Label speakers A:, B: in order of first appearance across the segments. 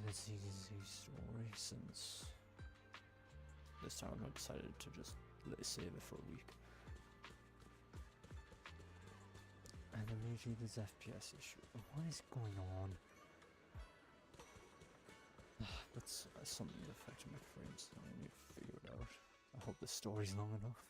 A: let's see the story since this time I decided to just save it for a week. And immediately this FPS issue. What is going on? That's something affecting my frames. I need to figure it out. I hope the story's long enough.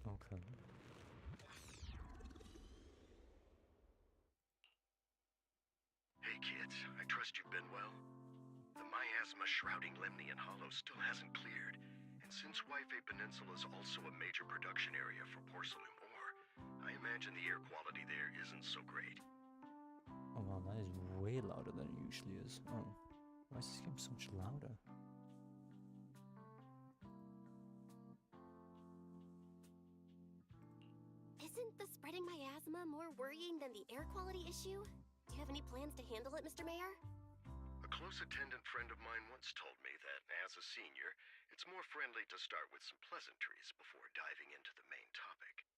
A: Okay.
B: Hey kids, I trust you've been well. The miasma shrouding Lemnian Hollow still hasn't cleared, and since Waifei Peninsula is also a major production area for porcelain ore, I imagine the air quality there isn't so great.
A: Oh wow, that is way louder than it usually is. Oh, why is this game so much louder?
C: Isn't the spreading miasma more worrying than the air quality issue? Do you have any plans to handle it, Mr. Mayor?
B: A close attendant friend of mine once told me that, as a senior, it's more friendly to start with some pleasantries before diving into the main topic.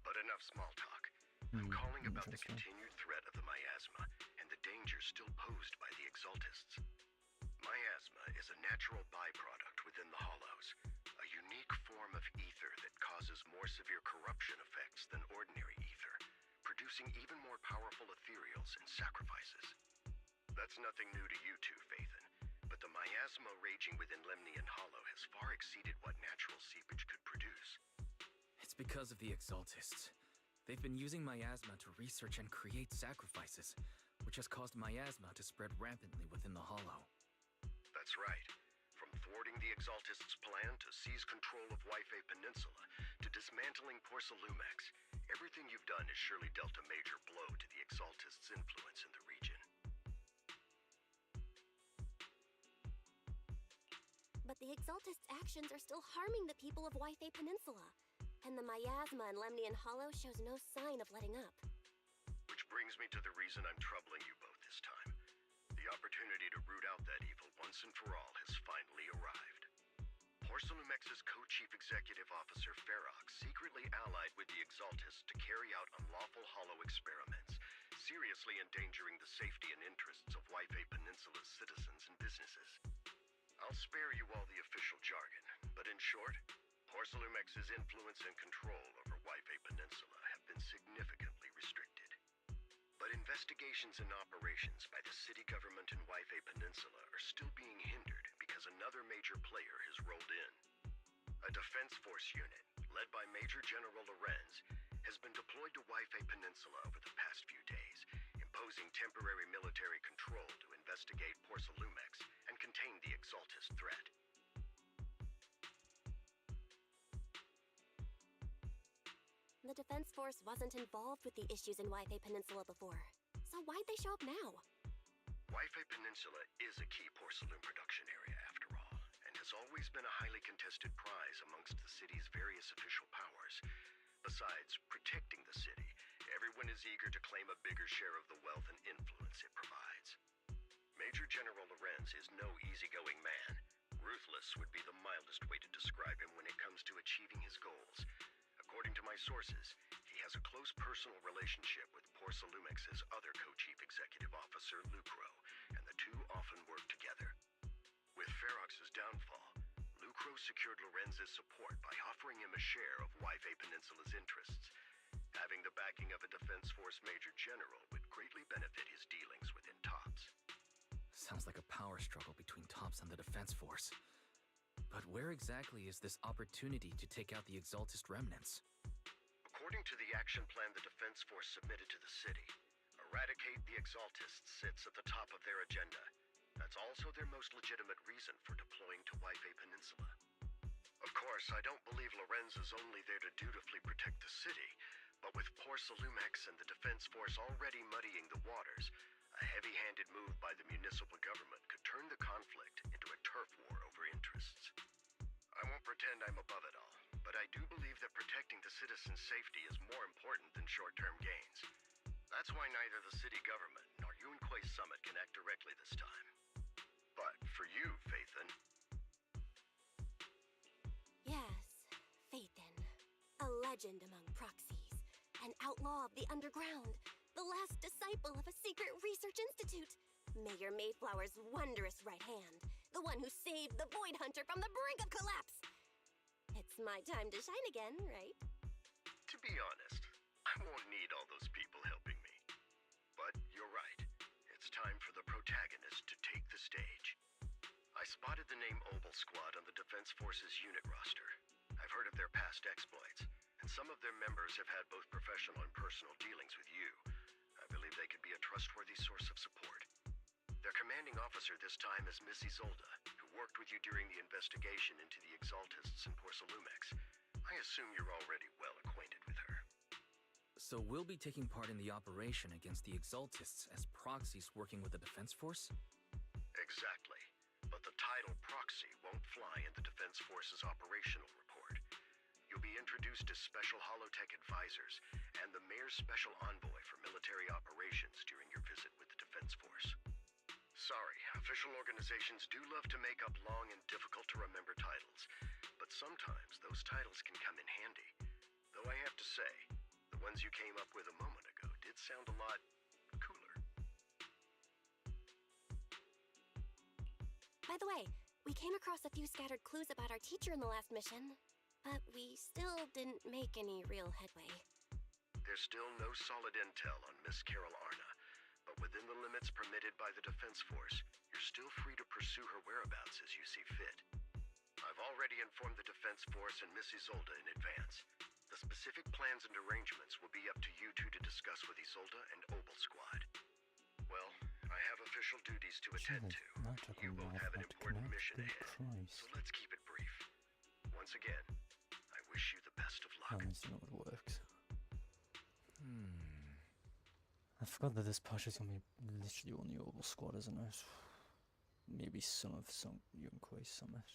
B: But enough small talk. I'm calling about the continued threat of the miasma and the danger still posed by the Exaltists. Miasma is a natural byproduct within the Hollows, a unique form of ether that causes more severe corruption effects than ordinary ether, producing even more powerful ethereals and sacrifices. That's nothing new to you two, Phaethon, but the miasma raging within Lemnian Hollow has far exceeded what natural seepage could produce.
D: It's because of the Exaltists. They've been using miasma to research and create sacrifices, which has caused miasma to spread rampantly within the Hollow.
B: That's right. From thwarting the Exaltists' plan to seize control of Waifei Peninsula to dismantling Porcelumex, everything you've done has surely dealt a major blow to the Exaltists' influence in the region.
C: But the Exaltists' actions are still harming the people of Waifei Peninsula, and the miasma in Lemnian Hollow shows no sign of letting up.
B: Which brings me to the reason I'm troubling you both this time. The opportunity to root out that evil once and for all has finally arrived. Porcelumex's co-chief executive officer Ferox secretly allied with the Exaltists to carry out unlawful hollow experiments, seriously endangering the safety and interests of Waifei Peninsula's citizens and businesses. I'll spare you all the official jargon, but in short, Porcelumex's influence and control over Waifei Peninsula have been significantly restricted. But investigations and operations by the city government in Waifei Peninsula are still being hindered because another major player has rolled in. A defense force unit, led by Major General Lorenz, has been deployed to Waifei Peninsula over the past few days, imposing temporary military control to investigate Porcelumex and contain the Exaltist threat.
C: The Defense Force wasn't involved with the issues in Waifei Peninsula before, so why'd they show up now?
B: Waifei Peninsula is a key porcelain production area after all, and has always been a highly contested prize amongst the city's various official powers. Besides protecting the city, everyone is eager to claim a bigger share of the wealth and influence it provides. Major General Lorenz is no easygoing man. Ruthless would be the mildest way to describe him when it comes to achieving his goals. According to my sources, he has a close personal relationship with Porcelumex's other co-chief executive officer, Lucro, and the two often work together. With Ferox's downfall, Lucro secured Lorenz's support by offering him a share of Waifei Peninsula's interests. Having the backing of a Defense Force Major General would greatly benefit his dealings within TOPS.
D: Sounds like a power struggle between TOPS and the Defense Force. But where exactly is this opportunity to take out the Exaltist remnants?
B: According to the action plan the Defense Force submitted to the city, eradicate the Exaltists sits at the top of their agenda. That's also their most legitimate reason for deploying to Waifei Peninsula. Of course, I don't believe Lorenz is only there to dutifully protect the city, but with Porcelumex and the Defense Force already muddying the waters, a heavy-handed move by the municipal government could turn the conflict into a turf war over interests. I won't pretend I'm above it all, but I do believe that protecting the citizens' safety is more important than short-term gains. That's why neither the city government nor Yunquei Summit can act directly this time. But for you, Faithin,
C: Yes, Phaethon. A legend among proxies. An outlaw of the underground. The last disciple of a secret research institute. Mayor Mayflower's wondrous right hand. The one who saved the Void Hunter from the brink of collapse. It's my time to shine again, right?
B: to be honest, I won't need all those people helping me. But you're right. It's time for the protagonist to take the stage. I spotted the name Obel Squad on the Defense Forces unit roster. I've heard of their past exploits, and some of their members have had both professional and personal dealings with you. I believe they could be a trustworthy source of support. Their commanding officer this time is Miss Isolda, who worked with you during the investigation into the Exaltists in Porcelumex. I assume you're already well acquainted with her.
D: So we'll be taking part in the operation against the Exaltists as proxies working with the Defense Force?
B: Exactly. But the title proxy won't fly in the Defense Force's operational report. You'll be introduced as Special Holotech Advisors and the Mayor's Special Envoy for Military Operations during your visit with the Defense Force. Sorry, official organizations do love to make up long and difficult-to-remember titles, but sometimes those titles can come in handy. Though I have to say, the ones you came up with a moment ago did sound a lot cooler.
C: By the way, we came across a few scattered clues about our teacher in the last mission, but we still didn't make any real headway.
B: There's still no solid intel on Miss Carol Arna, but within the limits permitted by the Defense Force, you're still free to pursue her whereabouts as you see fit. I've already informed the Defense Force and Miss Isolda in advance. The specific plans and arrangements will be up to you two to discuss with Isolda and Obel Squad. Well, I have official duties to attend to. You both have an important mission ahead, so let's keep it brief. Once again, I wish you the best of luck.
A: That's not what works. I forgot that this patch is gonna be literally on the Orbital Squad, isn't it? Maybe some of Yunquei Summit.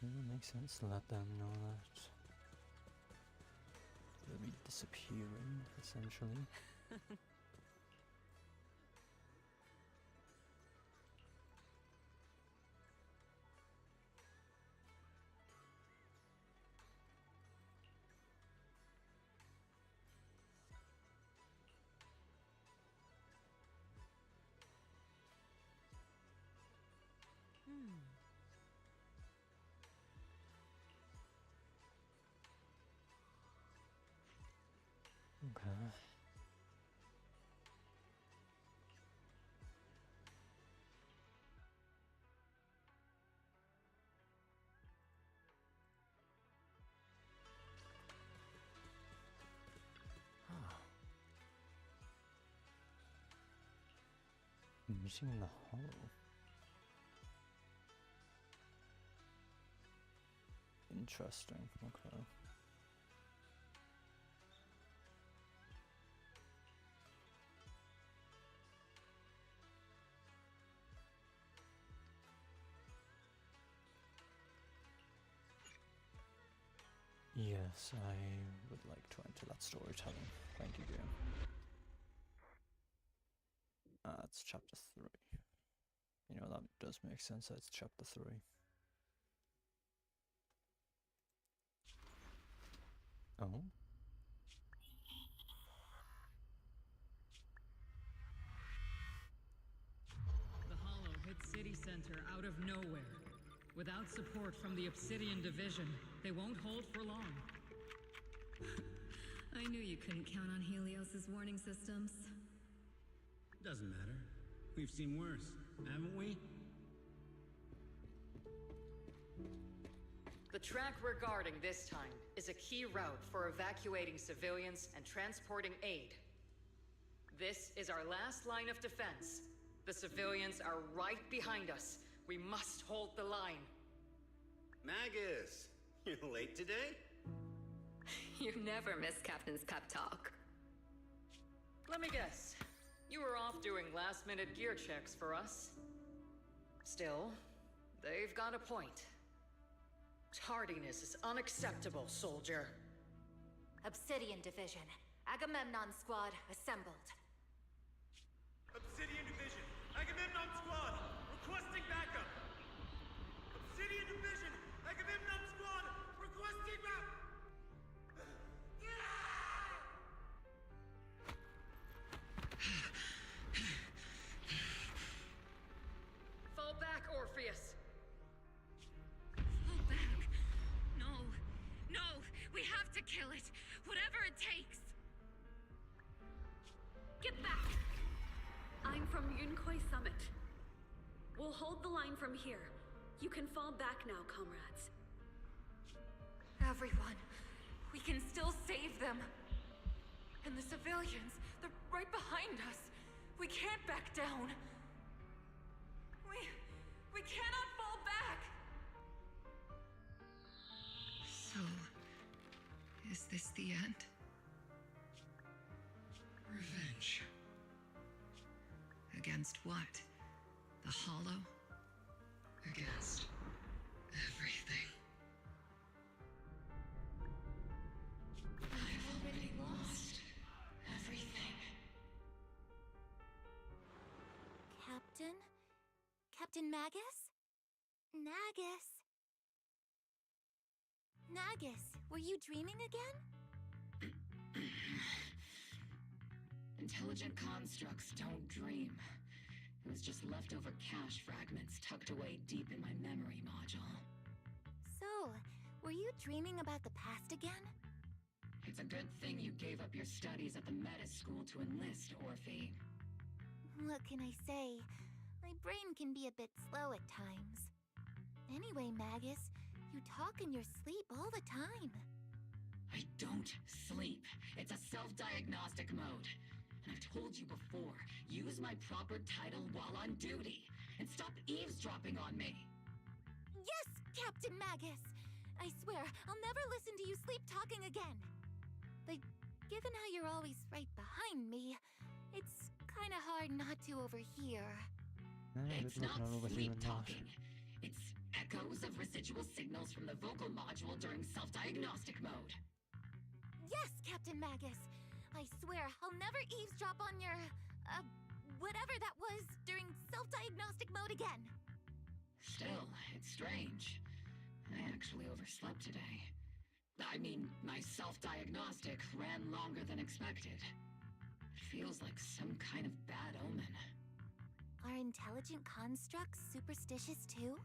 A: Yeah, it makes sense to let them know that they'll be disappearing, essentially. Okay. Meeting in the hollow. Interesting, okay. Yes, I would like to enter that storytelling. Thank you, game. It's chapter 3. You know, that does make sense. It's chapter 3. Oh?
E: The Hollow hit City Center out of nowhere. Without support from the Obsidian Division, they won't hold for long.
F: I knew you couldn't count on Helios's warning systems.
G: Doesn't matter. We've seen worse, haven't we?
H: The track we're guarding this time is a key route for evacuating civilians and transporting aid. This is our last line of defense. The civilians are right behind us. We must hold the line.
G: Magus, you're late today?
F: You never miss Captain's pep talk.
H: Let me guess. You were off doing last-minute gear checks for us. Still, they've got a point. Tardiness is unacceptable, soldier.
I: Obsidian Division. Agamemnon Squad assembled.
J: Obsidian Division, Agamemnon Squad, requesting backup. Obsidian Division, Agamemnon Squad, requesting backup.
H: Fall back, Orpheus.
F: Fall back. No. No. We have to kill it. Whatever it takes.
I: Get back! I'm from Yunkoi Summit. We'll hold the line from here. You can fall back now, comrades.
F: Everyone. We can still save them. And the civilians, they're right behind us. We can't back down. We cannot fall back! So... is this the end? Revenge. Against what? The Hollow? Against everything. I've already lost everything.
C: Captain? Captain Magus? Nagus? Nagus, were you dreaming again?
K: Intelligent constructs don't dream. It was just leftover cache fragments tucked away deep in my memory module.
C: So, were you dreaming about the past again?
K: It's a good thing you gave up your studies at the Meta School to enlist, Orphe.
C: What can I say? My brain can be a bit slow at times. Anyway, Magus, you talk in your sleep all the time.
K: I don't sleep. It's a self-diagnostic mode. And I've told you before, use my proper title while on duty, and stop eavesdropping on me.
C: Yes, Captain Magus! I swear, I'll never listen to you sleep talking again. But given how you're always right behind me, it's kinda hard not to overhear.
K: It's not sleep talking. It's echoes of residual signals from the vocal module during self-diagnostic mode.
C: Yes, Captain Magus! I swear, I'll never eavesdrop on your, whatever that was during self-diagnostic mode again.
K: Still, it's strange. I actually overslept today. I mean, my self-diagnostic ran longer than expected. It feels like some kind of bad omen.
C: Are intelligent constructs superstitious too?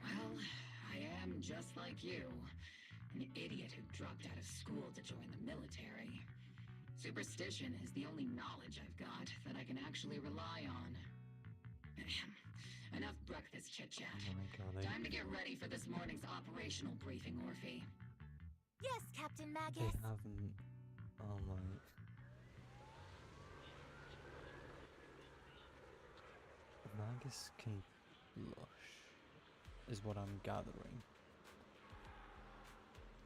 K: Well, I am just like you. An idiot who dropped out of school to join the military. Superstition is the only knowledge I've got that I can actually rely on. Enough breakfast chit-chat.
A: Oh my god,
K: Time to get ready for this morning's operational briefing, Orphe.
C: Yes, Captain Magus.
A: They haven't... Oh my... Magus can blush, is what I'm gathering.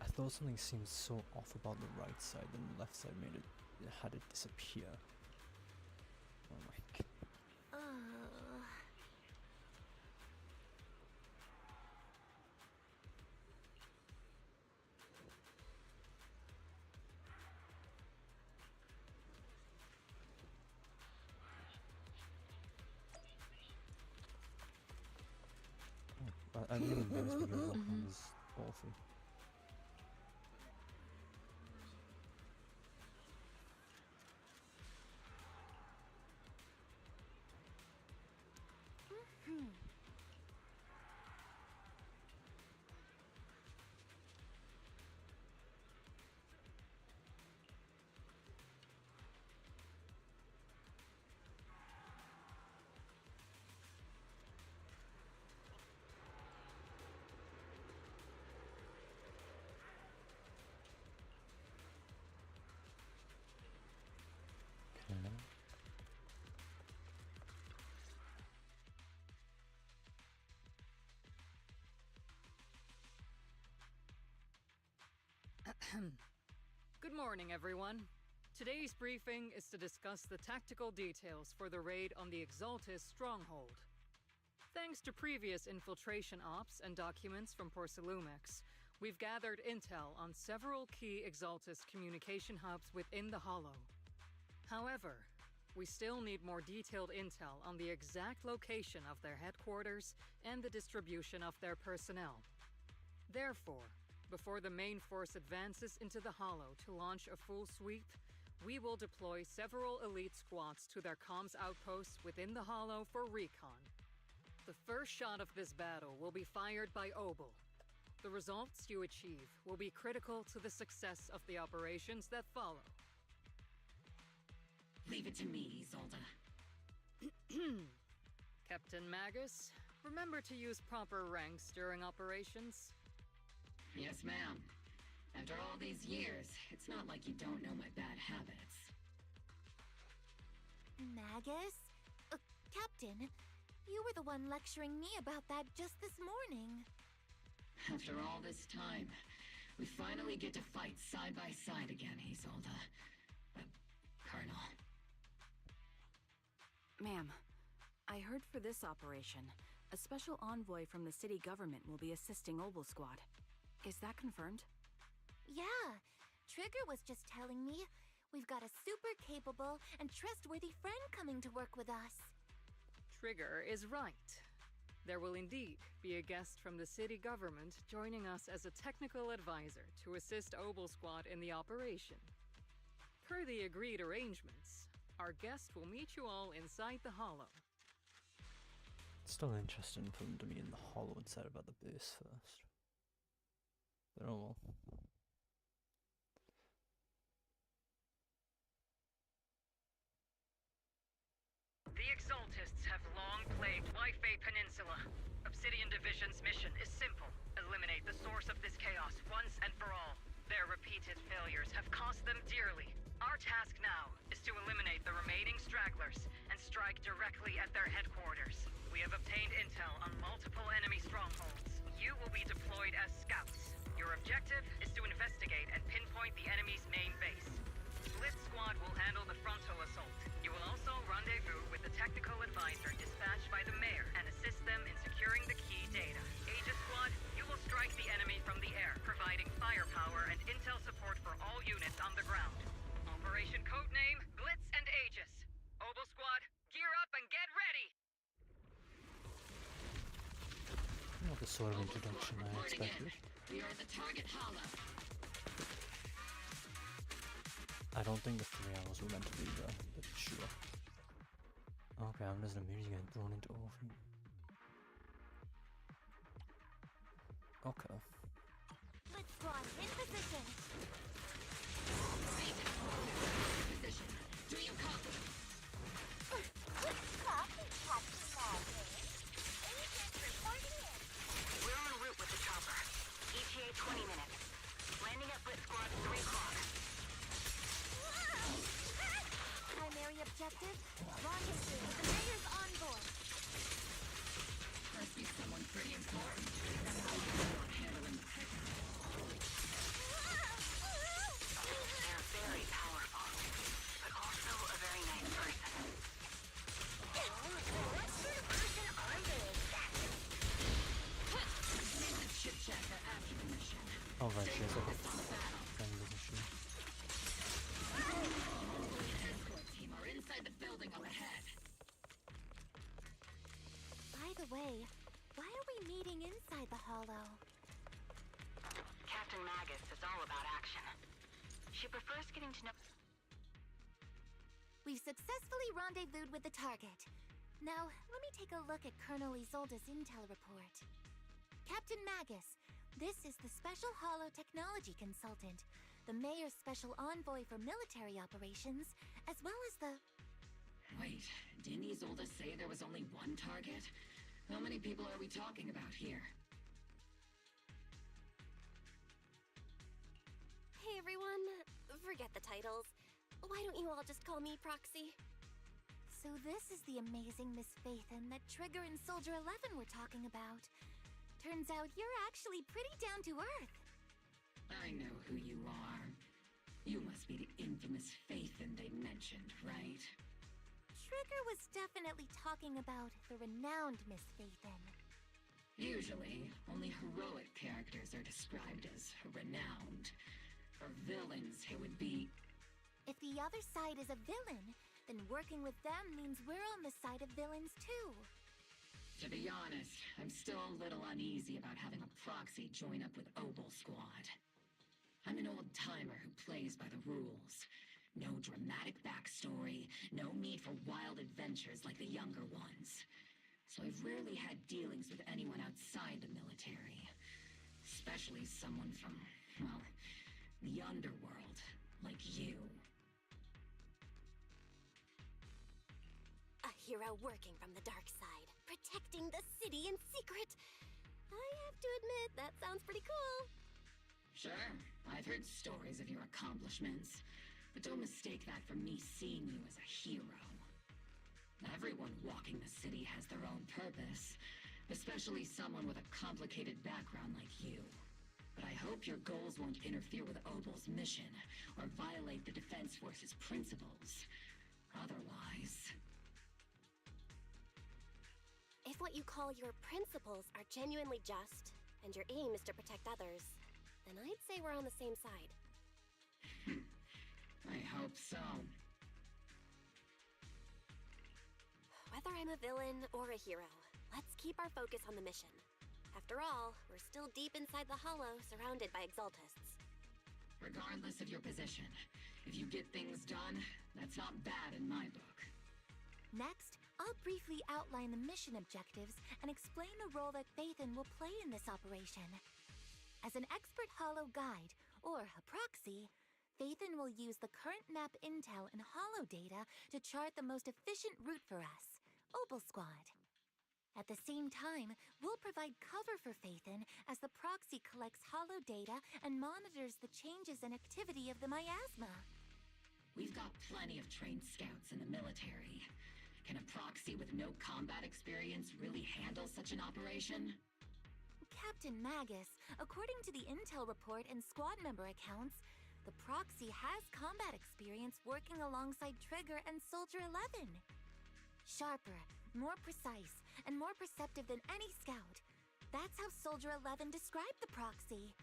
A: I thought something seemed so off about the right side, then the left side had it disappear. Oh my god. I didn't even notice what your weapon was awful.
H: Good morning, everyone.
E: Today's briefing is to discuss the tactical details for the raid on the Exaltis stronghold. Thanks to previous infiltration ops and documents from Porcelumex, we've gathered intel on several key Exaltis communication hubs within the Hollow. However, we still need more detailed intel on the exact location of their headquarters and the distribution of their personnel. Therefore, before the main force advances into the Hollow to launch a full sweep, we will deploy several elite squads to their comms outposts within the Hollow for recon. The first shot of this battle will be fired by Obel. The results you achieve will be critical to the success of the operations that follow.
K: Leave it to me, Isolde.
E: Captain Magus, remember to use proper ranks during operations?
K: Yes, ma'am. After all these years, it's not like you don't know my bad habits.
C: Magus? Captain, you were the one lecturing me about that just this morning.
K: After all this time, we finally get to fight side by side again, Isolde. Colonel.
L: Ma'am, I heard for this operation, a special envoy from the city government will be assisting Obel Squad. Is that confirmed?
C: Yeah, Trigger was just telling me we've got a super capable and trustworthy friend coming to work with us.
E: Trigger is right. There will indeed be a guest from the city government joining us as a technical advisor to assist Obel Squad in the operation. Per the agreed arrangements, our guest will meet you all inside the Hollow.
A: It's still interesting for them to be in the Hollow instead of at the base first. But oh well.
H: The Exaltists have long plagued Waifei Peninsula. Obsidian Division's mission is simple. Eliminate the source of this chaos once and for all. Their repeated failures have cost them dearly. Our task now is to eliminate the remaining stragglers and strike directly at their headquarters. We have obtained intel on multiple enemy strongholds. You will be deployed as scouts. Your objective is to investigate and pinpoint the enemy's main base. Blitz Squad will handle the frontal assault. You will also rendezvous with the technical advisor dispatched by the mayor and assist them in securing the key data. Aegis Squad, you will strike the enemy from the air, providing firepower and intel support for all units on the ground. Operation codename Glitz and Aegis. Obel Squad, gear up and get ready!
A: Not the sort of introduction I expected.
K: We are at the target hollow.
A: I don't think the 3 hours were meant to be there, but sure. Okay, I'm just immediately getting thrown into ocean. Okay.
C: Blitz Squad, in position!
K: Position. Do you copy?
C: Copy, Captain Magus. Agents reporting in.
M: We're en route with the chopper. ETA 20 minutes. Landing at Blitz Squad 3 o'clock.
C: Primary objective, rendezvous with the mayor's envoy.
K: Must be someone pretty important. Handling the technical.
M: They're very powerful, but also a very nice person.
C: What sort of person are they exactly?
K: Save the chit-chat for after the mission.
A: Oh right, she has like a
K: battle.
A: thing, doesn't she?
K: Escort team are inside the building up ahead.
C: By the way, why are we meeting inside the Hollow?
M: Captain Magus is all about action. She prefers getting to know...
C: We've successfully rendezvoused with the target. Now, let me take a look at Colonel Isolde's intel report. Captain Magus, this is the Special Hollow Technology Consultant, the Mayor's Special Envoy for Military Operations, as well as the...
K: Wait, didn't Isolde say there was only one target? How many people are we talking about here?
C: Hey everyone, forget the titles. Why don't you all just call me Proxy? So this is the amazing Miss Phaethon that Trigger and Soldier 11 were talking about. Turns out you're actually pretty down to earth.
K: I know who you are. You must be the infamous Phaethon. mentioned, right?
N: Trigger was definitely talking about the renowned Miss Phaethon.
K: Usually, only heroic characters are described as renowned. For villains, it would be...
N: If the other side is a villain, then working with them means we're on the side of villains too.
K: To be honest, I'm still a little uneasy about having a proxy join up with Obel Squad. I'm an old-timer who plays by the rules. No dramatic backstory, no need for wild adventures like the younger ones. So I've rarely had dealings with anyone outside the military. Especially someone from, well, the underworld, like you.
C: A hero working from the dark side, protecting the city in secret. I have to admit, that sounds pretty cool.
K: Sure, I've heard stories of your accomplishments, but don't mistake that for me seeing you as a hero. Everyone walking the city has their own purpose, especially someone with a complicated background like you. But I hope your goals won't interfere with Obel's mission, or violate the Defense Force's principles. Otherwise...
C: If what you call your principles are genuinely just, and your aim is to protect others, then I'd say we're on the same side.
K: I hope so.
C: Whether I'm a villain or a hero, let's keep our focus on the mission. After all, we're still deep inside the Hollow, surrounded by Exaltists.
K: Regardless of your position, if you get things done, that's not bad in my book.
N: Next, I'll briefly outline the mission objectives and explain the role that Phaethon will play in this operation. As an expert Hollow guide, or a proxy, Phaethon will use the current map intel and Hollow data to chart the most efficient route for us, Obel Squad. At the same time, we'll provide cover for Phaethon as the proxy collects Hollow data and monitors the changes and activity of the miasma.
K: We've got plenty of trained scouts in the military. Can a proxy with no combat experience really handle such an operation?
N: Captain Magus, according to the intel report and squad member accounts, the proxy has combat experience working alongside Trigger and Soldier 11. Sharper, more precise, and more perceptive than any scout. That's how Soldier 11 described the proxy.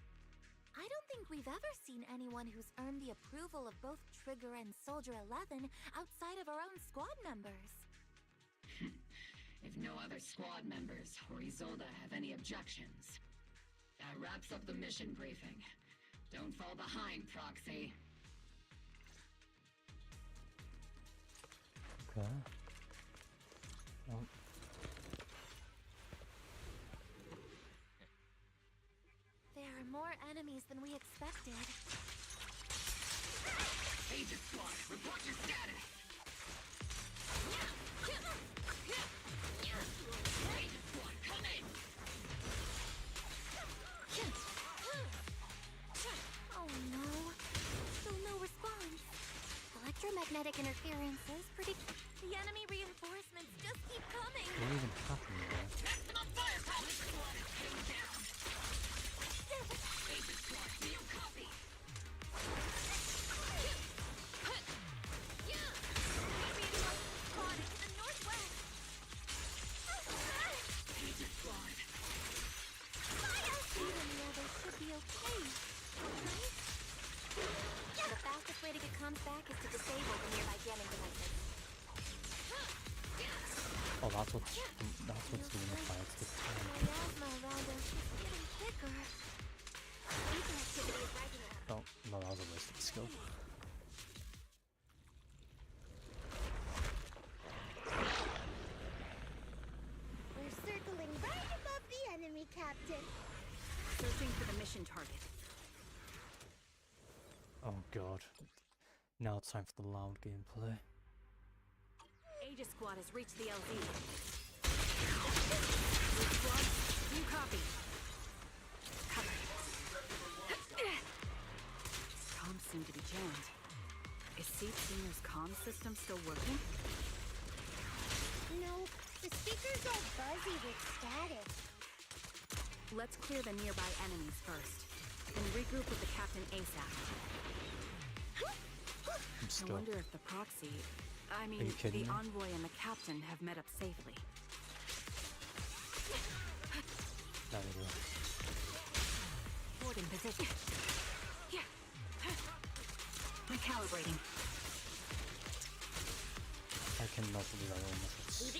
N: I don't think we've ever seen anyone who's earned the approval of both Trigger and Soldier 11 outside of our own squad members.
K: If no other squad members or Isolde have any objections. That wraps up the mission briefing. Don't fall behind, Proxy.
A: Okay. Well.
N: There are more enemies than we expected.
K: Agent Squad, report your status! Agent Squad, come in!
N: Oh no. Still no response.
C: Electromagnetic interference is pretty...
N: The enemy reinforcements just keep coming.
A: What even happened there?
K: Maximum firepower! Squad is pinned down! Agent Squad, do you copy?
N: Squad to the northwest.
K: Agent Squad.
N: You and the others should be okay, right?
C: The fastest way to get comms back is to disable the nearby jamming devices.
A: Oh, that's what's doing the fights with
N: The miasma around us is getting thicker.
C: Ether activity is rising up.
A: Oh, no, that was a waste of skill.
N: We're circling right above the enemy, Captain.
L: Searching for the mission target.
A: Oh god. Now it's time for the loud gameplay.
L: Aegis Squad has reached the LZ. Group Squad, you copy. Cover. Comms seem to be jammed. Is Seed Singer's comm system still working?
N: No, the speaker's all buzzy with static.
L: Let's clear the nearby enemies first, then regroup with the Captain ASAP.
A: I'm
L: I
A: stuck.
L: wonder if the proxy, I mean,
A: you kidding
L: the
A: me?
L: envoy and the captain have met up safely.
A: There we go.
N: Board in position. Recalibrating.
A: I cannot believe I almost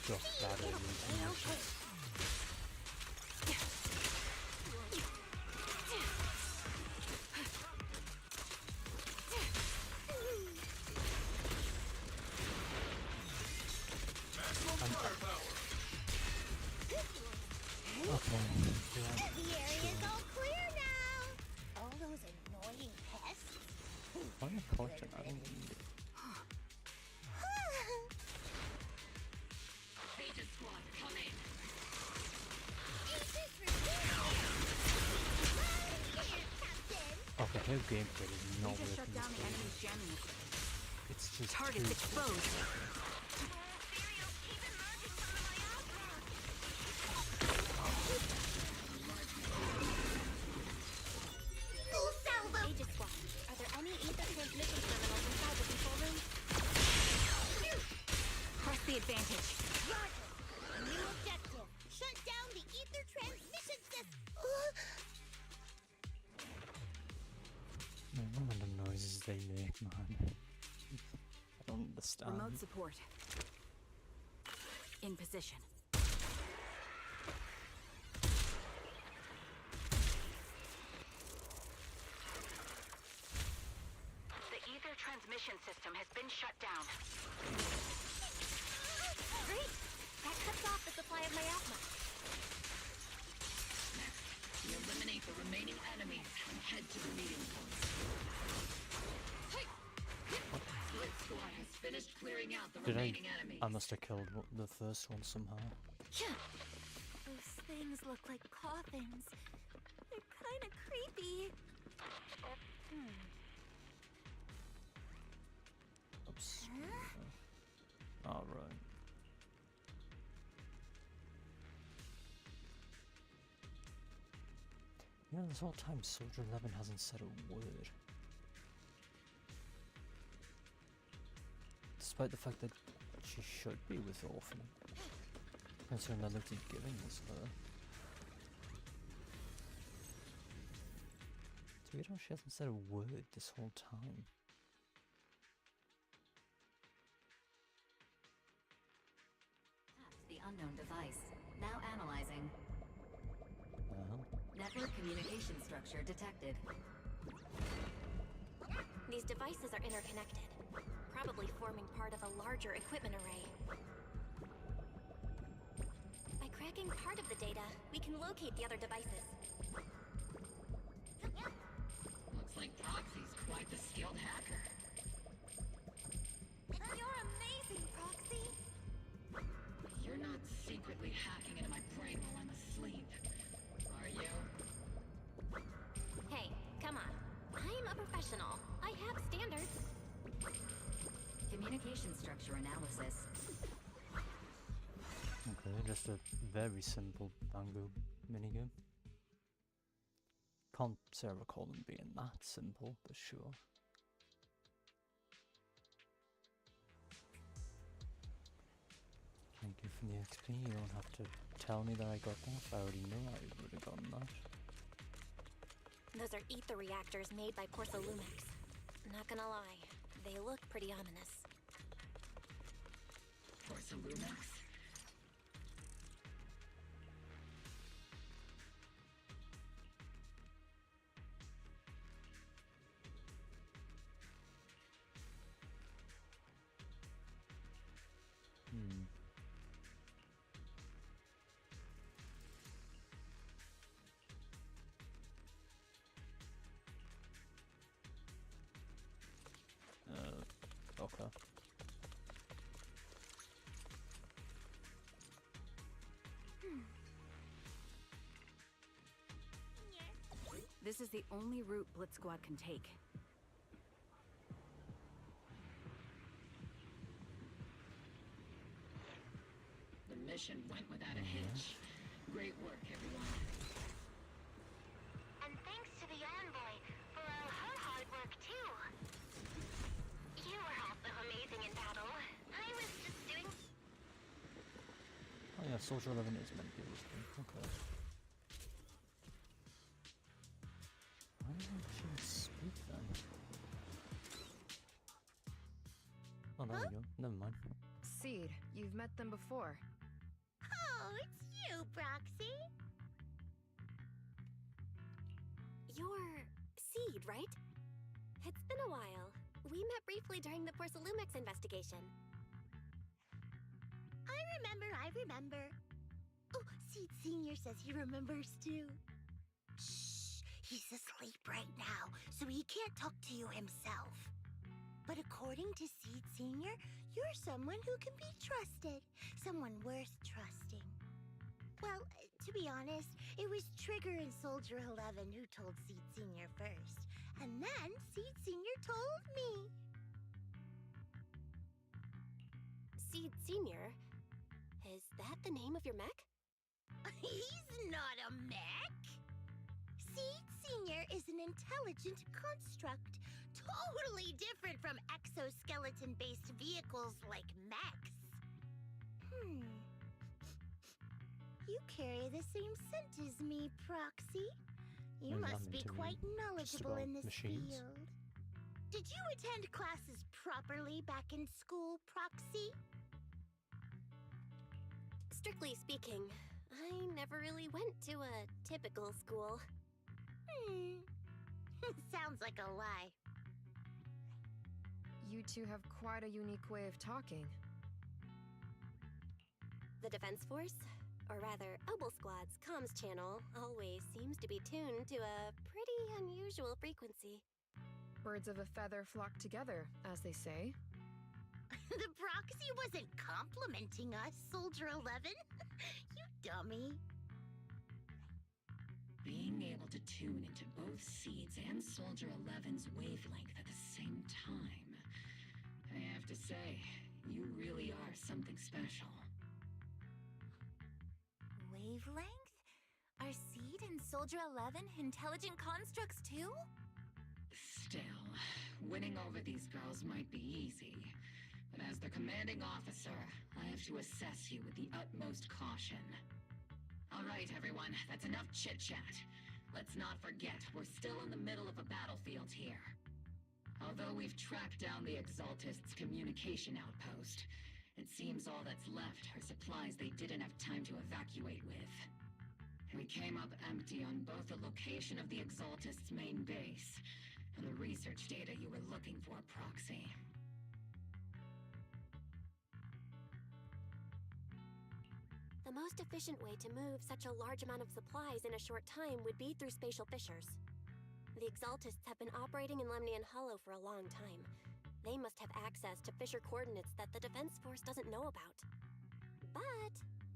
A: got stuck that early into motion. Okay.
N: The area's all clear now. All those annoying pests.
A: Why am I collecting? I don't need it.
K: Beta squad, come in.
A: Okay, her gameplay is not
L: We just
A: working
L: shut
A: this
L: down the
A: way.
L: enemy's jamming.
A: It's just
L: Targets
A: too
L: exposed.
N: Full salvo! Aegis Squad, are there any ether transmission terminals inside the control room? Press the advantage. Roger. New objective. Shut down the ether transmission system.
A: No, none of the noises they make, man. I don't understand.
L: Remote support. In position.
M: The ether transmission system has been shut down.
N: Great. That cuts off the supply of miasma.
K: We eliminate the remaining enemies and head to the meeting point. Split squad has finished clearing out the remaining enemies.
A: I must have killed the first one somehow.
N: Those things look like coffins. They're kind of creepy.
A: Oops.
N: Huh?
A: Alright. You know, this whole time Soldier 11 hasn't said a word. Despite the fact that she should be with Orphan. Considering the look he's giving us her. So you know she hasn't said a word this whole time.
O: The unknown device. Now analyzing. Network communication structure detected.
C: These devices are interconnected, probably forming part of a larger equipment array. By cracking part of the data, we can locate the other devices.
K: Looks like Proxy's quite the skilled hacker.
N: You're amazing, Proxy.
K: You're not secretly hacking into my brain while I'm asleep, are you?
C: Hey, come on. I'm a professional. I have standards.
O: Communication structure analysis.
A: Okay, just a very simple Bango minigame. Can't say I recall them being that simple, but sure. Thank you for the XP. You don't have to tell me that I got that. I already knew I would have gotten that.
C: Those are ether reactors made by Porcelumex. Not gonna lie, they look pretty ominous.
K: Porcelumex?
A: Okay.
L: This is the only route Blitz Squad can take.
K: The mission went without a hitch. Great work, everyone.
N: And thanks to the envoy for all her hard work, too. You were
A: Soldier 11 is meant to be this thing. Okay. Why did I actually speak then? Oh, there we go. Never mind.
P: Seed, you've met them before.
N: Oh, it's you, Proxy.
C: You're Seed, right? It's been a while. We met briefly during the Porcelumex investigation.
N: I remember. Oh, Seed Senior says he remembers too. Shh, he's asleep right now, so he can't talk to you himself. But according to Seed Senior, you're someone who can be trusted. Someone worth trusting. Well, to be honest, it was Trigger and Soldier 11 who told Seed Senior first. And then Seed Senior told me.
C: Seed Senior? Is that the name of your mech?
N: He's not a mech. Seed Senior is an intelligent construct, totally different from exoskeleton-based vehicles like mechs. You carry the same scent as me, Proxy. You must be quite knowledgeable in this field. Did you attend classes properly back in school, Proxy?
C: Strictly speaking, I never really went to a typical school.
N: Sounds like a lie.
P: You two have quite a unique way of talking.
C: The Defense Force, or rather, Obel Squad's comms channel always seems to be tuned to a pretty unusual frequency.
P: Birds of a feather flock together, as they say.
N: The Proxy wasn't complimenting us, Soldier 11. You dummy.
K: Being able to tune into both Seeds and Soldier 11's wavelength at the same time. I have to say, you really are something special.
N: Wavelength? Are Seed and Soldier 11 intelligent constructs too?
K: Still, winning over these girls might be easy. But as their commanding officer, I have to assess you with the utmost caution. All right, everyone, that's enough chit-chat. Let's not forget, we're still in the middle of a battlefield here. Although we've tracked down the Exaltists' communication outpost, it seems all that's left are supplies they didn't have time to evacuate with. We came up empty on both the location of the Exaltists' main base and the research data you were looking for, Proxy.
C: The most efficient way to move such a large amount of supplies in a short time would be through spatial fissures. The Exaltists have been operating in Lemnian Hollow for a long time. They must have access to fissure coordinates that the Defense Force doesn't know about. But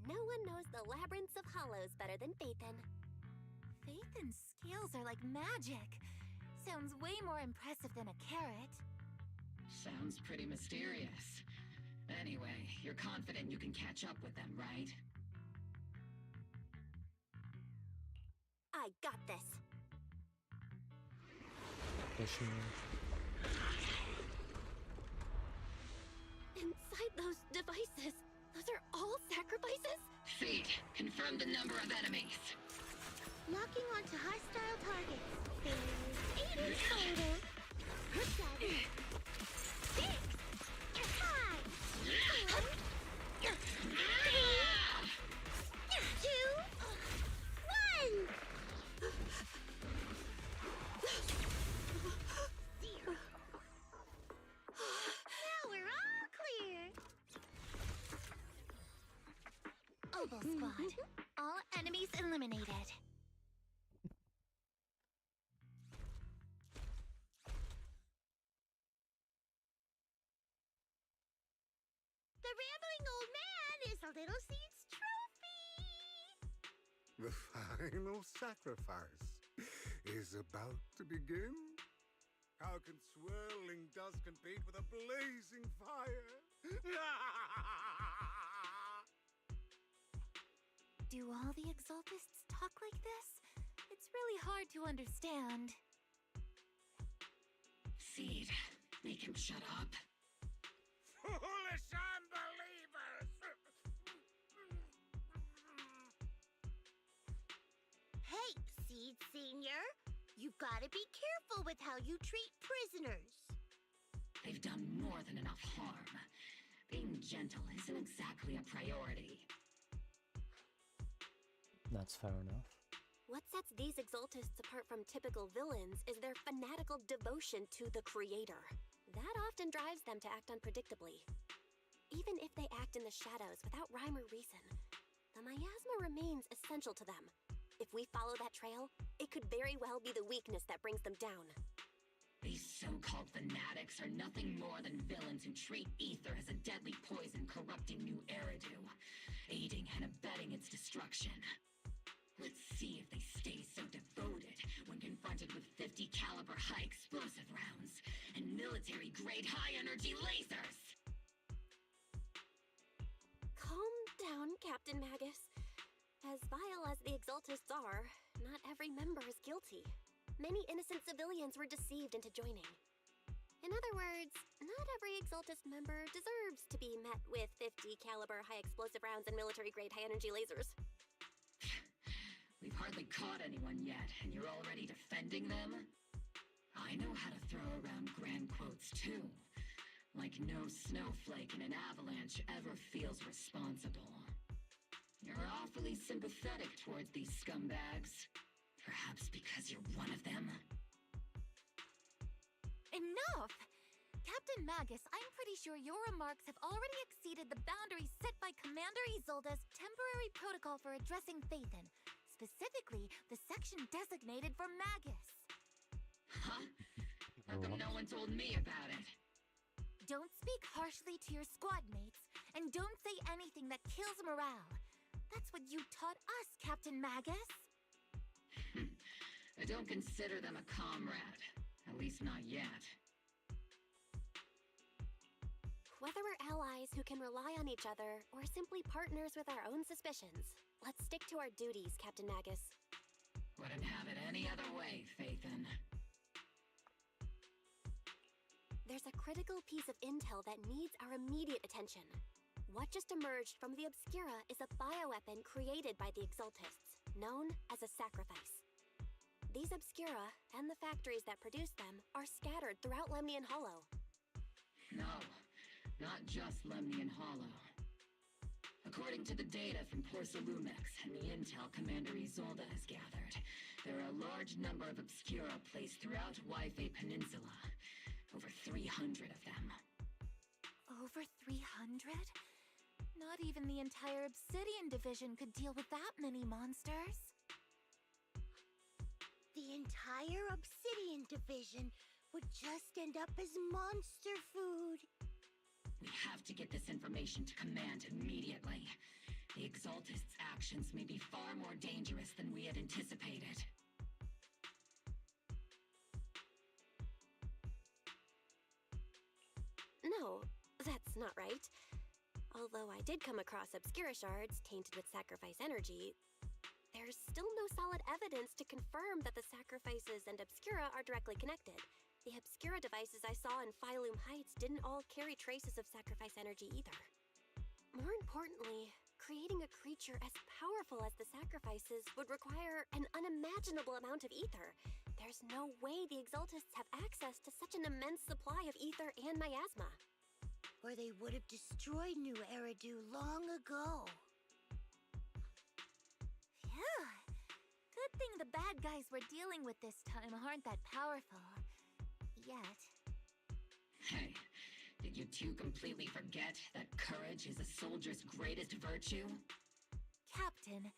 C: no one knows the labyrinths of hollows better than Phaethon.
N: Phaethon's skills are like magic. Sounds way more impressive than a carrot.
K: Sounds pretty mysterious. Anyway, you're confident you can catch up with them, right?
C: I got this. Inside those devices, those are all sacrifices?
K: Seed, confirm the number of enemies.
N: Locking onto hostile targets. There's 8 in total. 7, 6, 5, 4, 3, 2, 1. Now we're all clear. Obel Squad. All enemies eliminated. The rambling old man is a little Seed's trophy.
Q: The final sacrifice is about to begin. How can swirling dust compete with a blazing fire?
N: Do all the Exaltists talk like this? It's really hard to understand.
K: Seed, make him shut up.
Q: Foolish unbelievers!
N: Senior. You've got to be careful with how you treat prisoners.
K: They've done more than enough harm. Being gentle isn't exactly a priority.
A: That's fair enough.
C: What sets these Exaltists apart from typical villains is their fanatical devotion to the Creator. That often drives them to act unpredictably. Even if they act in the shadows without rhyme or reason, the miasma remains essential to them. If we follow that trail, it could very well be the weakness that brings them down.
K: These so-called fanatics are nothing more than villains who treat ether as a deadly poison corrupting new Eridu, aiding and abetting its destruction. Let's see if they stay so devoted when confronted with 50 caliber high explosive rounds and military-grade high-energy lasers!
C: Calm down, Captain Magus. As vile as the Exaltists are, not every member is guilty. Many innocent civilians were deceived into joining. In other words, not every Exaltist member deserves to be met with 50 caliber high explosive rounds and military-grade high-energy lasers.
K: We've hardly caught anyone yet, and you're already defending them? I know how to throw around grand quotes too. Like no snowflake in an avalanche ever feels responsible. You're awfully sympathetic towards these scumbags. Perhaps because you're one of them?
N: Enough! Captain Magus, I'm pretty sure your remarks have already exceeded the boundaries set by Commander Isolde's temporary protocol for addressing Phaethon, specifically the section designated for Magus.
K: Huh? How come no one told me about it?
N: Don't speak harshly to your squad mates, and don't say anything that kills morale. That's what you taught us, Captain Magus.
K: I don't consider them a comrade. At least not yet.
C: Whether we're allies who can rely on each other, or simply partners with our own suspicions, let's stick to our duties, Captain Magus.
K: Wouldn't have it any other way, Phaethon.
C: There's a critical piece of intel that needs our immediate attention. What just emerged from the Obscura is a bioweapon created by the Exaltists, known as a sacrifice. These Obscura, and the factories that produce them, are scattered throughout Lemnian Hollow.
K: No, not just Lemnian Hollow. According to the data from Porcelumex and the intel Commander Isolde has gathered, there are a large number of Obscura placed throughout Waifei Peninsula. Over 300 of them.
N: Over 300? Not even the entire Obsidian Division could deal with that many monsters.
R: The entire Obsidian Division would just end up as monster food.
K: We have to get this information to Command immediately. The Exaltists' actions may be far more dangerous than we had anticipated.
C: No, that's not right. Although I did come across Obscura shards tainted with sacrifice energy, there's still no solid evidence to confirm that the sacrifices and Obscura are directly connected. The Obscura devices I saw in Phylum Heights didn't all carry traces of sacrifice energy either. More importantly, creating a creature as powerful as the sacrifices would require an unimaginable amount of ether. There's no way the Exaltists have access to such an immense supply of ether and miasma.
R: Or they would have destroyed New Eridu long ago.
N: Phew. Good thing the bad guys we're dealing with this time aren't that powerful. Yet.
K: Hey, did you two completely forget that courage is a soldier's greatest virtue?
N: Captain,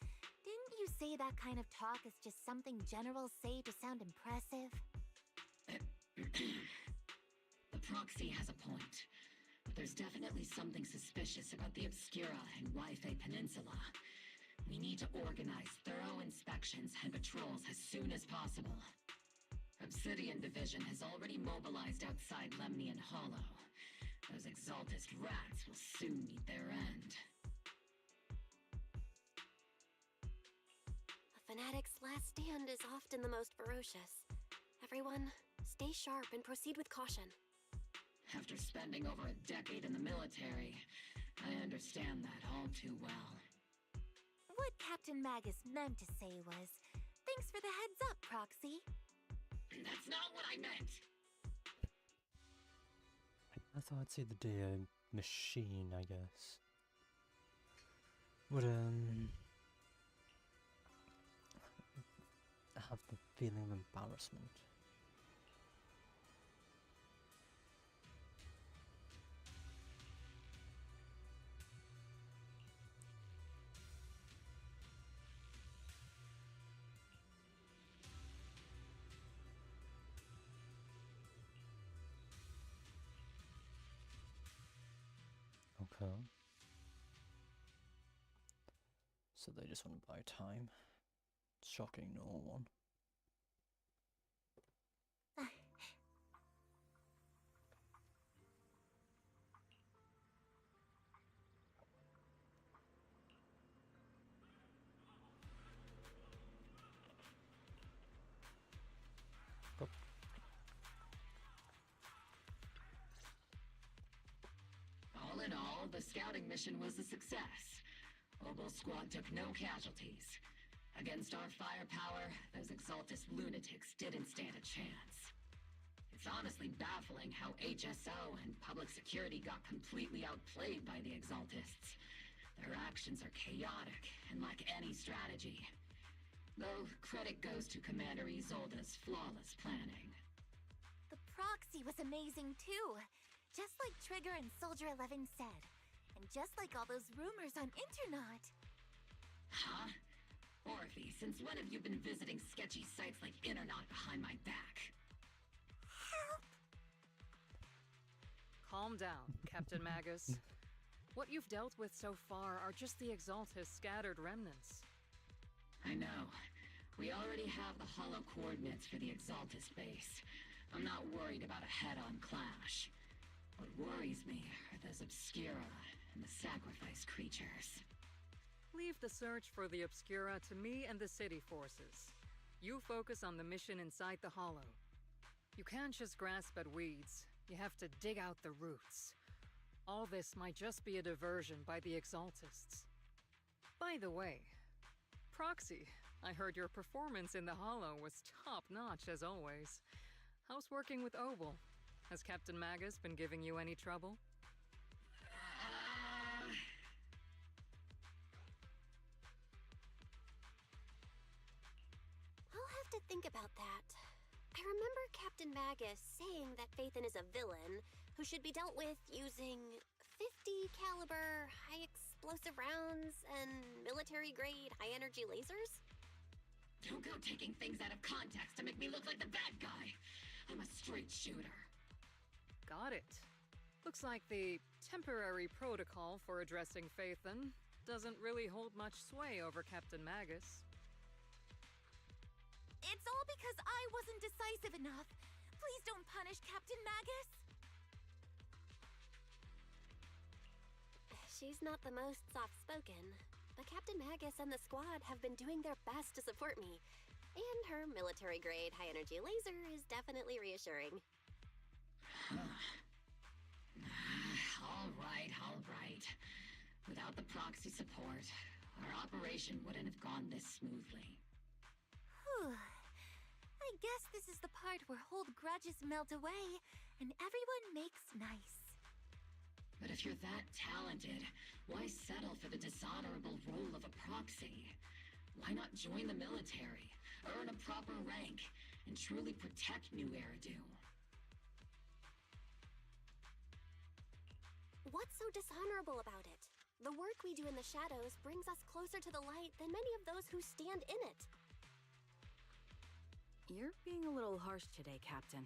N: didn't you say that kind of talk is just something generals say to sound impressive?
K: The proxy has a point. But there's definitely something suspicious about the Obscura and Waifei Peninsula. We need to organize thorough inspections and patrols as soon as possible. Obsidian Division has already mobilized outside Lemnian Hollow. Those Exaltist rats will soon meet their end.
C: A fanatic's last stand is often the most ferocious. Everyone, stay sharp and proceed with caution.
K: After spending over a decade in the military, I understand that all too well.
N: What Captain Magus meant to say was, they Thanks for the heads up, Proxy.
K: That's not what I meant!
A: I thought I'd say the day machine, I guess. Would, have the feeling of embarrassment. Okay. So they just want to buy time. Shocking no one.
K: All in all, the scouting mission was a success. Obel Squad took no casualties. Against our firepower, those Exaltus lunatics didn't stand a chance. It's honestly baffling how HSO and public security got completely outplayed by the Exaltists. Their actions are chaotic and lack any strategy. Though credit goes to Commander Isolde's flawless planning.
N: The proxy was amazing too. Just like Trigger and Soldier 11 said. And just like all those rumors on Internet.
K: Huh? Orphe, since when have you been visiting sketchy sites like Internet behind my back?
N: Help!
E: Calm down, Captain Magus. What you've dealt with so far are just the Exaltus scattered remnants.
K: I know. We already have the hollow coordinates for the Exaltus base. I'm not worried about a head-on clash. What worries me are those Obscura and the sacrifice creatures.
E: Leave the search for the Obscura to me and the city forces. You focus on the mission inside the Hollow. You can't just grasp at weeds. You have to dig out the roots. All this might just be a diversion by the Exaltists. By the way, Proxy, I heard your performance in the Hollow was top-notch as always. How's working with Obel? Has Captain Magus been giving you any trouble?
C: I'll have to think about that. I remember Captain Magus saying that Phaethon is a villain who should be dealt with using 50 caliber, high explosive rounds and military-grade high-energy lasers?
K: Don't go taking things out of context to make me look like the bad guy. I'm a straight shooter.
E: Got it. Looks like the temporary protocol for addressing Phaethon doesn't really hold much sway over Captain Magus.
N: It's all because I wasn't decisive enough. Please don't punish Captain Magus.
C: She's not the most soft-spoken, but Captain Magus and the squad have been doing their best to support me. And her military-grade high-energy laser is definitely reassuring.
K: All right. Without the proxy support, our operation wouldn't have gone this smoothly.
N: Whew. I guess this is the part where old grudges melt away and everyone makes nice.
K: But if you're that talented, why settle for the dishonorable role of a proxy? Why not join the military, earn a proper rank, and truly protect New Eridu?
C: What's so dishonorable about it? The work we do in the shadows brings us closer to the light than many of those who stand in it.
L: You're being a little harsh today, Captain.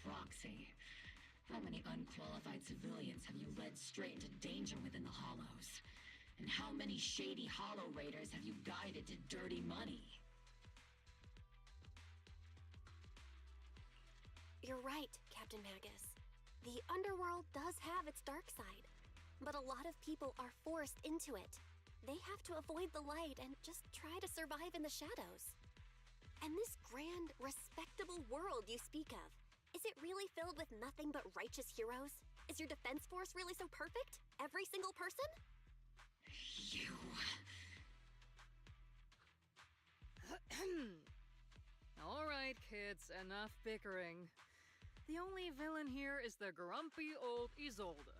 K: Proxy. How many unqualified civilians have you led straight into danger within the Hollows? And how many shady Hollow Raiders have you guided to dirty money?
C: You're right, Captain Magus. The underworld does have its dark side, but a lot of people are forced into it. They have to avoid the light and just try to survive in the shadows. And this grand, respectable world you speak of, is it really filled with nothing but righteous heroes? Is your defense force really so perfect? Every single person?
K: You...
E: All right, kids, enough bickering. The only villain here is the grumpy old Isolde.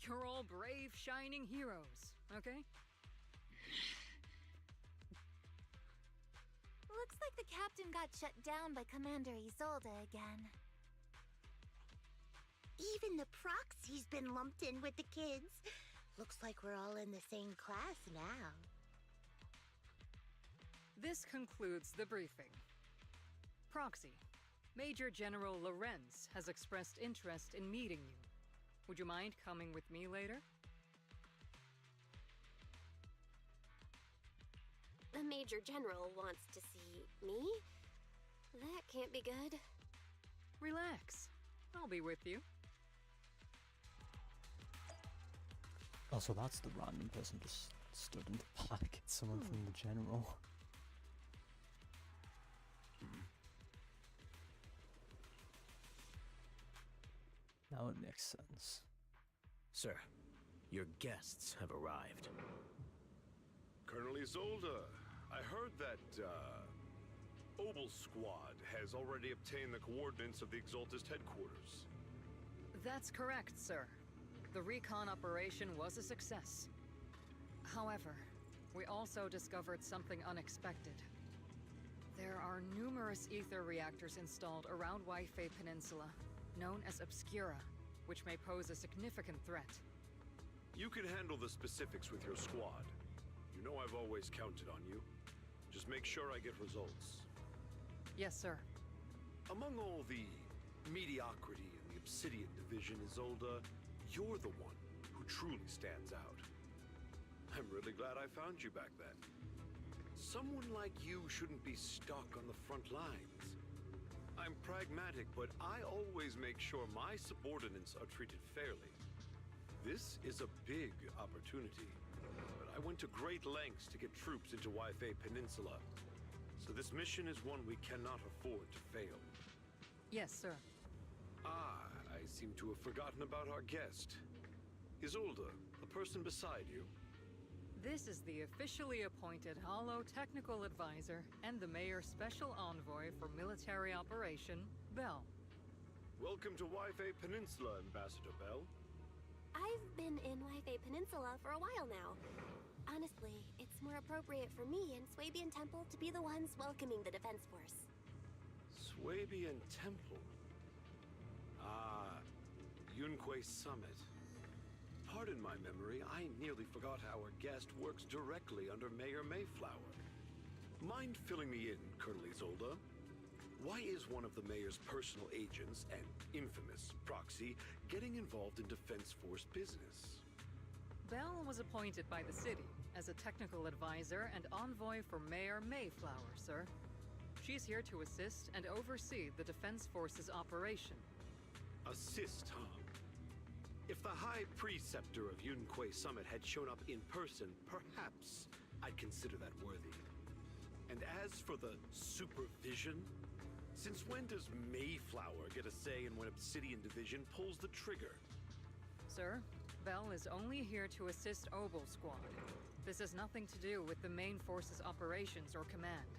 E: You're all brave, shining heroes, okay?
N: Looks like the captain got shut down by Commander Isolde again.
R: Even the proxy's been lumped in with the kids. Looks like we're all in the same class now.
E: This concludes the briefing. Proxy, Major General Lorenz has expressed interest in meeting you. Would you mind coming with me later?
C: The Major General wants to see me? That can't be good.
E: Relax. I'll be with you.
A: Oh, so that's the random person just stood in the back. It's someone from the general. Now it makes sense.
S: Sir, your guests have arrived.
T: Colonel Isolde, I heard that, Obel Squad has already obtained the coordinates of the Exaltist headquarters.
E: That's correct, sir. The recon operation was a success. However, we also discovered something unexpected. There are numerous ether reactors installed around Waifei Peninsula, known as Obscura, which may pose a significant threat.
T: You can handle the specifics with your squad. You know I've always counted on you. Just make sure I get results.
E: Yes, sir.
T: Among all the mediocrity in the Obsidian Division, Isolde, you're the one who truly stands out. I'm really glad I found you back then. Someone like you shouldn't be stuck on the front lines. I'm pragmatic, but I always make sure my subordinates are treated fairly. This is a big opportunity, but I went to great lengths to get troops into Waifei Peninsula. So this mission is one we cannot afford to fail.
E: Yes, sir.
T: Ah, I seem to have forgotten about our guest. Isolde, the person beside you.
E: This is the officially appointed Hollow Technical Advisor and the Mayor's Special Envoy for Military Operation, Bell.
T: Welcome to Waifei Peninsula, Ambassador Bell.
C: I've been in Waifei Peninsula for a while now. Honestly, it's more appropriate for me and Swabian Temple to be the ones welcoming the Defense Force.
T: Swabian Temple? Ah, Yunquei Summit. Pardon my memory, I nearly forgot our guest works directly under Mayor Mayflower. Mind filling me in, Colonel Isolde? Why is one of the Mayor's personal agents, and infamous proxy, getting involved in Defense Force business?
E: Bell was appointed by the city as a technical advisor and envoy for Mayor Mayflower, sir. She's here to assist and oversee the Defense Force's operation.
T: Assist, huh? If the High Preceptor of Yunquei Summit had shown up in person, perhaps I'd consider that worthy. And as for the supervision, since when does Mayflower get a say in when Obsidian Division pulls the trigger?
E: Sir, Bell is only here to assist Obel Squad. This has nothing to do with the main force's operations or command.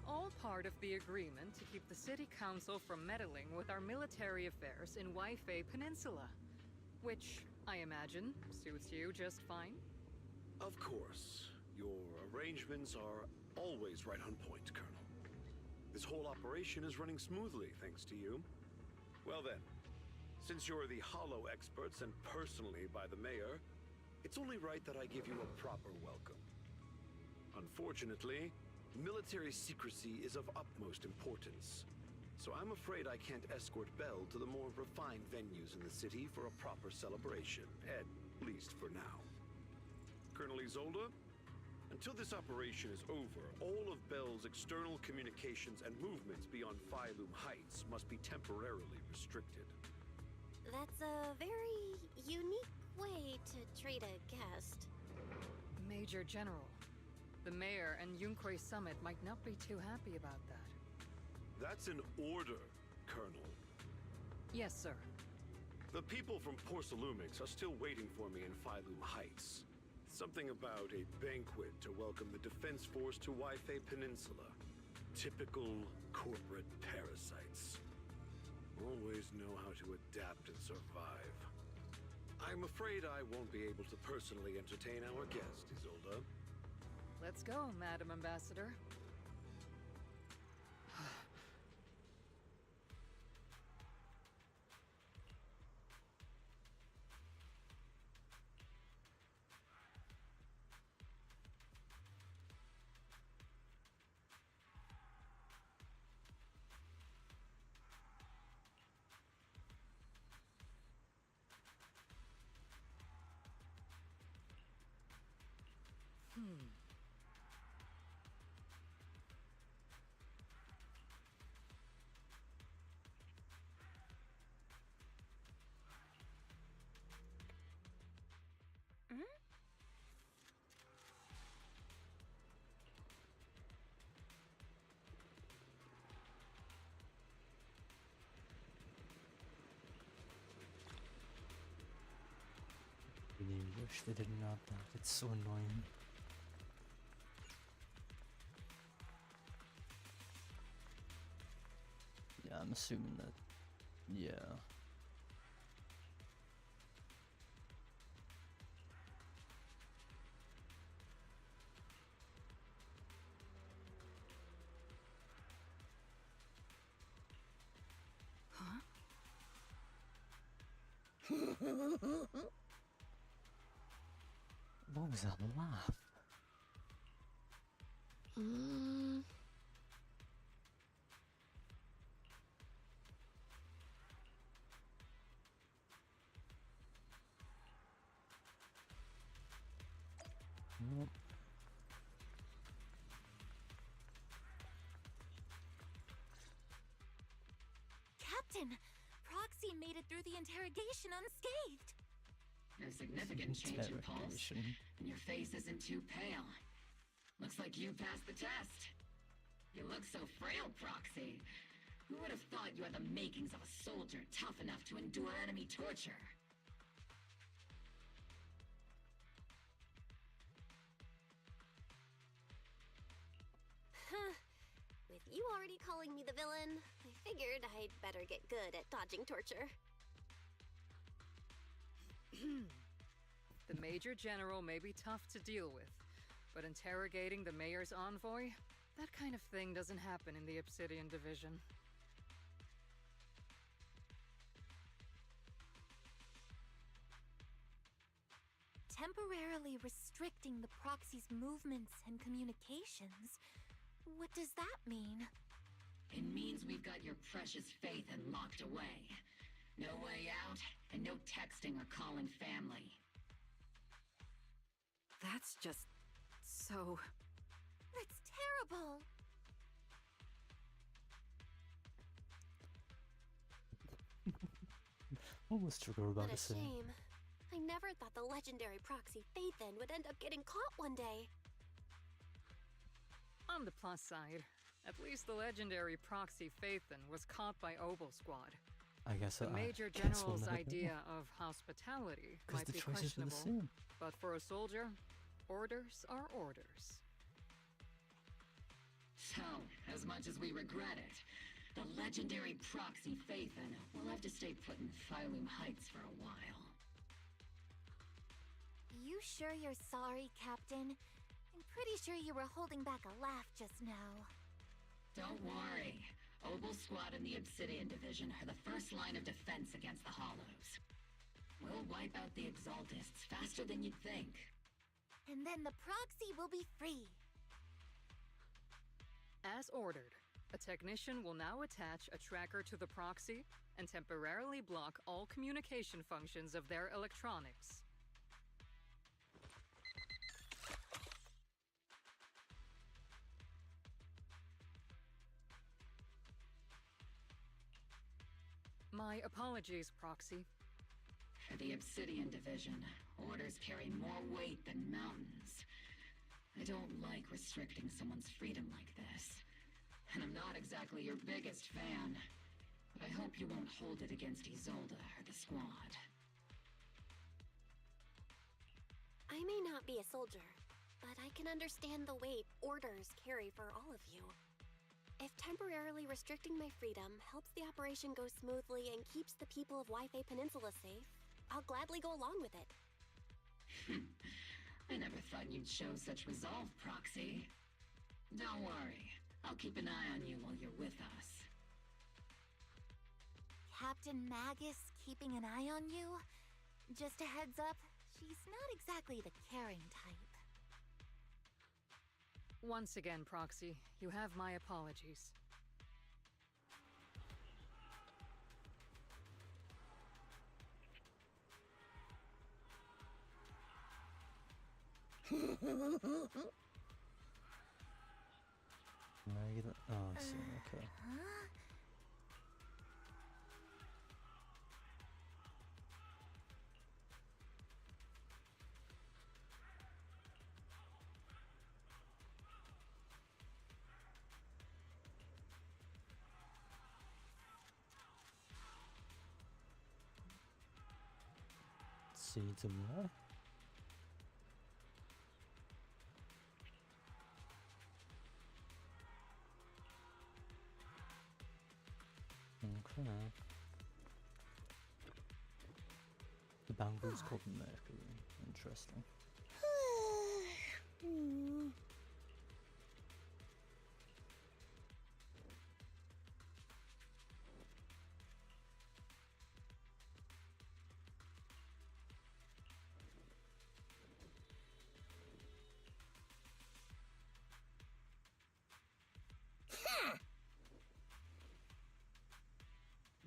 E: All part of the agreement to keep the City Council from meddling with our military affairs in Waifei Peninsula. Which, I imagine, suits you just fine?
T: Of course. Your arrangements are always right on point, Colonel. This whole operation is running smoothly, thanks to you. Well then, since you're the Hollow experts and personally by the Mayor, it's only right that I give you a proper welcome. Unfortunately, military secrecy is of utmost importance. So I'm afraid I can't escort Bell to the more refined venues in the city for a proper celebration, at least for now. Colonel Isolde, until this operation is over, all of Bell's external communications and movements beyond Phylum Heights must be temporarily restricted.
C: That's a very unique way to treat a guest.
E: Major General, the Mayor and Yunquei Summit might not be too happy about that.
T: That's an order, Colonel.
E: Yes, sir.
T: The people from Porcelumix are still waiting for me in Phylum Heights. Something about a banquet to welcome the Defense Force to Waifei Peninsula. Typical corporate parasites. Always know how to adapt and survive. I'm afraid I won't be able to personally entertain our guest, Isolde.
E: Let's go, Madam Ambassador.
A: Really wish they didn't add that. It's so annoying. Yeah, I'm assuming that. Yeah. What was that laugh? Nope.
N: Captain, Proxy made it through the interrogation unscathed.
K: No significant change in pulse, and your face isn't too pale. Looks like you passed the test. You look so frail, Proxy. Who would have thought you had the makings of a soldier tough enough to endure enemy torture?
C: Huh. With you already calling me the villain, I figured I'd better get good at dodging torture.
E: The Major General may be tough to deal with, but interrogating the Mayor's envoy? That kind of thing doesn't happen in the Obsidian Division.
N: Temporarily restricting the Proxy's movements and communications? What does that mean?
K: It means we've got your precious Faithin locked away. No way out, and no texting or calling family.
L: That's just so...
N: That's terrible!
A: What was Trigger about
C: What a
A: to say?
C: shame. I never thought the legendary Proxy Faithin would end up getting caught one day.
E: On the plus side, at least the legendary Proxy Faithin was caught by Obel Squad.
A: I guess
E: The Major General's idea of hospitality might
A: the
E: be
A: choices were the
E: questionable,
A: same.
E: but for a soldier, orders are orders.
K: So, as much as we regret it, the legendary Proxy Faithin will have to stay put in Phylum Heights for a while.
N: You sure you're sorry, Captain? I'm pretty sure you were holding back a laugh just now.
K: Don't worry. Obel Squad and the Obsidian Division are the first line of defense against the Hollows. We'll wipe out the Exaltists faster than you'd think.
N: And then the Proxy will be free.
E: As ordered, a technician will now attach a tracker to the proxy and temporarily block all communication functions of their electronics. My apologies, Proxy.
K: For the Obsidian Division, orders carry more weight than mountains. I don't like restricting someone's freedom like this. And I'm not exactly your biggest fan. But I hope you won't hold it against Isolde or the squad.
C: I may not be be a soldier, but I can understand the weight orders carry for all of you. If temporarily restricting my freedom helps the operation go smoothly and keeps the people of Waifei Peninsula safe, I'll gladly go along with it.
K: I never thought you'd show such resolve, Proxy. Don't worry. I'll keep an eye on you while you're with us.
N: Captain Magus keeping an eye on you? Just a heads up, she's not exactly the caring type.
E: Once again, Proxy, you have my apologies.
A: Oh, I see, okay.
N: Huh?
A: Seeds of where? Okay. The bamboo's called Mercury. Interesting.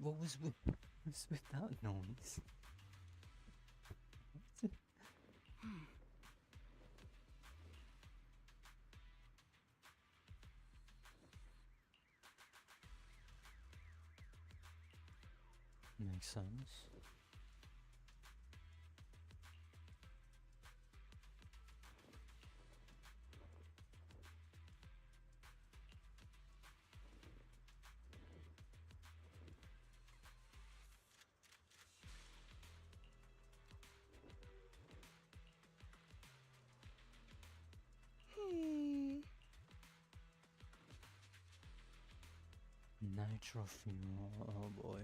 A: What was with that noise? Makes sense. Nitro fuel, oh boy.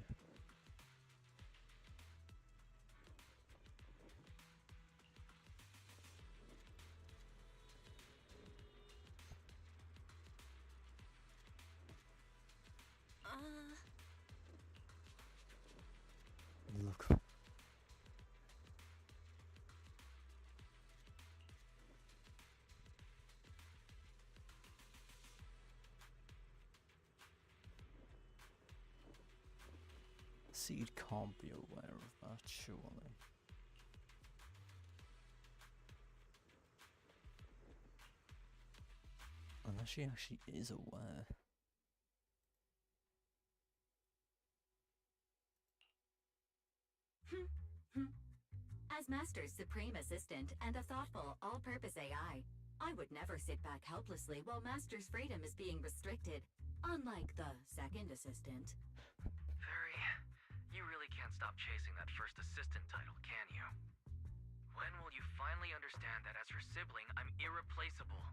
A: Look. Seed can't be aware of that, surely. Unless she actually is aware.
O: As Master's supreme assistant and a thoughtful, all-purpose AI, I would never sit back helplessly while Master's freedom is being restricted, unlike the second assistant.
D: Fairy, you really can't stop chasing that first assistant title, can you? When will you finally understand that as her sibling, I'm irreplaceable?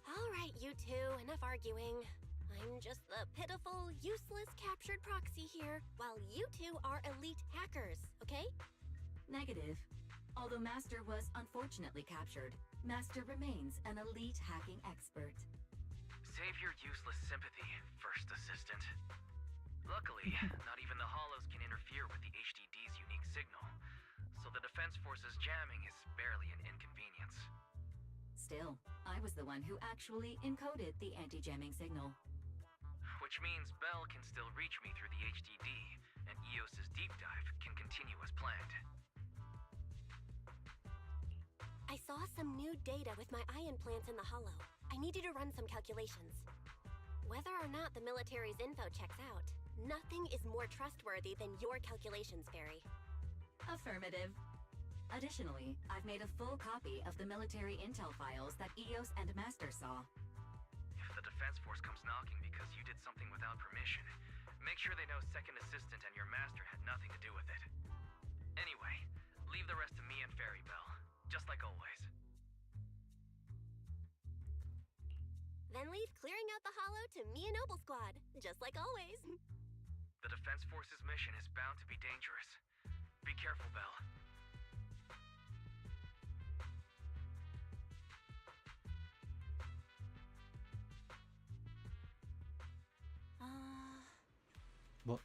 C: Alright, you two, enough arguing. I'm just the pitiful, useless captured proxy here, while you two are elite hackers, okay?
O: Negative. Although Master was unfortunately captured, Master remains an elite hacking expert.
D: Save your useless sympathy, first assistant. Luckily, not even the Hollows can interfere with the HDD's unique signal, so the Defense Force's jamming is barely an inconvenience.
O: Still, I was the one who actually encoded the anti-jamming signal.
D: Which means Bell can still reach me through the HDD, and EOS's deep dive can continue as planned.
C: I saw some new data with my eye implants in the Hollow. I need you to run some calculations. Whether or not the military's info checks out, nothing is more trustworthy than your calculations, Fairy.
O: Affirmative. Additionally, I've made a full copy of the military intel files that EOS and Master saw.
D: If the Defense Force comes knocking because you did something without permission, make sure they know Second Assistant and your Master had nothing to do with it. Anyway,
C: Hollow to me and Noble Squad, just like always.
D: The Defense Forces mission is bound to be dangerous. Be careful, Belle.
A: What?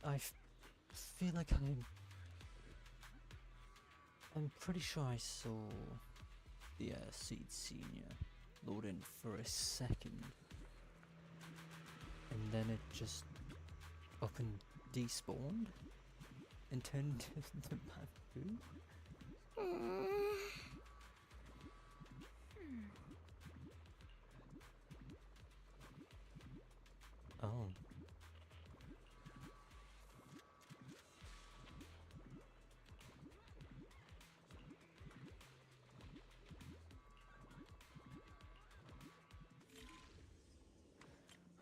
A: I feel like I'm pretty sure I saw the Seed Senior load in for a second, and then it just up and despawned and turned into bamboo. Oh.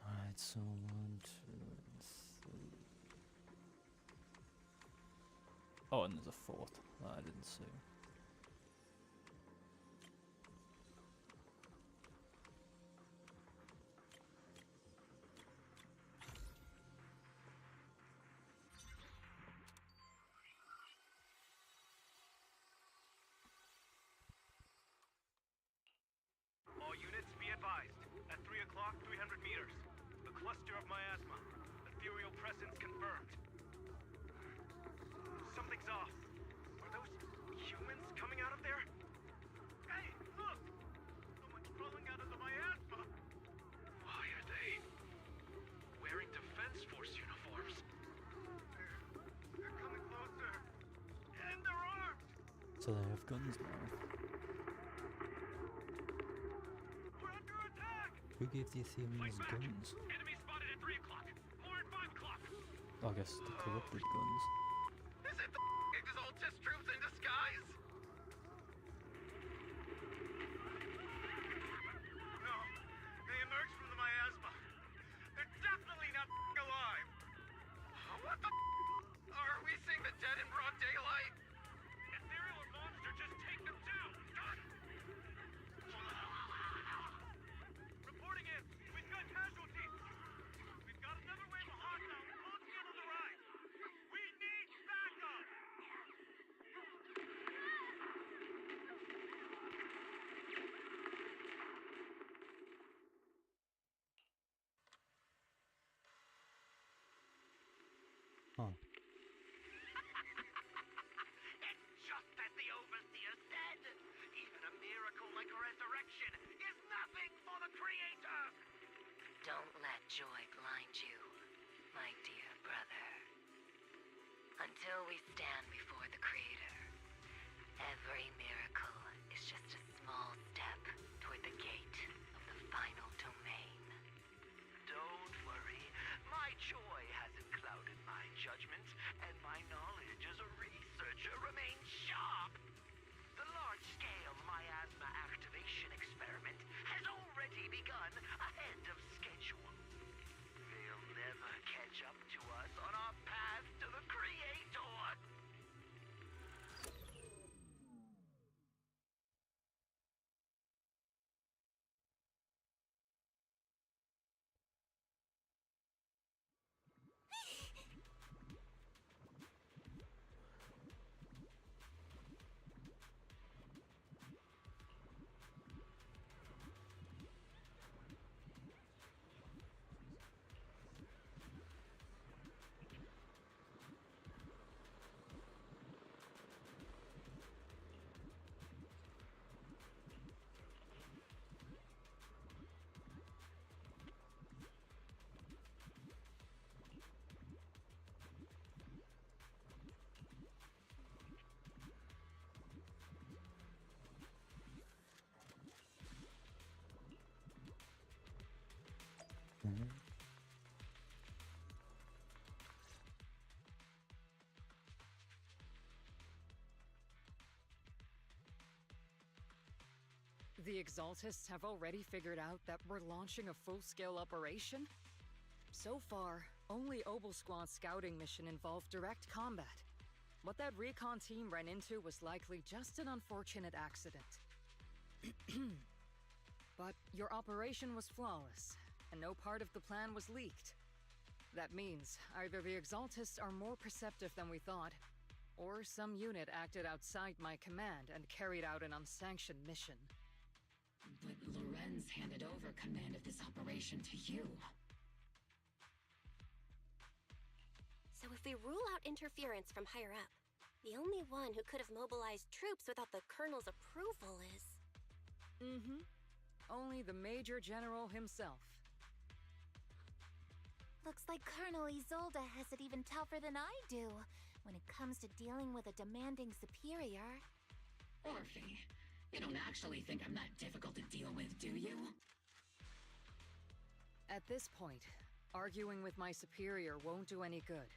A: Alright, so 1, 2, 3. Oh, and there's a fourth that I didn't see.
J: All units be advised. At 3 o'clock, 300 meters. The cluster of miasma. Ethereal presence confirmed. Something's off. Are those humans coming out of there? Hey, look! Someone's crawling out of the miasma! Why are they wearing Defense Force uniforms? They're coming closer. And they're armed!
A: So they have guns now. Who gave the Athenians guns?
J: Enemy spotted at 3 o'clock. More at 5 o'clock.
A: I guess the corrupted guns.
J: Is it the Exaltis troops in disguise? No. They emerged from the miasma. They're definitely not alive. What the Are we seeing the dead in broad daylight? Ethereal or monster, just take them down. Reporting in. We've got casualties. We've got another wave of hostiles closing in on the right. We need backup.
A: Huh.
J: It's just as the Overseer said. Even a miracle like resurrection is nothing for the Creator.
O: Don't let joy blind you, my dear brother. Until we stand before the Creator, every miracle is just a small step toward the gate of the final domain.
J: Don't worry. My joy hasn't clouded my judgment, and my knowledge as a researcher remains sharp. The large-scale miasma activation experiment has already begun ahead of schedule. They'll never catch up to us on our path to the Creator.
E: The Exaltists have already figured out that we're launching a full-scale operation? So far, only Obel Squad's scouting mission involved direct combat. What that recon team ran into was likely just an unfortunate accident. But your operation was flawless, and no part of the plan was leaked. That means either the Exaltists are more perceptive than we thought, or some unit acted outside my command and carried out an unsanctioned mission.
K: But Lorenz handed over command of this operation to you.
C: So if we rule out interference from higher up, the only one who could have mobilized troops without the Colonel's approval is...
E: Mm-hmm. Only the Major General himself.
N: Looks like Colonel Isolde has it even tougher than I do when it comes to dealing with a demanding superior.
K: Waifei, you don't actually think I'm that difficult to deal with, do you?
E: At this point, arguing with my superior won't do any good.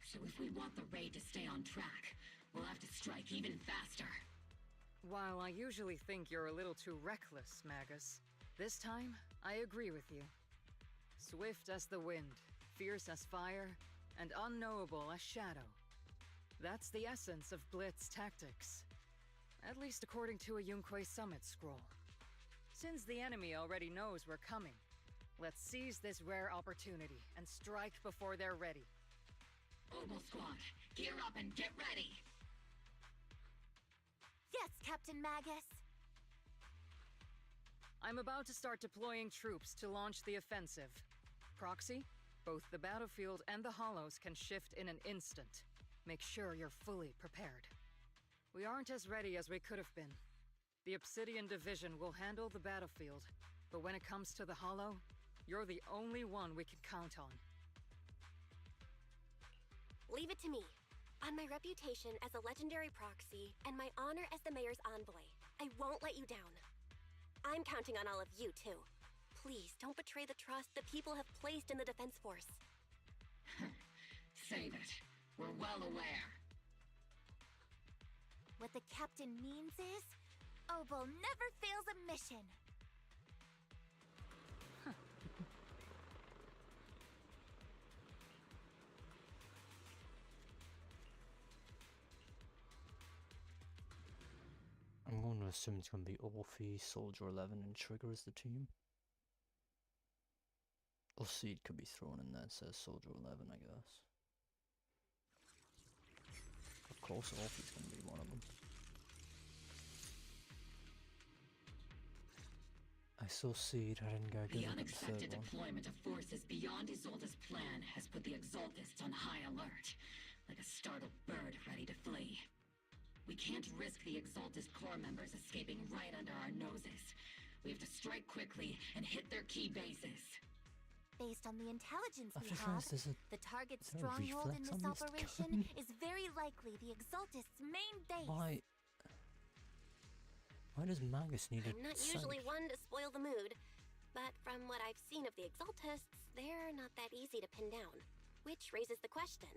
K: So if we want the raid to stay on track, we'll have to strike even faster.
E: While I usually think you're a little too reckless, Magus, this time, I agree with you. Swift as the wind, fierce as fire, and unknowable as shadow. That's the essence of Blitz tactics. At least according to a Yunque Summit scroll. Since the enemy already knows we're coming, let's seize this rare opportunity and strike before they're ready.
K: Oval Squad, gear up and get ready!
N: Yes, Captain Magus!
E: I'm about to start deploying troops to launch the offensive. Proxy, both the battlefield and the hollows can shift in an instant. Make sure you're fully prepared. We aren't as ready as we could have been. The Obsidian Division will handle the battlefield, but when it comes to the hollow, you're the only one we can count on.
C: Leave it to me. On my reputation as a legendary proxy, and my honor as the Mayor's envoy, I won't let you down. I'm counting on all of you, too. Please, don't betray the trust the people have placed in the Defense Force.
K: Save it. We're well aware.
N: What the Captain means is, Obel never fails a mission.
A: I'm going to assume it's going to be Waifei, Soldier 11, and Trigger as the team. Or Seed could be thrown in there, it says Soldier 11, I guess. Of course, Waifei's going to be one of them. I saw Seed, I didn't go
K: The
A: good at the
K: unexpected
A: third one.
K: deployment of forces beyond Isolde's plan has put the Exaltists on high alert, like a startled bird ready to flee. We can't risk the Exaltist Corps members escaping right under our noses. We have to strike quickly and hit their key bases.
N: Based on the intelligence we
A: I've just
N: have,
A: realized there's
N: the target
A: is there a
N: stronghold in
A: reflex
N: this
A: on this
N: operation
A: gun?
N: is very likely the Exaltist's main base.
A: Why does Magus need a
C: I'm not
A: sight?
C: usually one to spoil the mood, but from what I've seen of the Exaltists, they're not that easy to pin down. Which raises the question,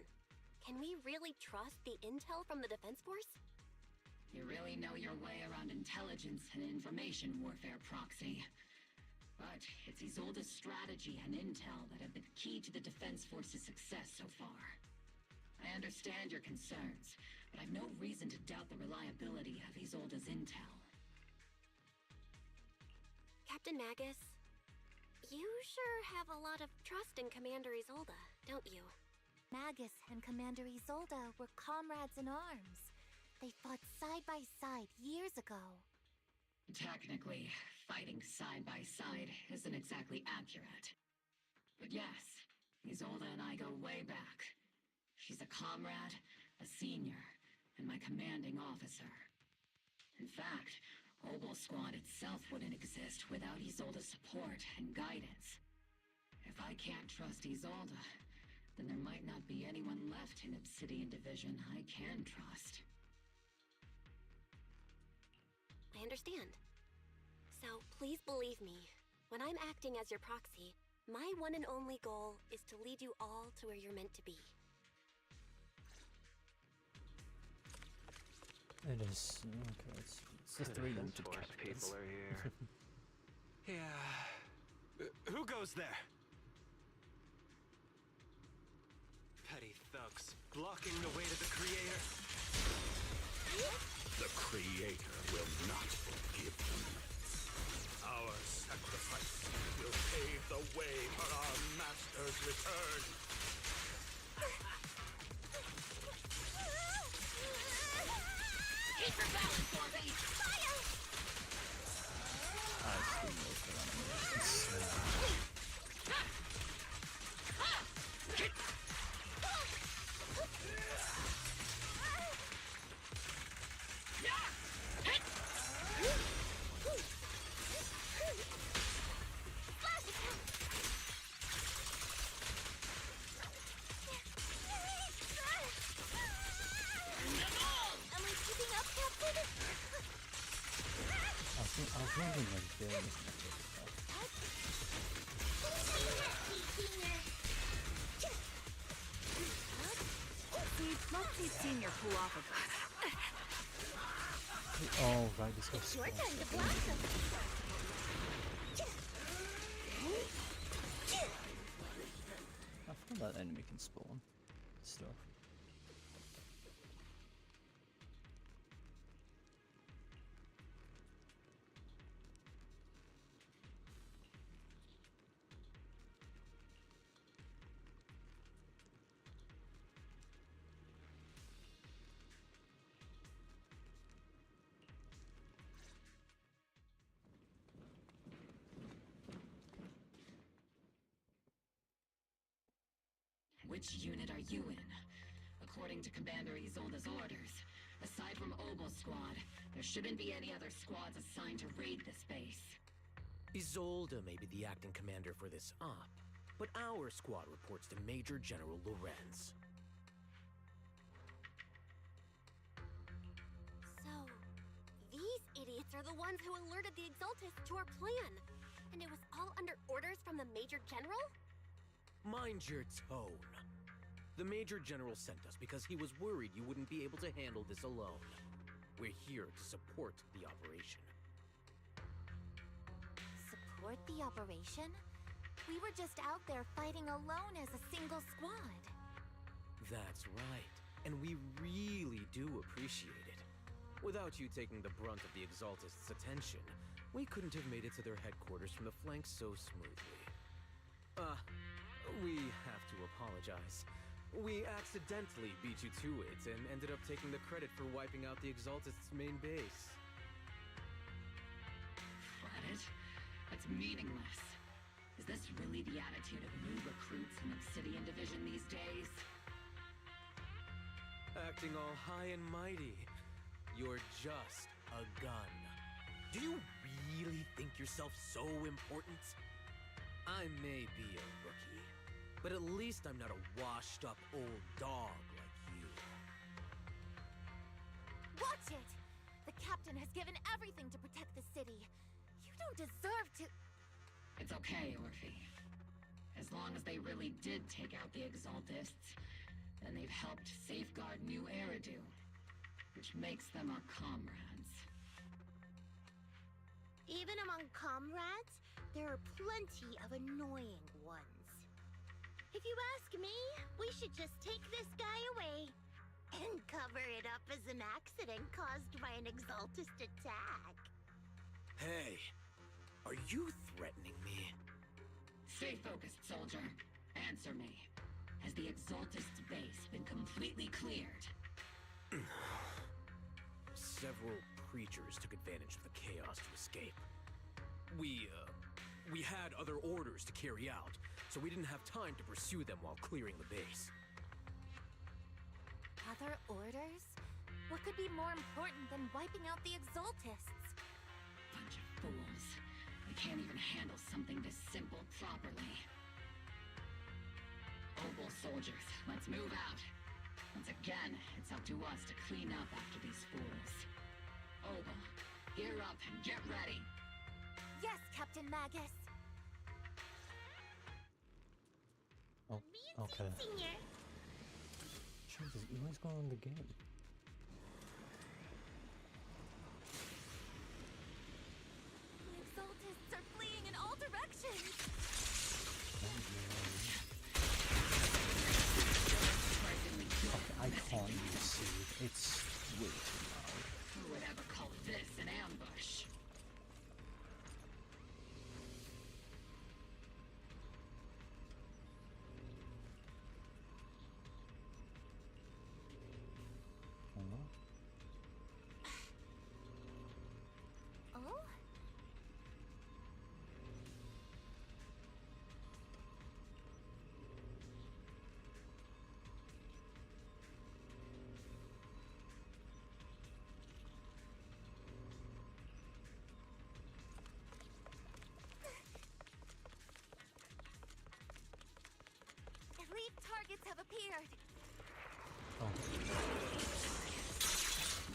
C: can we really trust the intel from the Defense Force?
K: You really know your way around intelligence and information warfare, Proxy. But it's Isolde's strategy and intel that have been key to the Defense Force's success so far. I understand your concerns, but I've no reason to doubt the reliability of Isolde's intel.
C: Captain Magus, you sure have a lot of trust in Commander Isolde, don't you?
N: Magus and Commander Isolde were comrades in arms. They fought side by side years ago.
K: Technically, fighting side by side isn't exactly accurate. But yes, Isolde and I go way back. She's a comrade, a senior, and my commanding officer. In fact, Obel Squad itself wouldn't exist without Isolde's support and guidance. If I can't trust Isolde, then there might not be anyone left in Obsidian Division I can trust.
C: I understand. So please believe me, when I'm acting as your proxy, my one and only goal is to lead you all to where you're meant to be.
A: It is. Okay, it's the three limited characters.
T: People are here. Yeah. Who goes there? Petty
U: thugs, blocking the way to the Creator.
V: The Creator will not forgive them. Our sacrifice will pave the way for our Master's return.
K: Keep your balance, Waifei! Fire!
A: I still know for animations. I was wondering when doing this
L: Let's see Senior pull off of us.
A: Oh, right, this was
R: Your turn to blossom.
A: I forgot that enemy can spawn stuff.
K: Which unit are you in? According to Commander Isolde's orders, aside from Obel Squad, there shouldn't be any other squads assigned to raid this base.
S: Isolde may be the acting commander for this op, but our squad reports to Major General Lorenz.
C: So, these idiots are the ones who alerted the Exaltists to our plan. And it was all under orders from the Major General?
S: Mind your tone. The Major General sent us because he was worried you wouldn't be able to handle this alone. We're here to support the operation.
N: Support the operation? We were just out there fighting alone as a single squad.
S: That's right, and we really do appreciate it. Without you taking the brunt of the Exaltists' attention, we couldn't have made it to their headquarters from the flanks so smoothly. We have to apologize. We accidentally beat you to it and ended up taking the credit for wiping out the Exaltists' main base.
K: Credit? That's meaningless. Is this really the attitude of new recruits in Obsidian Division these days?
S: Acting all high and mighty. You're just a gun. Do you really think yourself so important? I may be a rookie, but at least I'm not a washed-up old dog like you.
N: Watch it! The captain has given everything to protect the city. You don't deserve to...
K: It's okay, Orphe. As long as they really did take out the Exaltists, then they've helped safeguard New Eridu, which makes them our comrades.
R: Even among comrades, there are plenty of annoying ones. If you ask me, we should just take this guy away and cover it up as an accident caused by an Exaltist attack.
S: Hey, are you threatening me?
K: Stay focused, soldier. Answer me. Has the Exaltist base been completely cleared?
S: Several creatures took advantage of the chaos to escape. We had other orders to carry out, so we didn't have time to pursue them while clearing the base.
N: Other orders? What could be more important than wiping out the Exaltists?
K: Bunch of fools. They can't even handle something this simple properly. Obel soldiers, let's move out. Once again, it's up to us to clean up after these fools. Obel, gear up and get ready.
N: Yes, Captain Magus.
A: Oh, okay. Jesus, what's going on in the game?
N: The Exaltists are fleeing in all directions.
K: Crisis
N: targets have appeared.
A: Oh.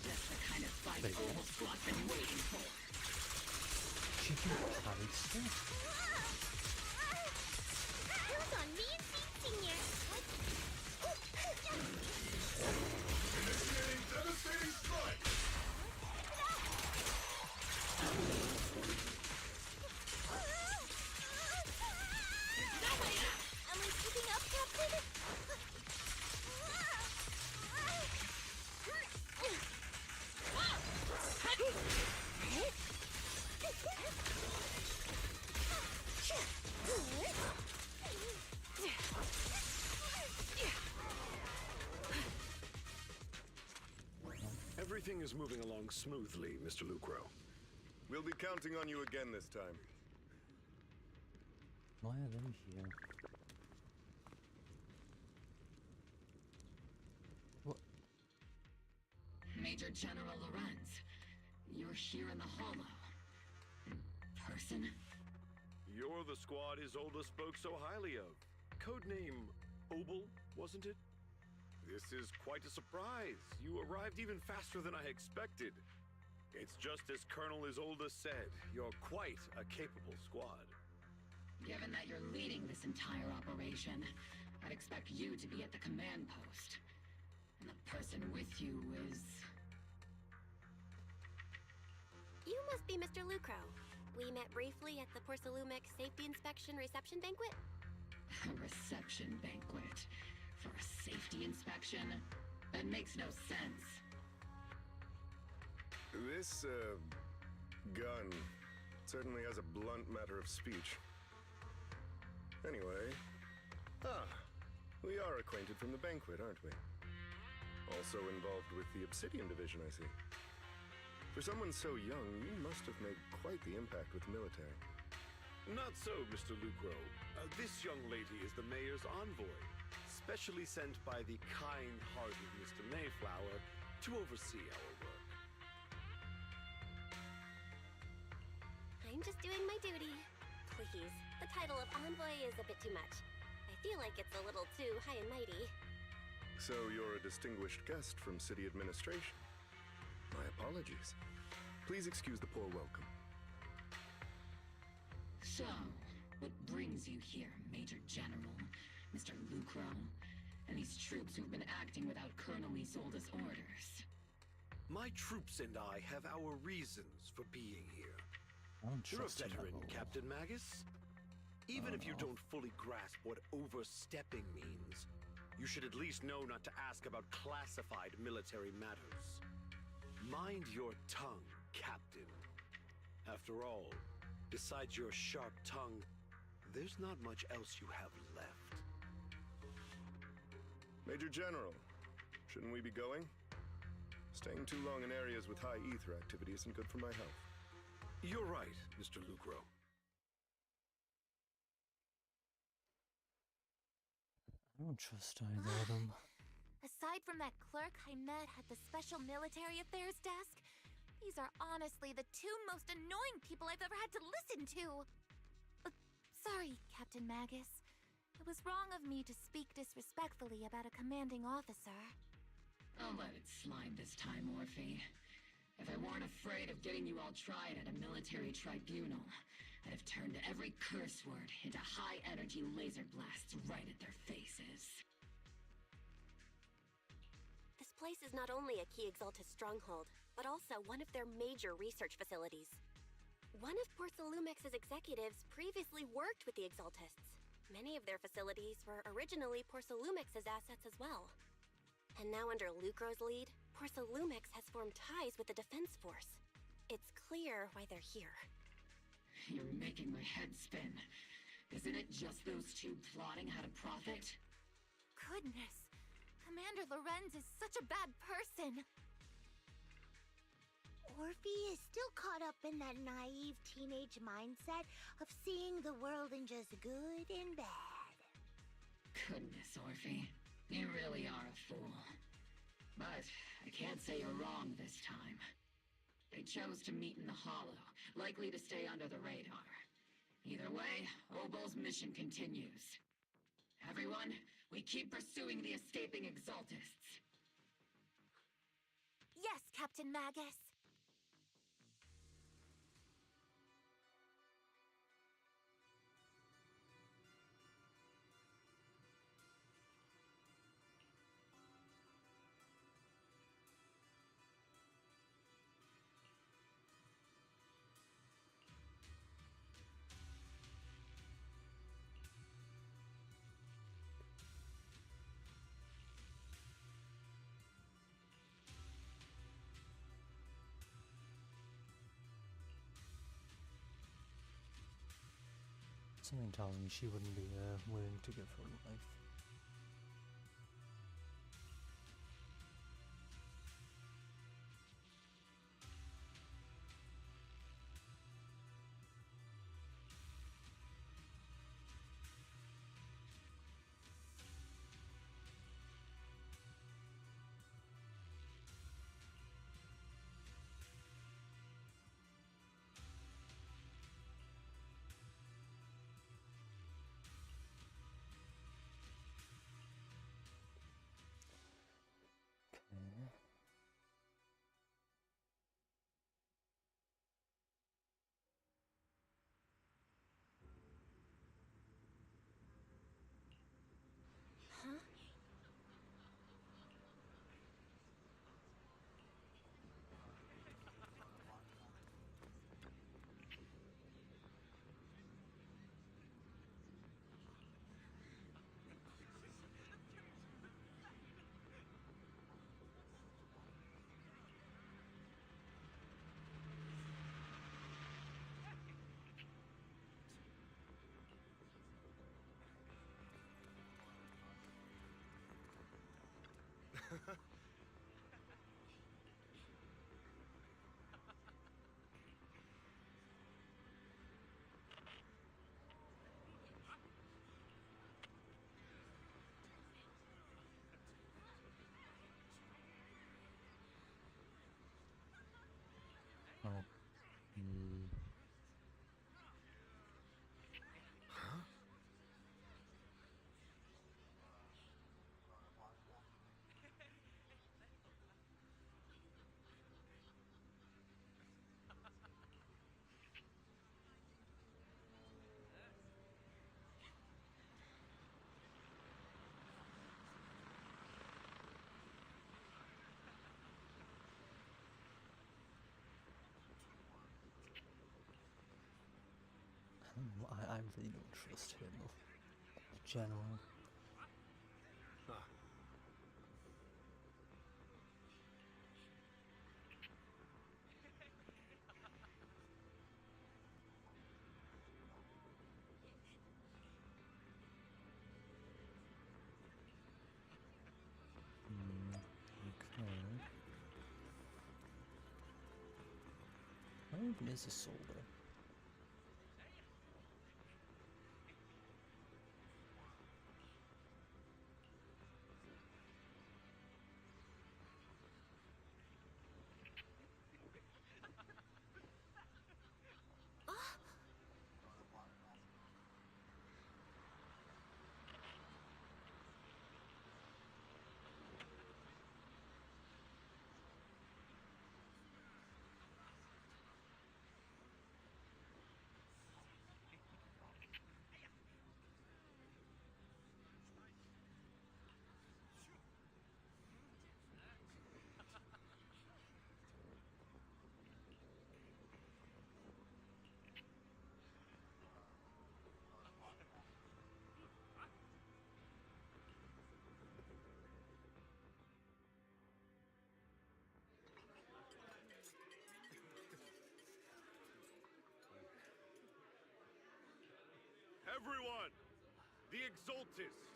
K: Just the kind of fight
A: There you go.
K: Oval Squad's been waiting for.
A: Chicken pie stuff?
R: It was on me and Pete Senior.
V: Initiating devastating strike!
R: Am I keeping up, Captain?
T: Everything is moving along smoothly, Mr. Lucro.
B: We'll be counting on you again this time.
A: Why are they here? What?
K: Major General Lorenz, you're here in the Hollow. In person?
T: You're the squad Isolde spoke so highly of. Codename Obel, wasn't it? This is quite a surprise. You arrived even faster than I expected. It's just as Colonel Isolde said, you're quite a capable squad.
K: Given that you're leading this entire operation, I'd expect you to be at the command post. And the person with you is...
C: You must be Mr. Lucro. We met briefly at the Porcelumex Safety Inspection Reception Banquet.
K: A reception banquet for a safety inspection? That makes no sense.
B: This, gun certainly has a blunt matter of speech. Anyway, we are acquainted from the banquet, aren't we? Also involved with the Obsidian Division, I see. For someone so young, you must have made quite the impact with the military.
T: Not so, Mr. Lucro. This young lady is the mayor's envoy, specially sent by the kind-hearted Mr. Mayflower to oversee our work.
C: I'm just doing my duty. Please, the title of envoy is a bit too much. I feel like it's a little too high and mighty.
B: So you're a distinguished guest from city administration. My apologies. Please excuse the poor welcome.
K: So, what brings you here, Major General, Mr. Lucro, and these troops who've been acting without Colonel Isolde's orders?
T: My troops and I have our reasons for being here.
A: I don't
T: You're a
A: trust him at
T: veteran,
A: all.
T: Captain Magus. Even if you don't fully grasp what overstepping means, you should at least know not to ask about classified military matters. Mind your tongue, Captain. After all, besides your sharp tongue, there's not much else you have left.
B: Major General, shouldn't we be going? Staying too long in areas with high ether activity isn't good for my health.
T: You're right, Mr. Lucro.
A: I don't trust either of them.
N: Aside from that clerk I met at the Special Military Affairs desk, these are honestly the two most annoying people I've ever had to listen to. Sorry, Captain Magus. It was wrong of me to speak disrespectfully about a commanding officer.
K: I'll let it slide this time, Waifei. If I weren't afraid of getting you all tried at a military tribunal, I'd have turned every curse word into high-energy laser blasts right at their faces.
C: This place is not only a key Exaltus stronghold, but also one of their major research facilities. One of Porcelumex's executives previously worked with the Exaltists. Many of their facilities were originally Porcelumex's assets as well. And now under Lucro's lead, Porcelumex has formed ties with the Defense Force. It's clear why they're here.
K: You're making my head spin. Isn't it just those two plotting how to profit?
N: Goodness, Commander Lorenz is such a bad person.
R: Orphe is still caught up in that naive teenage mindset of seeing the world in just good and bad.
K: Goodness, Orphe. You really are a fool. But I can't say you're wrong this time. They chose to meet in the Hollow, likely to stay under the radar. Either way, Obel's mission continues. Everyone, we keep pursuing the escaping Exaltists.
N: Yes, Captain Magus.
A: Something tells me she wouldn't be willing to give her life.
N: Huh?
A: Oh.
B: Huh?
A: I really don't trust him. General.
B: Huh.
A: Okay. How even is a soldier?
T: Everyone! The Exaltists,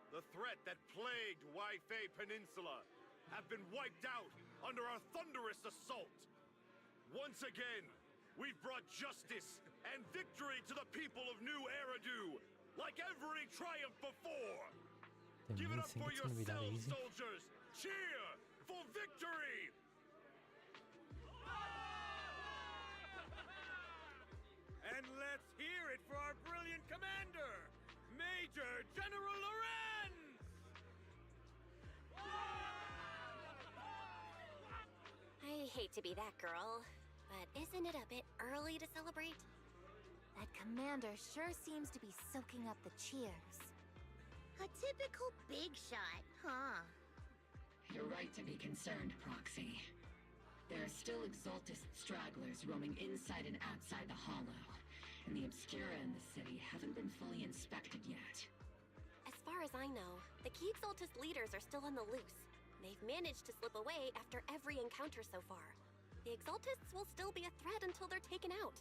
T: the threat that plagued Waifei Peninsula, have been wiped out under our thunderous assault. Once again, we've brought justice and victory to the people of New Eridu, like every triumph before.
A: They
T: Give it
A: really
T: up
A: think
T: for
A: it's gonna be that
T: yourselves,
A: easy?
T: soldiers! Cheer for victory!
U: And let's hear it for our brilliant commander, Major General
C: hate to be that girl, but isn't it a bit early to celebrate?
N: That commander sure seems to be soaking up the cheers.
R: A typical big shot, huh?
K: You're right to be concerned, Proxy. There are still Exaltist stragglers roaming inside and outside the Hollow, and the Obscura in the city haven't been fully inspected yet.
C: As far as I know, the key Exaltist leaders are still on the loose. They've managed to slip away after every encounter so far. The Exaltists will still be a threat until they're taken out.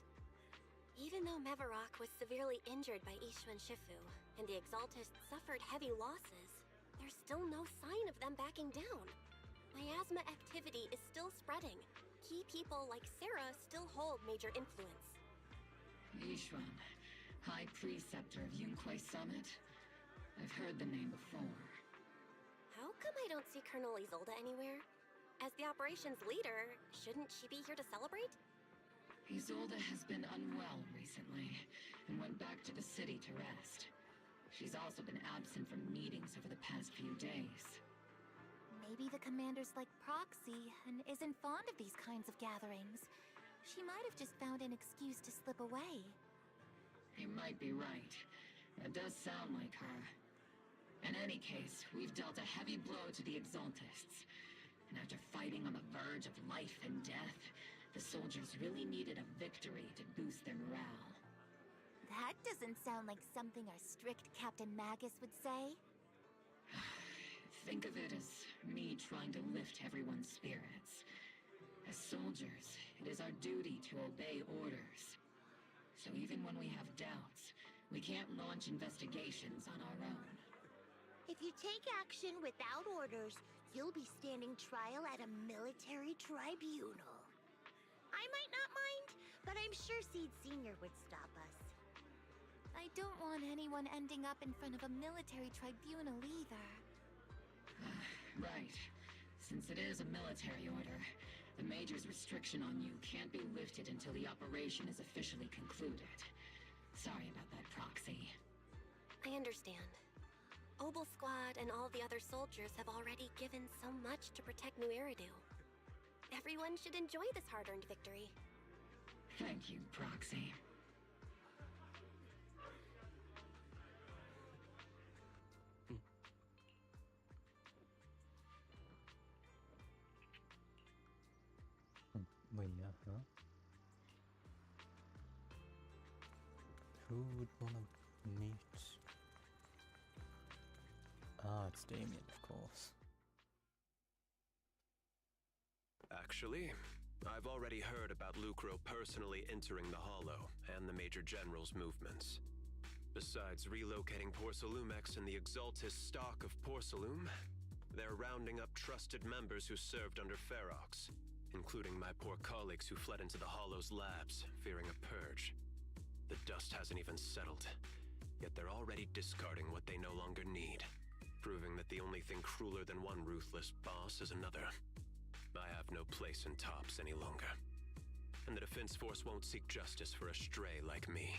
C: Even though Mevarok was severely injured by Ishu and Shifu, and the Exaltists suffered heavy losses, there's still no sign of them backing down. Miasma activity is still spreading. Key people like Sarah still hold major influence.
K: Yishuan, High Preceptor of Yunquay Summit? I've heard the name before.
C: How come I don't see Colonel Isolde anywhere? As the operations leader, shouldn't she be here to celebrate?
K: Isolde has been unwell recently, and went back to the city to rest. She's also been absent from meetings over the past few days.
N: Maybe the commander's like Proxy and isn't fond of these kinds of gatherings. She might have just found an excuse to slip away.
K: You might be right. That does sound like her. In any case, we've dealt a heavy blow to the Exaltists. And after fighting on the verge of life and death, the soldiers really needed a victory to boost their morale.
N: That doesn't sound like something our strict Captain Magus would say.
K: Think of it as me trying to lift everyone's spirits. As soldiers, it is our duty to obey orders. So even when we have doubts, we can't launch investigations on our own.
R: If you take action without orders, you'll be standing trial at a military tribunal. I might not mind, but I'm sure Seed Senior would stop us.
N: I don't want anyone ending up in front of a military tribunal either.
K: Right. Since it is a military order, the Major's restriction on you can't be lifted until the operation is officially concluded. Sorry about that, Proxy.
C: I understand. Obel Squad and all the other soldiers have already given so much to protect New Eridu. Everyone should enjoy this hard-earned victory.
K: Thank you, Proxy.
A: Wait, yeah, huh? Who would want to meet? Ah, it's Damien, of course.
T: Actually, I've already heard about Lucro personally entering the Hollow and the Major General's movements. Besides relocating Porcelumex and the Exaltist stock of Porcelume, they're rounding up trusted members who served under Ferox, including my poor colleagues who fled into the Hollow's labs, fearing a purge. The dust hasn't even settled, yet they're already discarding what they no longer need, proving that the only thing crueler than one ruthless boss is another. I have no place in Tops any longer, and the Defense Force won't seek justice for a stray like me.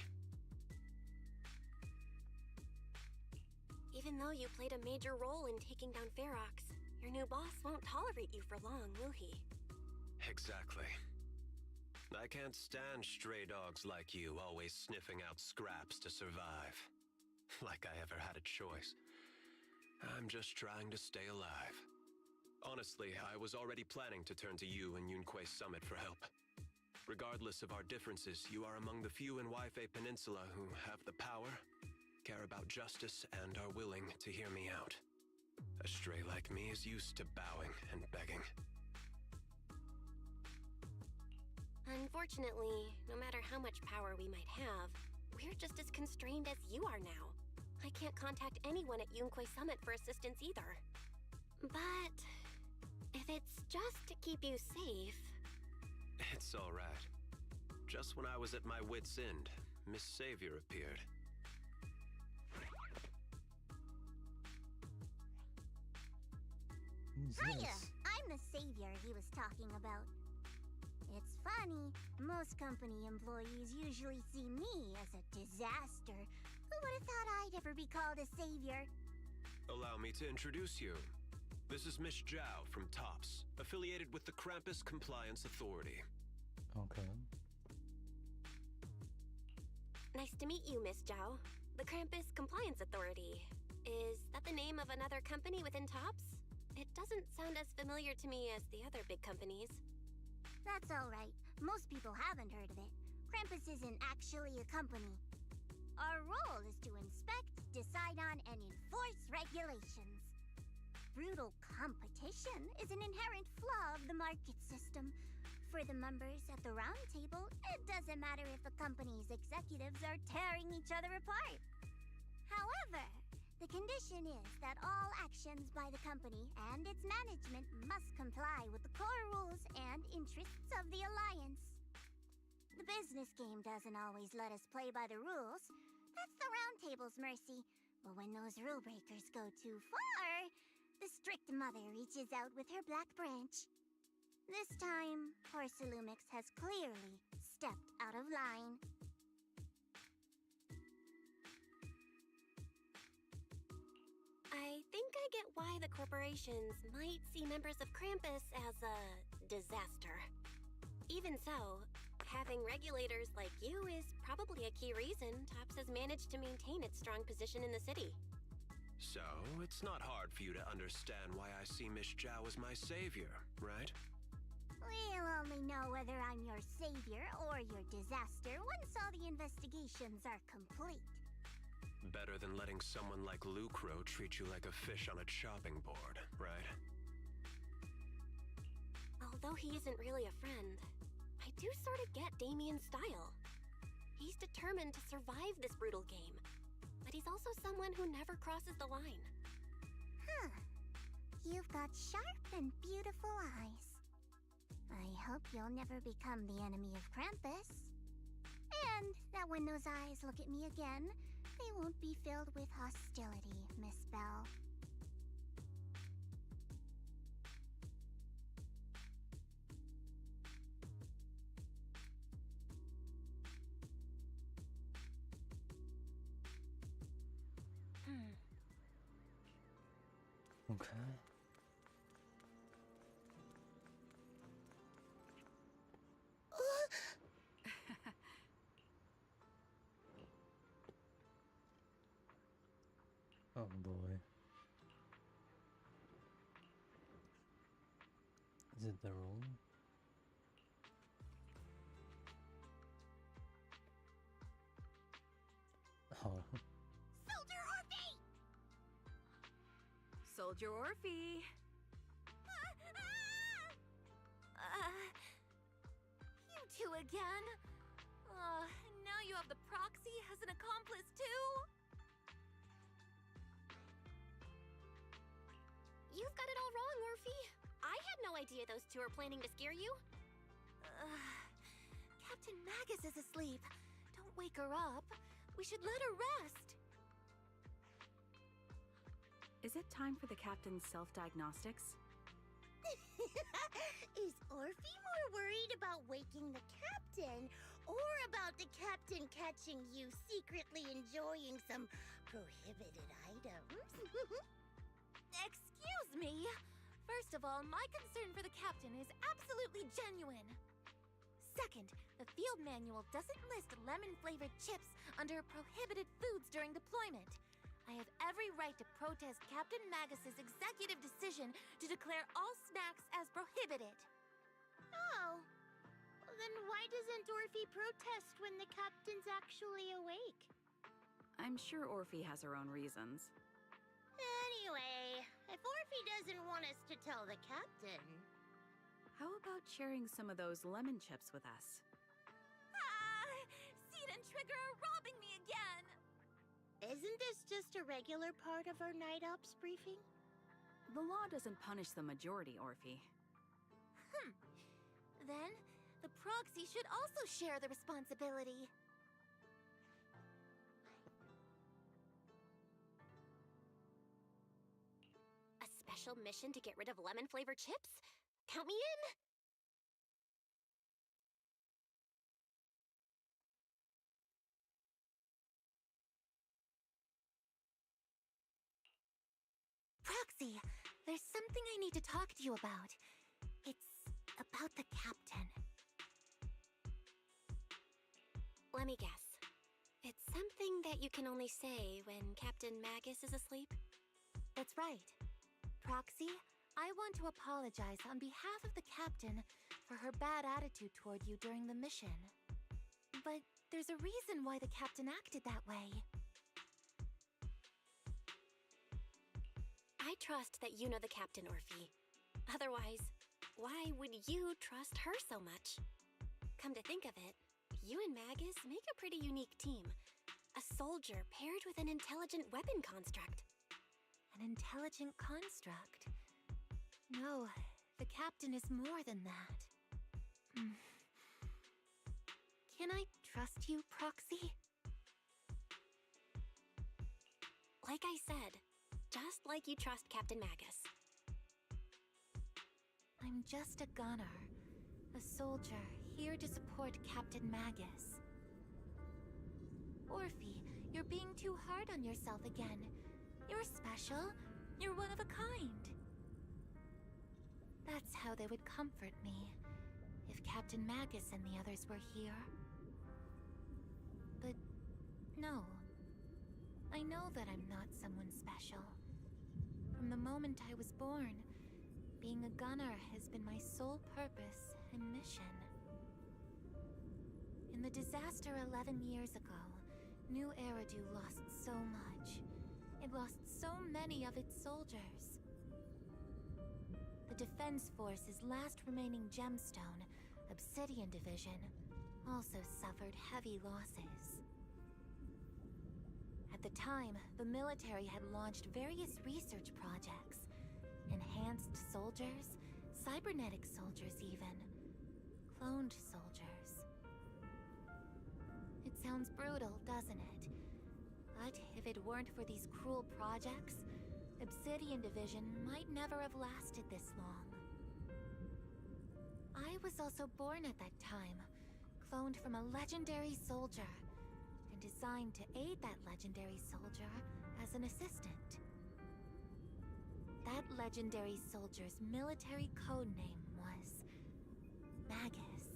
C: Even though you played a major role in taking down Ferox, your new boss won't tolerate you for long, will he?
T: Exactly. I can't stand stray dogs like you always sniffing out scraps to survive. Like I ever had a choice. I'm just trying to stay alive. Honestly, I was already planning to turn to you and Yunquay Summit for help. Regardless of our differences, you are among the few in Waifei Peninsula who have the power, care about justice, and are willing to hear me out. A stray like me is used to bowing and begging.
C: Unfortunately, no matter how much power we might have, we're just as constrained as you are now. I can't contact anyone at Yunquay Summit for assistance either. But if it's just to keep you safe...
T: It's all right. Just when I was at my wit's end, Miss Savior appeared.
R: Hiya! I'm the savior he was talking about. It's funny, most company employees usually see me as a disaster. Who would have thought I'd ever be called a savior?
T: Allow me to introduce you. This is Miss Zhao from TOPS, affiliated with the Krampus Compliance Authority.
A: Okay.
C: Nice to meet you, Miss Zhao. The Krampus Compliance Authority. Is that the name of another company within TOPS? It doesn't sound as familiar to me as the other big companies.
R: That's alright. Most people haven't heard of it. Krampus isn't actually a company. Our role is to inspect, decide on, and enforce regulations. Brutal competition is an inherent flaw of the market system. For the members at the round table, it doesn't matter if the company's executives are tearing each other apart. However, the condition is that all actions by the company and its management must comply with the core rules and interests of the Alliance. The business game doesn't always let us play by the rules. That's the round table's mercy. But when those rule breakers go too far, the strict mother reaches out with her black branch. This time, Porcelumix has clearly stepped out of line.
C: I think I get why the corporations might see members of Krampus as a disaster. Even so, having regulators like you is probably a key reason TOPS has managed to maintain its strong position in the city.
T: So, it's not hard for you to understand why I see Miss Zhao as my savior, right?
R: We'll only know whether I'm your savior or your disaster once all the investigations are complete.
T: Better than letting someone like Lucro treat you like a fish on a chopping board, right?
C: Although he isn't really a friend, I do sort of get Damien's style. He's determined to survive this brutal game, but he's also someone who never crosses the line.
R: Huh. You've got sharp and beautiful eyes. I hope you'll never become the enemy of Krampus. And that when those eyes look at me again, they won't be filled with hostility, Miss Bell.
A: Okay. Oh boy. Is it the room? Oh.
R: Soldier Orphe!
L: Soldier Orphe!
F: You two again? Now you have the proxy as an accomplice too?
C: You've got it all wrong, Orphe. I had no idea those two are planning to scare you.
F: Captain Magus is asleep. Don't wake her up. We should let her rest.
L: Is it time for the captain's self-diagnostics?
R: Is Orphe more worried about waking the captain or about the captain catching you secretly enjoying some prohibited items?
F: Excuse me. First of all, my concern for the captain is absolutely genuine. Second, the field manual doesn't list lemon-flavored chips under prohibited foods during deployment. I have every right to protest Captain Magus's executive decision to declare all snacks as prohibited.
R: Oh. Then why doesn't Orphe protest when the captain's actually awake?
L: I'm sure Orphe has her own reasons.
R: Anyway, if Orphe doesn't want us to tell the captain...
L: How about sharing some of those lemon chips with us?
F: Seed and Trigger are robbing me again!
R: Isn't this just a regular part of our night ops briefing?
L: The law doesn't punish the majority, Orphe.
F: Then, the proxy should also share the responsibility.
C: A special mission to get rid of lemon-flavored chips? Count me in!
F: Proxy,
N: There's something I need to talk to you about. It's about the captain.
C: Let me guess. It's something that you can only say when Captain Magus is asleep?
N: That's right. Proxy, I want to apologize on behalf of the captain for her bad attitude toward you during the mission. But there's a reason why the captain acted that way.
C: I trust that you know the captain, Orphe. Otherwise, why would you trust her so much? Come to think of it, you and Magus make a pretty unique team. A soldier paired with an intelligent weapon construct.
N: An intelligent construct? No, the captain is more than that. Can I trust you, Proxy?
C: Like I said, just like you trust Captain Magus.
N: I'm just a gunner. A soldier, here to support Captain Magus. Orphe, you're being too hard on yourself again. You're special. You're one of a kind. That's how they would comfort me, if Captain Magus and the others were here. But no. I know that I'm not someone special. From the moment I was born, being a gunner has been my sole purpose and mission. In the disaster 11 years ago, New Eridu lost so much. It lost so many of its soldiers. The Defense Force's last remaining gemstone, Obsidian Division, also suffered heavy losses. At the time, the military had launched various research projects. Enhanced soldiers, cybernetic soldiers even. Cloned soldiers. It sounds brutal, doesn't it? But if it weren't for these cruel projects, Obsidian Division might never have lasted this long. I was also born at that time, cloned from a legendary soldier, and designed to aid that legendary soldier as an assistant. That legendary soldier's military codename was Magus.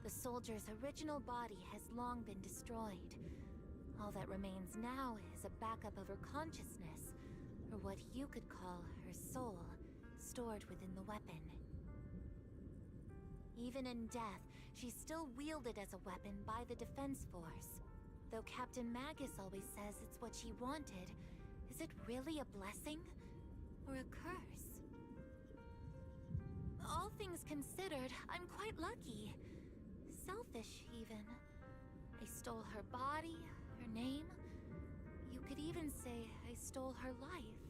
N: The soldier's original body has long been destroyed. All that remains now is a backup of her consciousness, or what you could call her soul, stored within the weapon. Even in death, she's still wielded as a weapon by the Defense Force. Though Captain Magus always says it's what she wanted, is it really a blessing? Or a curse? All things considered, I'm quite lucky. Selfish, even. I stole her body, her name. You could even say I stole her life.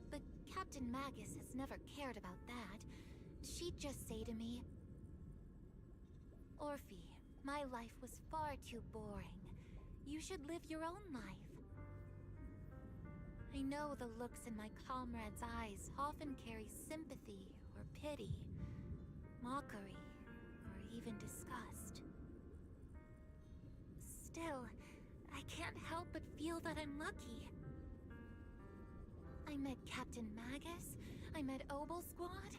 N: But Captain Magus has never cared about that. She'd just say to me, Orphe, my life was far too boring. You should live your own life. I know the looks in my comrades' eyes often carry sympathy or pity, mockery, or even disgust. Still, I can't help but feel that I'm lucky. I met Captain Magus, I met Obel Squad,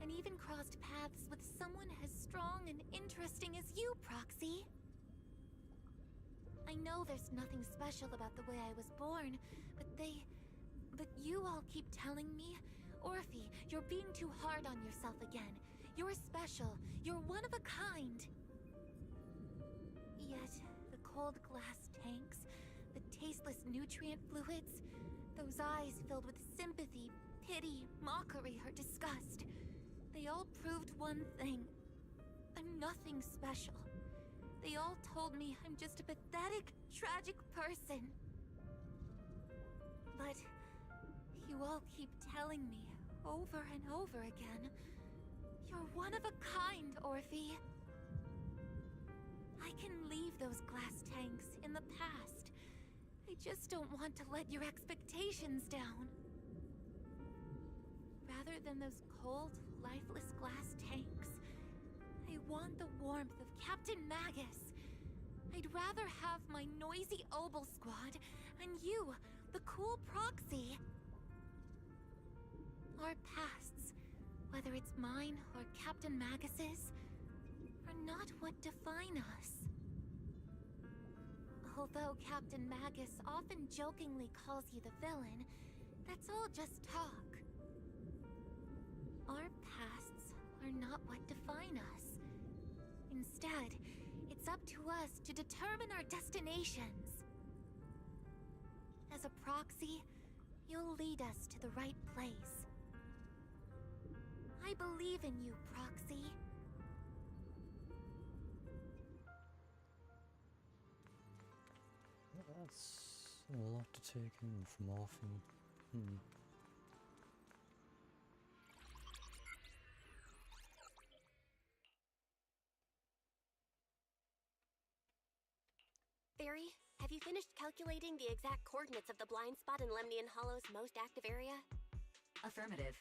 N: and even crossed paths with someone as strong and interesting as you, Proxy. I know there's nothing special about the way I was born, but you all keep telling me, Orphe, you're being too hard on yourself again. You're special. You're one of a kind. Yet, the cold glass tanks, the tasteless nutrient fluids, those eyes filled with sympathy, pity, mockery, or disgust, they all proved one thing. I'm nothing special. They all told me I'm just a pathetic, tragic person. But you all keep telling me, over and over again, you're one of a kind, Orphe. I can leave those glass tanks in the past. I just don't want to let your expectations down. Rather than those cold, lifeless glass tanks, I want the warmth of Captain Magus. I'd rather have my noisy Obel Squad and you, the cool proxy. Our pasts, whether it's mine or Captain Magus's, are not what define us. Although Captain Magus often jokingly calls you the villain, that's all just talk. Our pasts are not what define us. Instead, it's up to us to determine our destinations. As a proxy, you'll lead us to the right place. I believe in you, Proxy.
A: That's a lot to take in from Orphan.
C: Barry, have you finished calculating the exact coordinates of the blind spot in Lemnian Hollow's most active area?
O: Affirmative.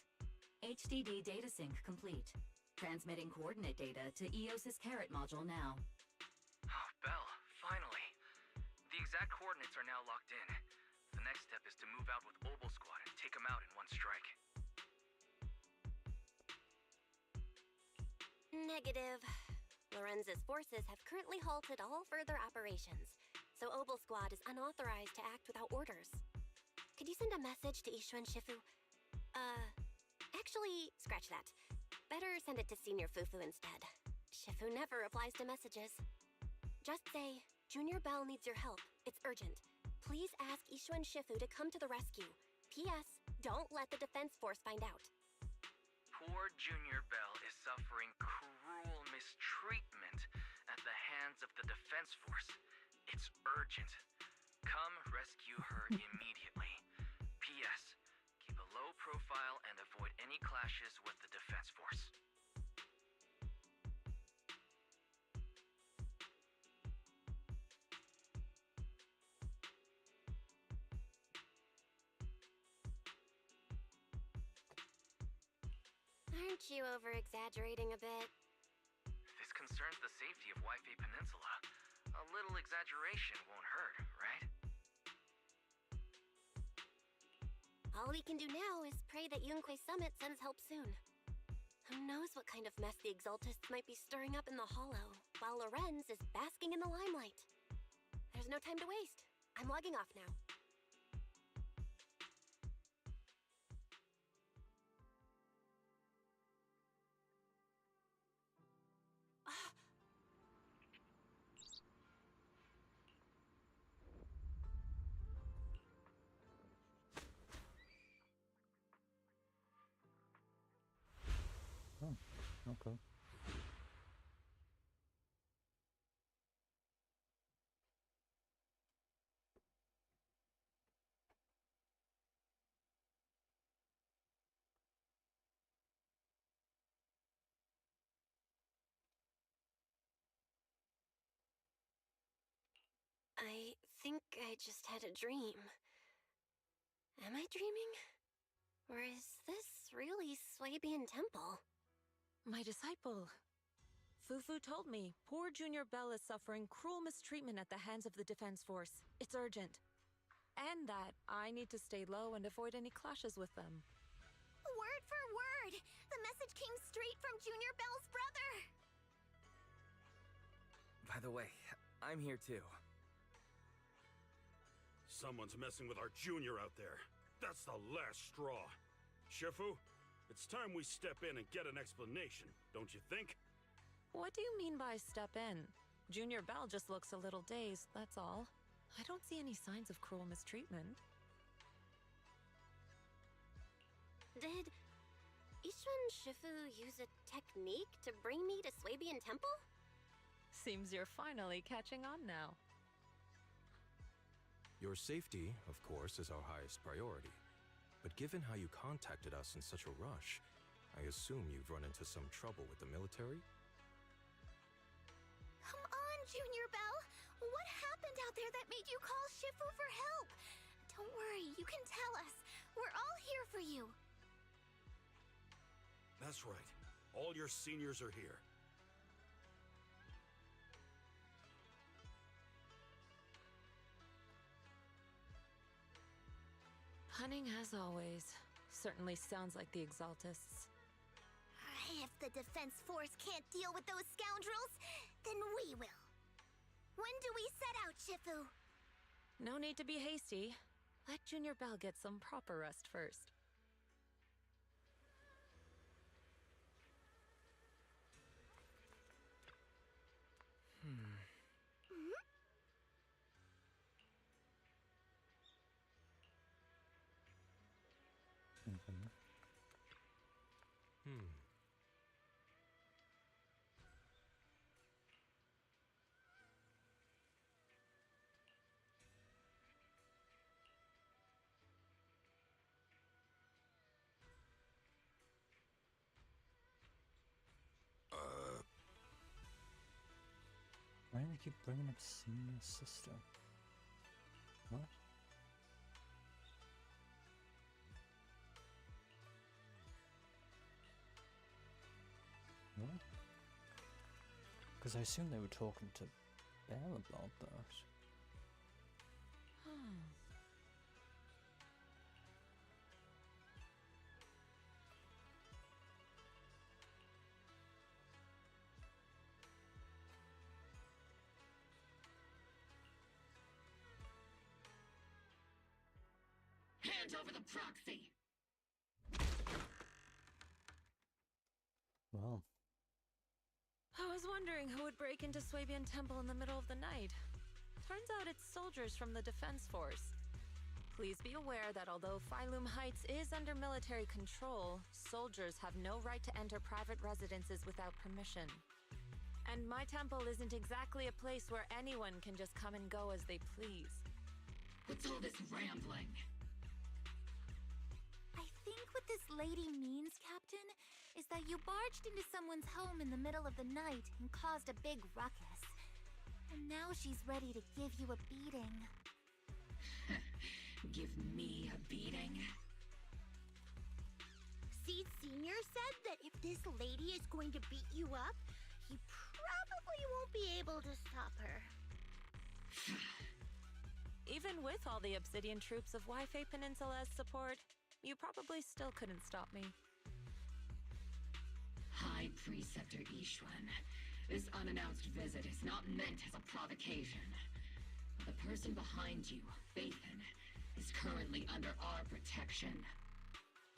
O: HDD data sync complete. Transmitting coordinate data to EOS's Carrot module now.
D: Oh, Belle, finally. The exact coordinates are now locked in. The next step is to move out with Obel Squad and take them out in one strike.
C: Negative. Lorenz's forces have currently halted all further operations, so Obel Squad is unauthorized to act without orders. Could you send a message to Ishu and Shifu? Actually, scratch that. Better send it to Senior Fufu instead. Shifu never replies to messages. Just say, Junior Bell needs your help. It's urgent. Please ask Ishu and Shifu to come to the rescue. P.S. Don't let the defense force find out.
D: Poor Junior Bell is suffering cruel mistreatment at the hands of the defense force. It's urgent. Come rescue her immediately. P.S. Keep a low profile and avoid any clashes with the defense force.
C: Aren't you over-exaggerating a bit?
D: This concerns the safety of Waifei Peninsula. A little exaggeration won't hurt, right?
C: All we can do now is pray that Yunque Summit sends help soon. Who knows what kind of mess the Exaltists might be stirring up in the Hollow, while Lorenz is basking in the limelight. There's no time to waste. I'm logging off now.
A: Oh, okay.
C: I think I just had a dream. Am I dreaming? Or is this really Swabian Temple?
L: My disciple. Fufu told me poor Junior Bell is suffering cruel mistreatment at the hands of the defense force. It's urgent. And that I need to stay low and avoid any clashes with them.
R: Word for word! The message came straight from Junior Bell's brother!
G: By the way, I'm here too.
V: Someone's messing with our junior out there. That's the last straw. Shifu, it's time we step in and get an explanation, don't you think?
L: What do you mean by step in? Junior Bell just looks a little dazed, that's all. I don't see any signs of cruel mistreatment.
C: Did Ishu and Shifu use a technique to bring me to Swabian Temple?
L: Seems you're finally catching on now.
I: Your safety, of course, is our highest priority. But given how you contacted us in such a rush, I assume you've run into some trouble with the military?
R: Come on, Junior Bell! What happened out there that made you call Shifu for help? Don't worry, you can tell us. We're all here for you.
V: That's right. All your seniors are here.
L: Punning as always. Certainly sounds like the Exaltists.
R: If the Defense Force can't deal with those scoundrels, then we will. When do we set out, Shifu?
L: No need to be hasty. Let Junior Belle get some proper rest first.
A: Why do they keep bringing up Senior Sister? What? What? Because I assumed they were talking to Belle about that.
K: Hand over the proxy!
A: Well.
L: I was wondering who would break into Swabian Temple in the middle of the night. Turns out it's soldiers from the Defense Force. Please be aware that although Phylum Heights is under military control, soldiers have no right to enter private residences without permission. And my temple isn't exactly a place where anyone can just come and go as they please.
K: What's all this rambling?
N: I think what this lady means, Captain, is that you barged into someone's home in the middle of the night and caused a big ruckus. And now she's ready to give you a beating.
K: Give me a beating?
R: Seed Senior said that if this lady is going to beat you up, he probably won't be able to stop her.
L: Even with all the Obsidian troops of Waifei Peninsula as support, you probably still couldn't stop me.
K: High Preceptor Ishwan, this unannounced visit is not meant as a provocation. The person behind you, Phaethon, is currently under our protection.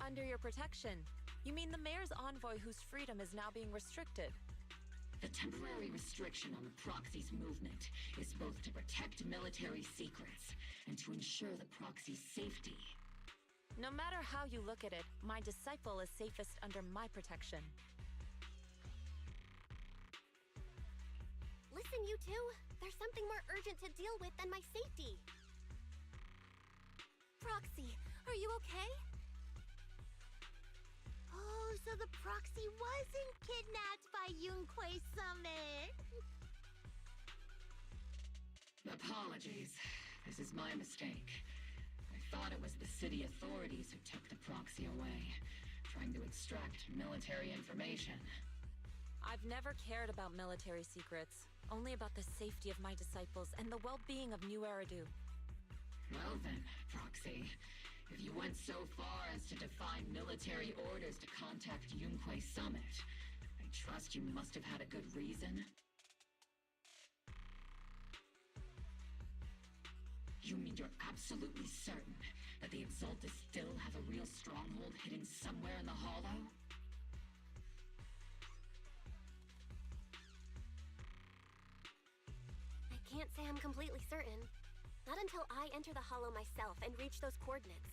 L: Under your protection? You mean the mayor's envoy whose freedom is now being restricted?
K: The temporary restriction on the proxy's movement is both to protect military secrets and to ensure the proxy's safety.
L: No matter how you look at it, my disciple is safest under my protection.
C: Listen, you two. There's something more urgent to deal with than my safety.
N: Proxy, are you okay?
R: Oh, so the proxy wasn't kidnapped by Yunquei Summit.
K: Apologies. This is my mistake. I thought it was the city authorities who took the proxy away, trying to extract military information.
L: I've never cared about military secrets, only about the safety of my disciples and the well-being of New Eridu.
K: Well then, Proxy, if you went so far as to defy military orders to contact Yunquei Summit, I trust you must have had a good reason. You mean you're absolutely certain that the Exaltists still have a real stronghold hidden somewhere in the Hollow?
C: I can't say I'm completely certain. Not until I enter the Hollow myself and reach those coordinates.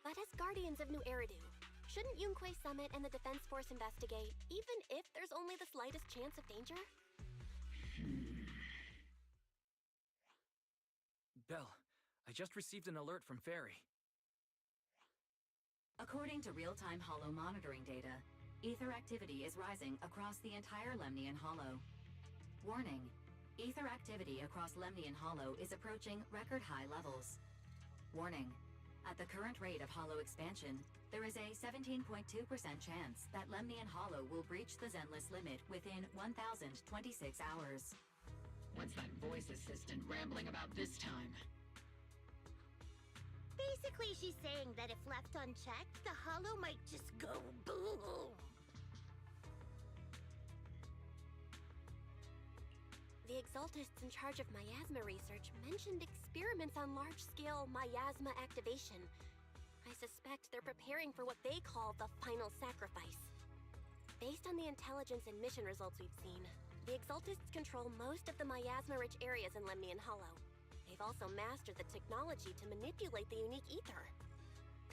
C: But as Guardians of New Eridu, shouldn't Yunquei Summit and the Defense Force investigate, even if there's only the slightest chance of danger?
G: Belle, I just received an alert from Fairy.
O: According to real-time Hollow monitoring data, ether activity is rising across the entire Lemnian Hollow. Warning. Ether activity across Lemnian Hollow is approaching record-high levels. Warning. At the current rate of Hollow expansion, there is a 17.2% chance that Lemnian Hollow will breach the Zenless limit within 1,026 hours.
K: What's that voice assistant rambling about this time?
R: Basically, she's saying that if left unchecked, the hollow might just go boom.
C: The Exaltists in charge of miasma research mentioned experiments on large-scale miasma activation. I suspect they're preparing for what they call the final sacrifice. Based on the intelligence and mission results we've seen, the Exaltists control most of the miasma-rich areas in Lemnian Hollow. They've also mastered the technology to manipulate the unique ether.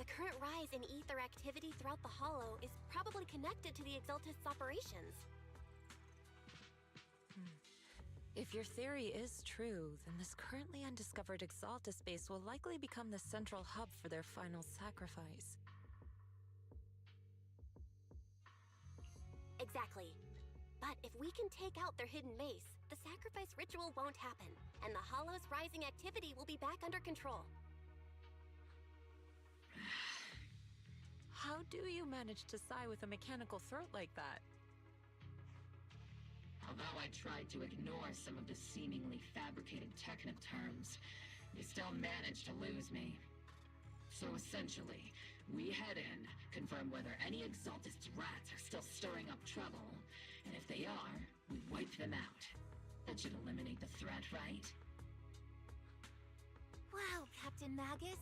C: The current rise in ether activity throughout the Hollow is probably connected to the Exaltists' operations.
L: If your theory is true, then this currently undiscovered Exaltus base will likely become the central hub for their final sacrifice.
C: Exactly. But if we can take out their hidden base, the sacrifice ritual won't happen, and the Hollow's rising activity will be back under control.
L: How do you manage to sigh with a mechanical throat like that?
K: Although I tried to ignore some of the seemingly fabricated technical terms, you still managed to lose me. So essentially, we head in, confirm whether any Exaltist rats are still stirring up trouble, and if they are, we wipe them out. That should eliminate the threat, right?
F: Wow, Captain Magus.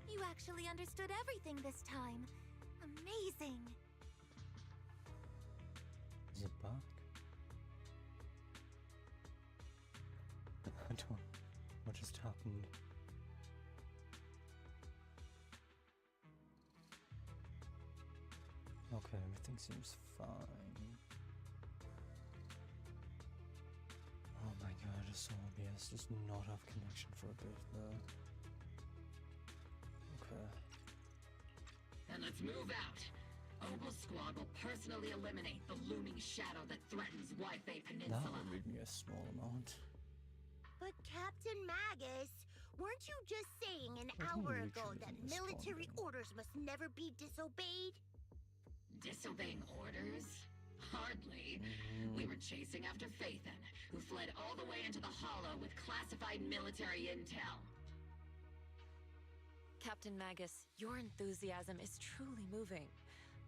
F: You actually understood everything this time. Amazing.
A: Is it back? I don't... What just happened? Okay, everything seems fine. Oh my god, this OBS does not have connection for a bit there. Okay.
K: Then let's move out. Obel Squad will personally eliminate the looming shadow that threatens Waifei
A: That
K: Peninsula.
A: would read me a small amount.
R: But Captain Magus, weren't you just saying an hour ago that military orders must never be disobeyed?
K: Disobeying orders? Hardly. We were chasing after Phaethon, who fled all the way into the Hollow with classified military intel.
L: Captain Magus, your enthusiasm is truly moving.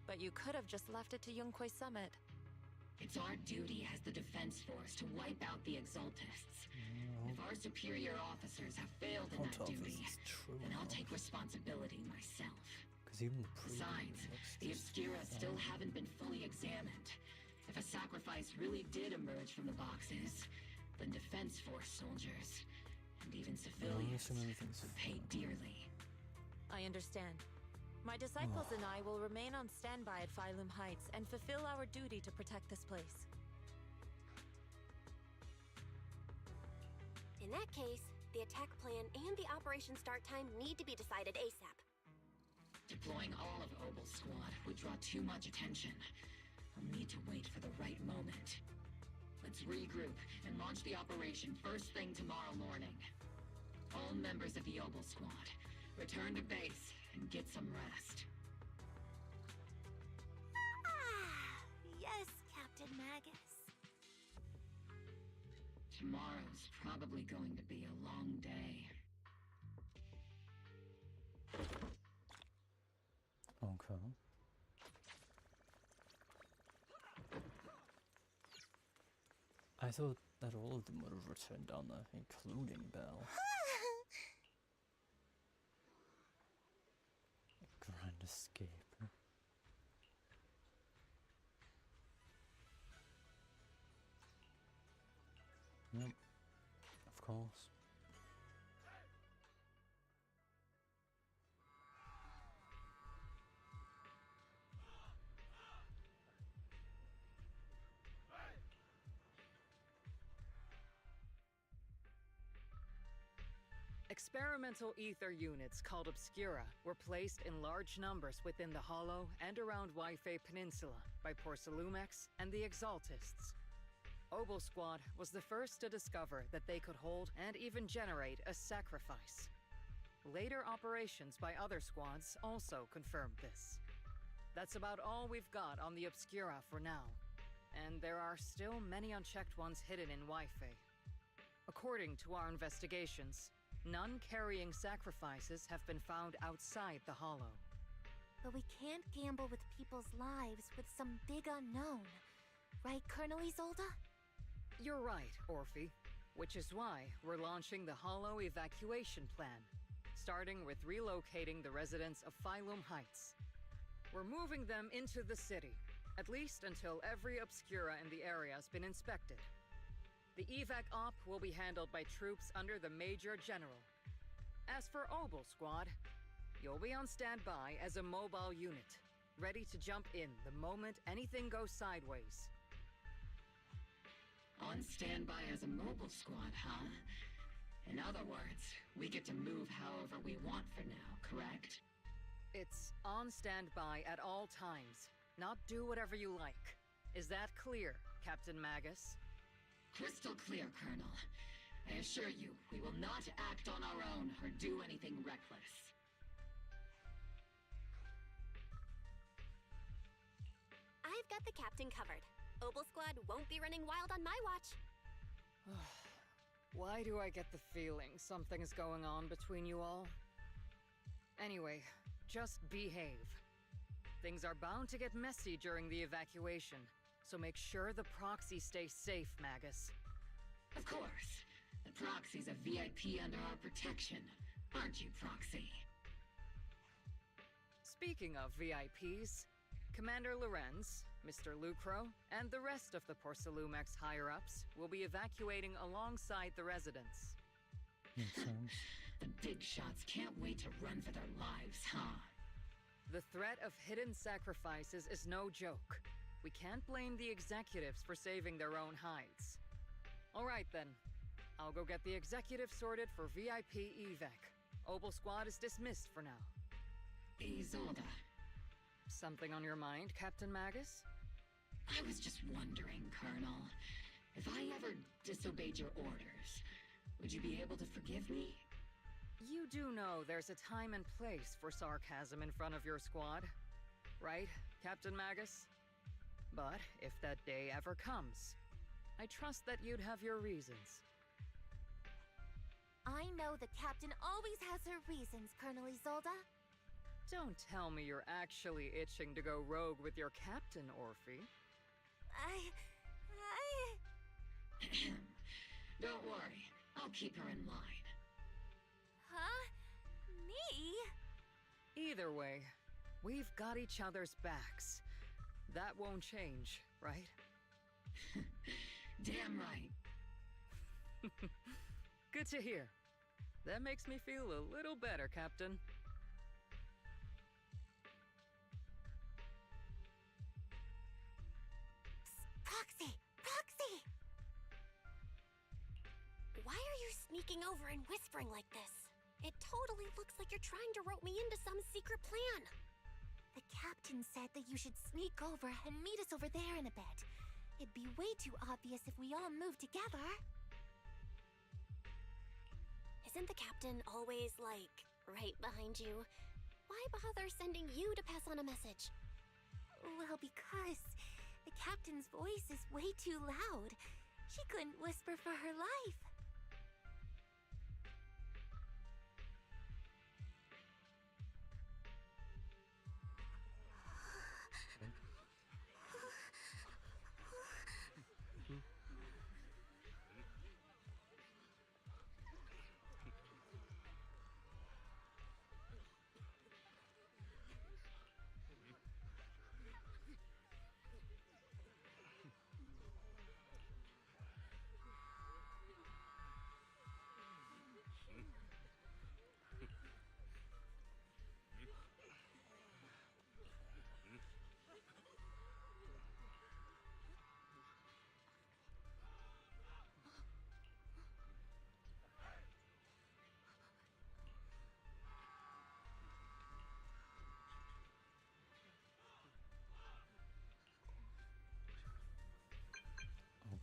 L: But you could have just left it to Yunquay Summit.
K: It's our duty as the Defense Force to wipe out the Exaltists. If our superior officers have failed in that duty, then I'll take responsibility myself.
A: Even the
K: Besides, the Obscura still haven't been fully examined. If a sacrifice really did emerge from the boxes, then Defense Force soldiers, and even civilians, would pay dearly.
L: I understand. My disciples and I will remain on standby at Phylum Heights and fulfill our duty to protect this place.
C: In that case, the attack plan and the operation start time need to be decided ASAP.
K: Deploying all of Obel Squad would draw too much attention. I'll need to wait for the right moment. Let's regroup and launch the operation first thing tomorrow morning. All members of the Obel Squad, return to base and get some rest.
F: Yes, Captain Magus.
K: Tomorrow's probably going to be a long day.
A: Okay. I thought that all of them would have returned down there, including Belle. Grand escape. Yep, of course.
E: Experimental ether units called Obscura were placed in large numbers within the Hollow and around Waifei Peninsula by Porcelumex and the Exaltists. Obel Squad was the first to discover that they could hold and even generate a sacrifice. Later operations by other squads also confirmed this. That's about all we've got on the Obscura for now, and there are still many unchecked ones hidden in Waifei. According to our investigations, None carrying sacrifices have been found outside the Hollow.
N: But we can't gamble with people's lives with some big unknown. Right, Colonel Isolde?
E: You're right, Orphe. Which is why we're launching the Hollow evacuation plan, starting with relocating the residents of Phylum Heights. We're moving them into the city, at least until every obscura in the area has been inspected. The evac op will be handled by troops under the Major General. As for Obel Squad, you'll be on standby as a mobile unit, ready to jump in the moment anything goes sideways.
K: On standby as a mobile squad, huh? In other words, we get to move however we want for now, correct?
E: It's on standby at all times, not do whatever you like. Is that clear, Captain Magus?
K: Crystal clear, Colonel. I assure you, we will not act on our own or do anything reckless.
C: I've got the captain covered. Obel Squad won't be running wild on my watch.
E: Why do I get the feeling something's going on between you all? Anyway, just behave. Things are bound to get messy during the evacuation, so make sure the proxy stays safe, Magus.
K: Of course. The proxy's a VIP under our protection, aren't you, Proxy?
E: Speaking of VIPs, Commander Lorenz, Mr. Lucro, and the rest of the Porcelumex higher-ups will be evacuating alongside the residents.
A: Makes sense.
K: The big shots can't wait to run for their lives, huh?
E: The threat of hidden sacrifices is no joke. We can't blame the executives for saving their own hides. All right then. I'll go get the executive sorted for VIP evac. Obel Squad is dismissed for now.
K: Isolde.
E: Something on your mind, Captain Magus?
K: I was just wondering, Colonel. If I ever disobeyed your orders, would you be able to forgive me?
E: You do know there's a time and place for sarcasm in front of your squad, right, Captain Magus? But if that day ever comes, I trust that you'd have your reasons.
N: I know the captain always has her reasons, Colonel Isolde.
E: Don't tell me you're actually itching to go rogue with your captain, Orphe.
K: Don't worry, I'll keep her in line.
N: Huh? Me?
E: Either way, we've got each other's backs. That won't change, right?
K: Damn right.
E: Good to hear. That makes me feel a little better, Captain.
C: Proxy! Proxy! Why are you sneaking over and whispering like this? It totally looks like you're trying to rope me into some secret plan.
N: The captain said that you should sneak over and meet us over there in a bit. It'd be way too obvious if we all moved together.
C: Isn't the captain always, like, right behind you? Why bother sending you to pass on a message?
N: Well, because the captain's voice is way too loud. She couldn't whisper for her life.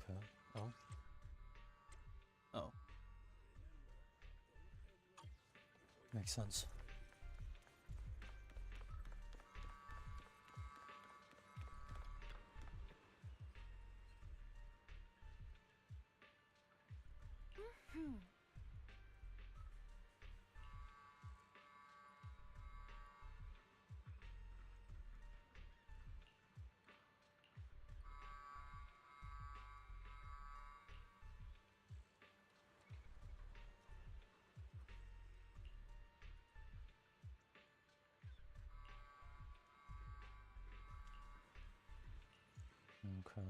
A: Okay. Oh. Oh. Makes sense. Okay.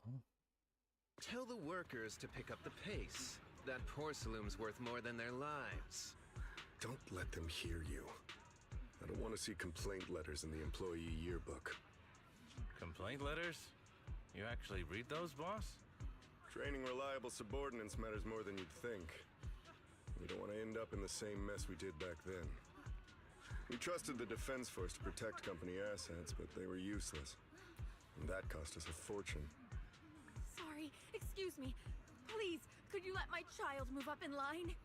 A: Oh.
H: Tell the workers to pick up the pace. That porcelain's worth more than their lives.
B: Don't let them hear you. I don't want to see complaint letters in the employee yearbook.
M: Complaint letters? You actually read those, boss?
B: Training reliable subordinates matters more than you'd think. We don't want to end up in the same mess we did back then. We trusted the Defense Force to protect company assets, but they were useless. And that cost us a fortune.
F: Sorry, excuse me. Please, could you let my child move up in line?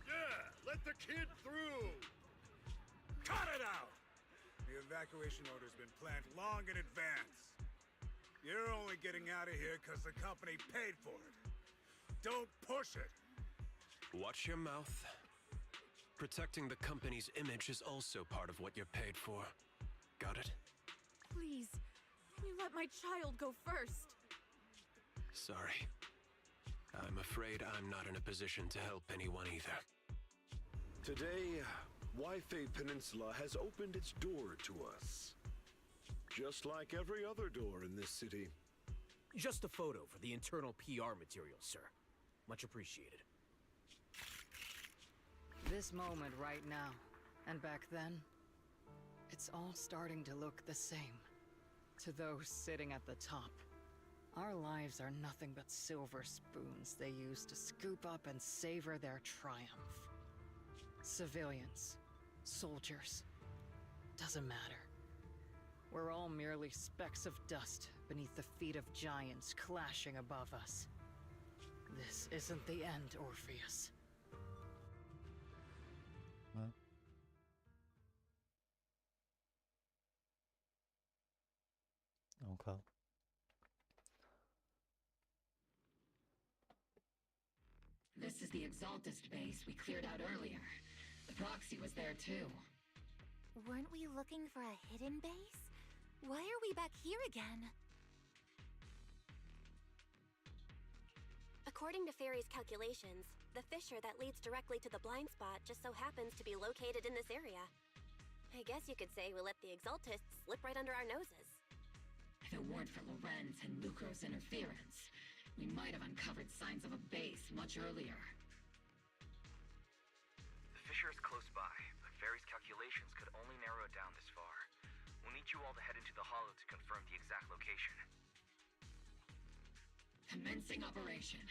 Q: Yeah, let the kid through! Cut it out! The evacuation order's been planned long in advance. You're only getting out of here because the company paid for it. Don't push it!
I: Watch your mouth. Protecting the company's image is also part of what you're paid for. Got it?
F: Please, can you let my child go first?
I: Sorry. I'm afraid I'm not in a position to help anyone either.
T: Today, Waifei Peninsula has opened its door to us. Just like every other door in this city.
S: Just a photo for the internal PR material, sir. Much appreciated.
E: This moment right now, and back then, it's all starting to look the same. To those sitting at the top, our lives are nothing but silver spoons they use to scoop up and savor their triumph. Civilians, soldiers, doesn't matter. We're all merely specks of dust beneath the feet of giants clashing above us. This isn't the end, Orpheus.
A: Huh? Okay.
K: This is the Exaltist base we cleared out earlier. The proxy was there too.
N: Weren't we looking for a hidden base? Why are we back here again?
C: According to Fairy's calculations, the fissure that leads directly to the blind spot just so happens to be located in this area. I guess you could say we let the Exaltists slip right under our noses.
K: If it weren't for Lorenz and Lucro's interference, we might have uncovered signs of a base much earlier.
D: The fissure is close by, but Fairy's calculations could only narrow it down this far. We'll need you all to head into the hollow to confirm the exact location.
K: Commencing operation.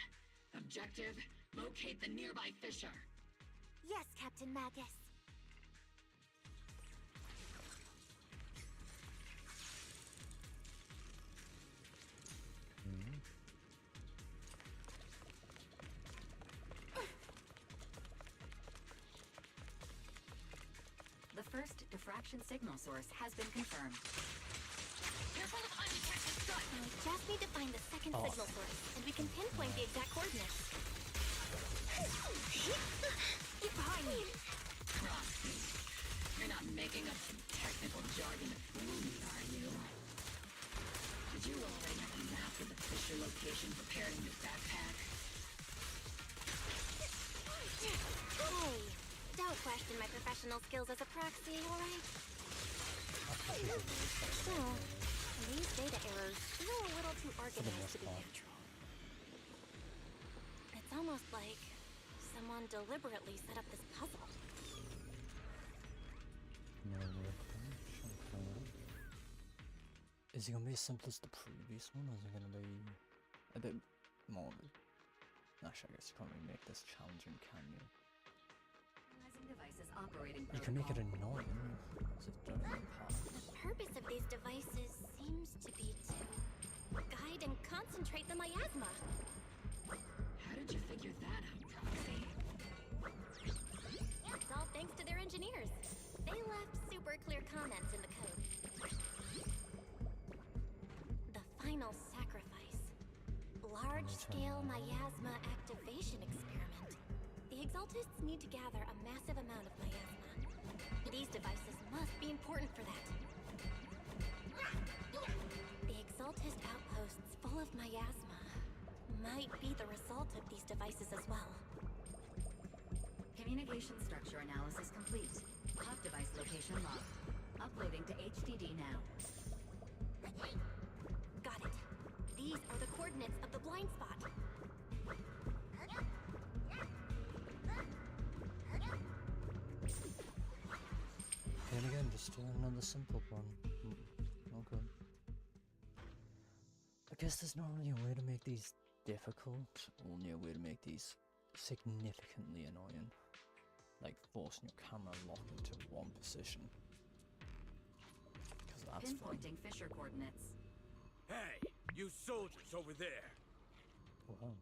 K: Objective, locate the nearby fissure.
N: Yes, Captain Magus.
O: The first diffraction signal source has been confirmed.
F: Careful of undetected strut!
C: Now we just need to find the second signal source, and we can pinpoint the exact coordinates.
F: Get behind me!
K: Proxy. You're not making up some technical jargon to fool me, are you? Did you already have a map of the fissure location prepared in your backpack?
C: Hey, don't question my professional skills as a proxy, alright? Still, these data errors feel a little too organized to be neutral. It's almost like someone deliberately set up this puzzle.
A: Is it gonna be as simple as the previous one, or is it gonna be a bit more? Actually, I guess you can't really make this challenging, can you?
O: Devices operating
A: You can make it annoying.
C: The purpose of these devices seems to be to guide and concentrate the miasma.
K: How did you figure that out, Proxy?
C: It's all thanks to their engineers. They left super clear comments in the code. The final sacrifice. Large-scale miasma activation experiment. The Exaltists need to gather a massive amount of miasma. These devices must be important for that. The Exaltist outposts full of miasma might be the result of these devices as well.
O: Communication structure analysis complete. Hot device location locked. Uploading to HDD now.
C: Got it. These are the coordinates of the blind spot.
A: And again, just doing another simple one. Okay. I guess there's not really a way to make these difficult, only a way to make these significantly annoying. Like forcing your camera lock into one position. Because that's fun.
O: Pinpointing fissure coordinates.
S: Hey, you soldiers over there!
A: Wow.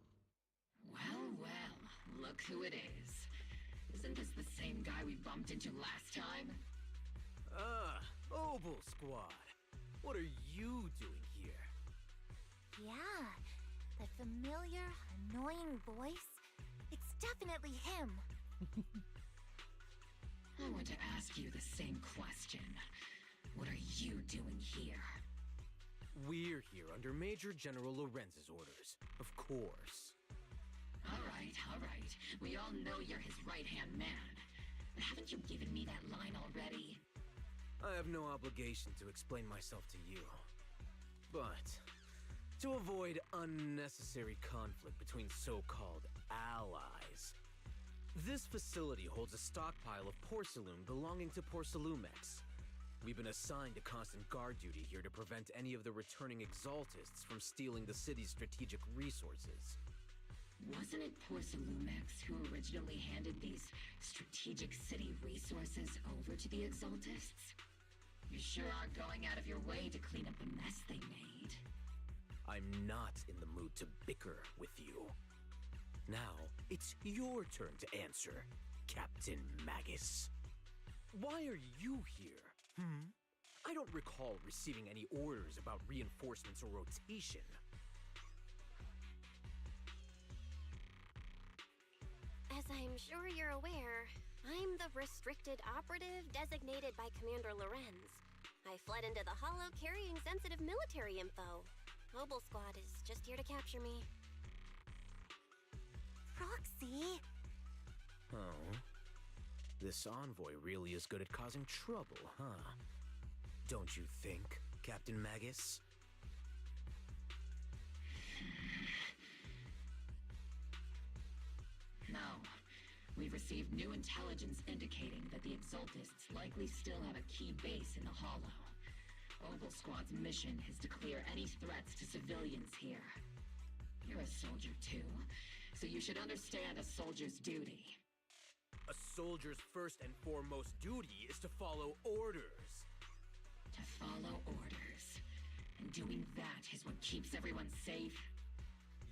K: Well, look who it is. Isn't this the same guy we bumped into last time?
S: Ah, Obel Squad. What are you doing here?
N: Yeah, that familiar, annoying voice. It's definitely him.
K: I want to ask you the same question. What are you doing here?
S: We're here under Major General Lorenz's orders, of course.
K: All right. We all know you're his right-hand man. But haven't you given me that line already?
S: I have no obligation to explain myself to you. But to avoid unnecessary conflict between so-called allies, this facility holds a stockpile of porcelain belonging to Porcelumex. We've been assigned to constant guard duty here to prevent any of the returning exaltists from stealing the city's strategic resources.
K: Wasn't it Porcelumex who originally handed these strategic city resources over to the exaltists? You sure are going out of your way to clean up the mess they made.
S: I'm not in the mood to bicker with you. Now, it's your turn to answer, Captain Magus. Why are you here? I don't recall receiving any orders about reinforcements or rotation.
C: As I'm sure you're aware, I'm the restricted operative designated by Commander Lorenz. I fled into the Hollow carrying sensitive military info. Mobile Squad is just here to capture me.
N: Proxy?
S: Oh. This envoy really is good at causing trouble, huh? Don't you think, Captain Magus?
K: No. We've received new intelligence indicating that the Exaltists likely still have a key base in the Hollow. Obel Squad's mission is to clear any threats to civilians here. You're a soldier too, so you should understand a soldier's duty.
S: A soldier's first and foremost duty is to follow orders.
K: To follow orders. And doing that is what keeps everyone safe.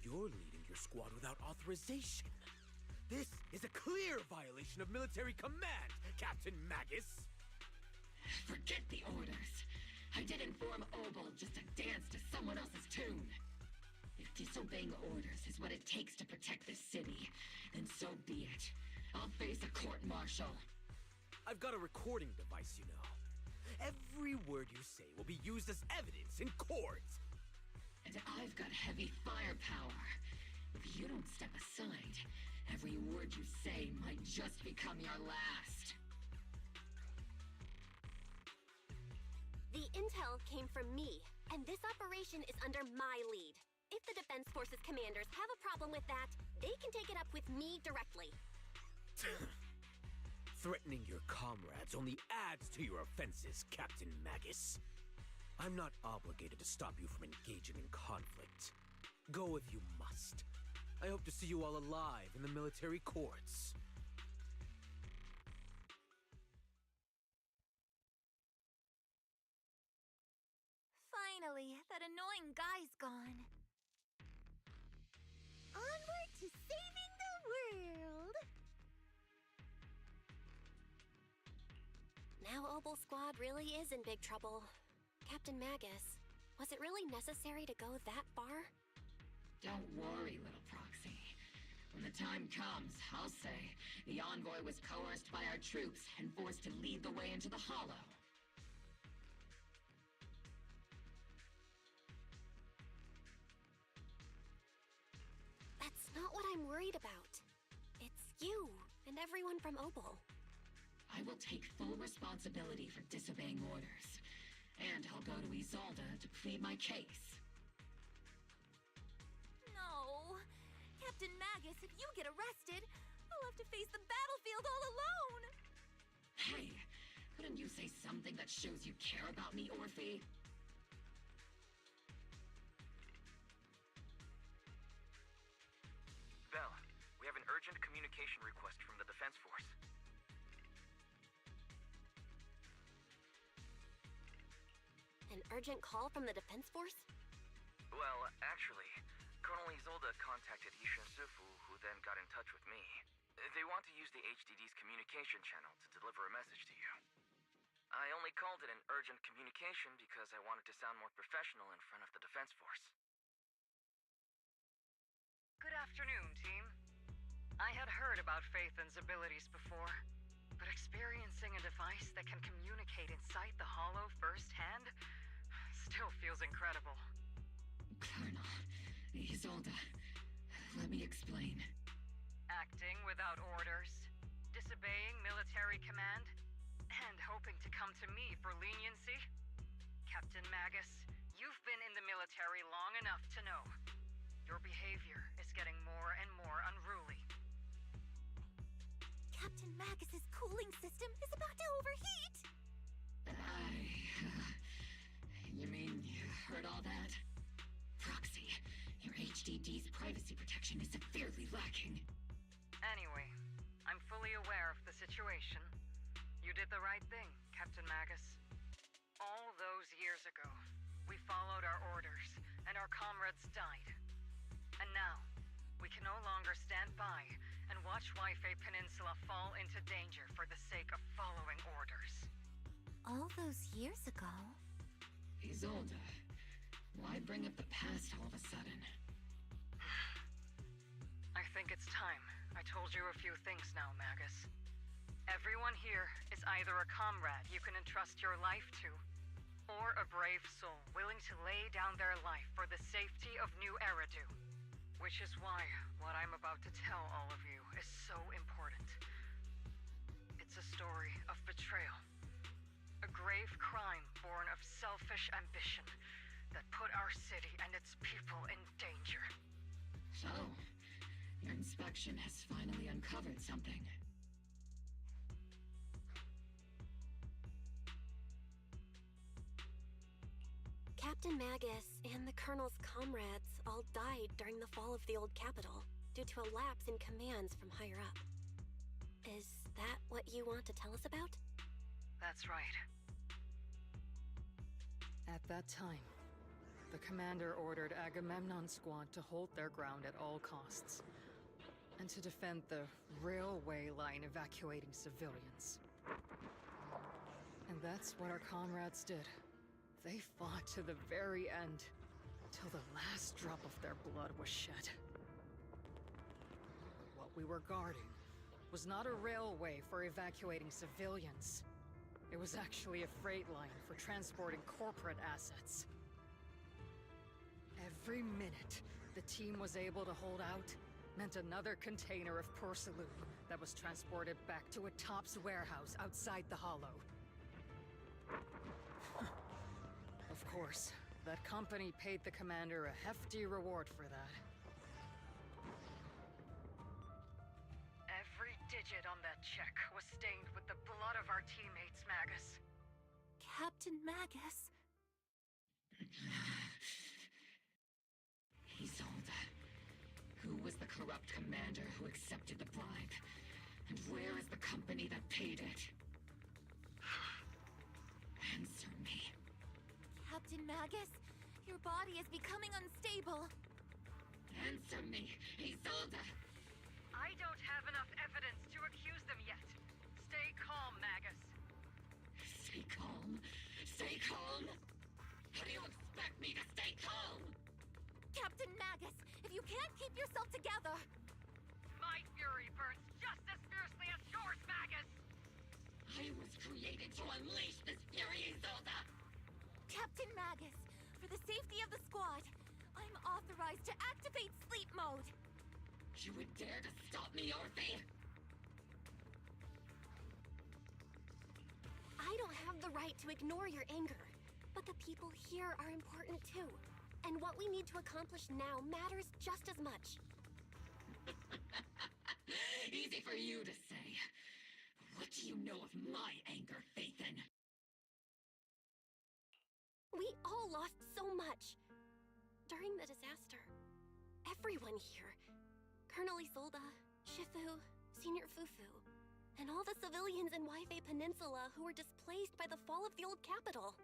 S: You're leading your squad without authorization. This is a clear violation of military command, Captain Magus!
K: Forget the orders. I did inform Obel just to dance to someone else's tune. If disobeying orders is what it takes to protect this city, then so be it. I'll face a court-martial.
S: I've got a recording device, you know. Every word you say will be used as evidence in court.
K: And I've got heavy firepower. If you don't step aside, every word you say might just become your last.
C: The intel came from me, and this operation is under my lead. If the Defense Forces commanders have a problem with that, they can take it up with me directly.
S: Threatening your comrades only adds to your offenses, Captain Magus. I'm not obligated to stop you from engaging in conflict. Go if you must. I hope to see you all alive in the military courts.
N: Finally, that annoying guy's gone. Onward to saving the world!
C: Now Obel Squad really is in big trouble. Captain Magus, was it really necessary to go that far?
K: Don't worry, little proxy. When the time comes, I'll say the envoy was coerced by our troops and forced to lead the way into the Hollow.
C: That's not what I'm worried about. It's you and everyone from Obel.
K: I will take full responsibility for disobeying orders. And I'll go to Isolde to plead my case.
F: No. Captain Magus, if you get arrested, I'll have to face the battlefield all alone.
K: Hey, couldn't you say something that shows you care about me, Waifei?
D: Bell, we have an urgent communication request from the Defense Force.
C: An urgent call from the Defense Force?
D: Well, actually, Colonel Isolde contacted Ishin Sifu, who then got in touch with me. They want to use the HDD's communication channel to deliver a message to you. I only called it an urgent communication because I wanted to sound more professional in front of the Defense Force.
E: Good afternoon, team. I had heard about Phaethon's abilities before, but experiencing a device that can communicate inside the Hollow firsthand still feels incredible.
K: Colonel, Isolde, let me explain.
E: Acting without orders, disobeying military command, and hoping to come to me for leniency? Captain Magus, you've been in the military long enough to know. Your behavior is getting more and more unruly.
F: Captain Magus's cooling system is about to overheat!
K: You mean you heard all that? Proxy, your HDD's privacy protection is severely lacking.
E: Anyway, I'm fully aware of the situation. You did the right thing, Captain Magus. All those years ago, we followed our orders, and our comrades died. And now, we can no longer stand by and watch Waifei Peninsula fall into danger for the sake of following orders.
F: All those years ago?
K: Isolde, why bring up the past all of a sudden?
E: I think it's time I told you a few things now, Magus. Everyone here is either a comrade you can entrust your life to, or a brave soul willing to lay down their life for the safety of New Eridu. Which is why what I'm about to tell all of you is so important. It's a story of betrayal. A grave crime born of selfish ambition that put our city and its people in danger.
K: So, your inspection has finally uncovered something.
C: Captain Magus and the Colonel's comrades all died during the fall of the old capital due to a lapse in commands from higher up. Is that what you want to tell us about?
E: That's right. At that time, the commander ordered Agamemnon's squad to hold their ground at all costs, and to defend the railway line evacuating civilians. And that's what our comrades did. They fought to the very end, till the last drop of their blood was shed. What we were guarding was not a railway for evacuating civilians. It was actually a freight line for transporting corporate assets. Every minute the team was able to hold out meant another container of porcelain that was transported back to a Topps warehouse outside the Hollow. Of course, that company paid the commander a hefty reward for that. Every digit on that check was stained with the blood of our teammates, Magus.
F: Captain Magus?
K: Isolde, who was the corrupt commander who accepted the bribe? And where is the company that paid it? Answer me.
F: Captain Magus, your body is becoming unstable.
K: Answer me, Isolde!
E: I don't have enough evidence to accuse them yet. Stay calm, Magus.
K: Stay calm? Stay calm? How do you expect me to stay calm?
F: Captain Magus, if you can't keep yourself together...
E: My fury burns just as fiercely as yours, Magus!
K: I was created to unleash this fury, Isolde!
F: Captain Magus, for the safety of the squad, I'm authorized to activate sleep mode.
K: You would dare to stop me, Waifei?
C: I don't have the right to ignore your anger, But the people here are important too. And what we need to accomplish now matters just as much.
K: Easy for you to say. What do you know of my anger, Phaethon?
C: We all lost so much. During the disaster, everyone here, Colonel Isolde, Shifu, Senior Fufu, and all the civilians in Waifei Peninsula who were displaced by the fall of the old capital.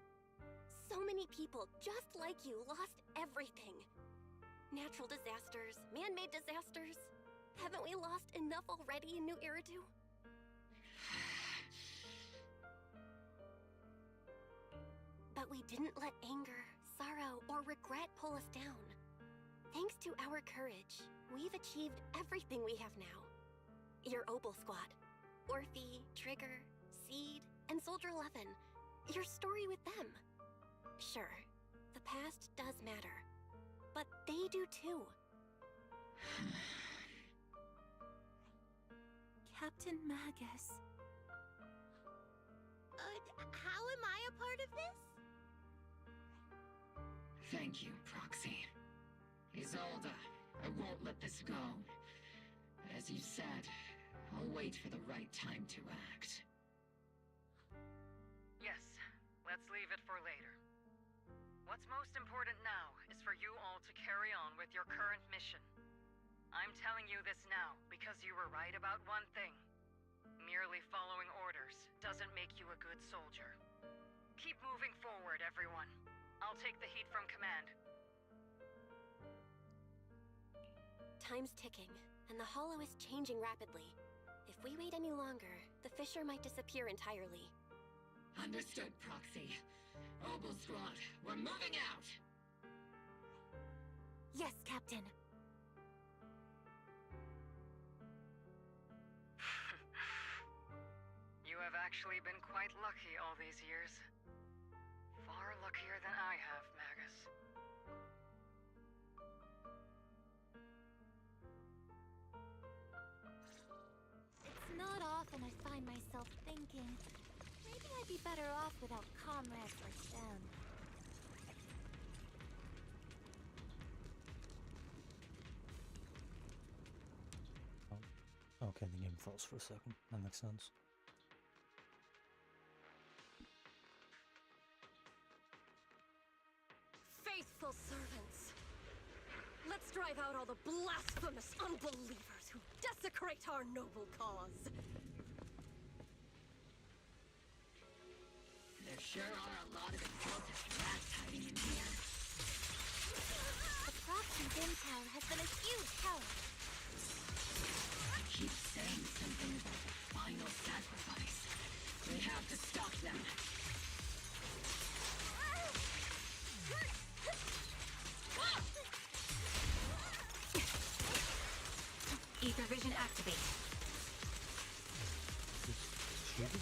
C: So many people, just like you, lost everything. Natural disasters, man-made disasters. Haven't we lost enough already in New Eridu? But we didn't let anger, sorrow, or regret pull us down. Thanks to our courage, we've achieved everything we have now. Your Opal Squad, Orphe, Trigger, Seed, and Soldier 11. Your story with them. Sure, the past does matter. But they do too.
F: Captain Magus.
R: How am I a part of this?
K: Thank you, Proxy. Isolde, I won't let this go. As you said, I'll wait for the right time to act.
E: Yes, let's leave it for later. What's most important now is for you all to carry on with your current mission. I'm telling you this now because you were right about one thing. Merely following orders doesn't make you a good soldier. Keep moving forward, everyone. I'll take the heat from command.
C: Time's ticking, and the Hollow is changing rapidly. If we wait any longer, the fissure might disappear entirely.
K: Understood, Proxy. Opal Squad, we're moving out!
F: Yes, Captain.
E: You have actually been quite lucky all these years. Far luckier than I have, Magus.
F: It's not often I find myself thinking, maybe I'd be better off without comrades like them.
A: Okay, the game froze for a second. That makes sense.
J: Faithful servants, let's drive out all the blasphemous unbelievers who desecrate our noble cause.
K: There sure are a lot of exalted rats hiding in here.
F: The Proxy's intel has been a huge help.
K: I keep saying something about the final sacrifice. We have to stop them.
O: Ether vision activate.
F: Trigger,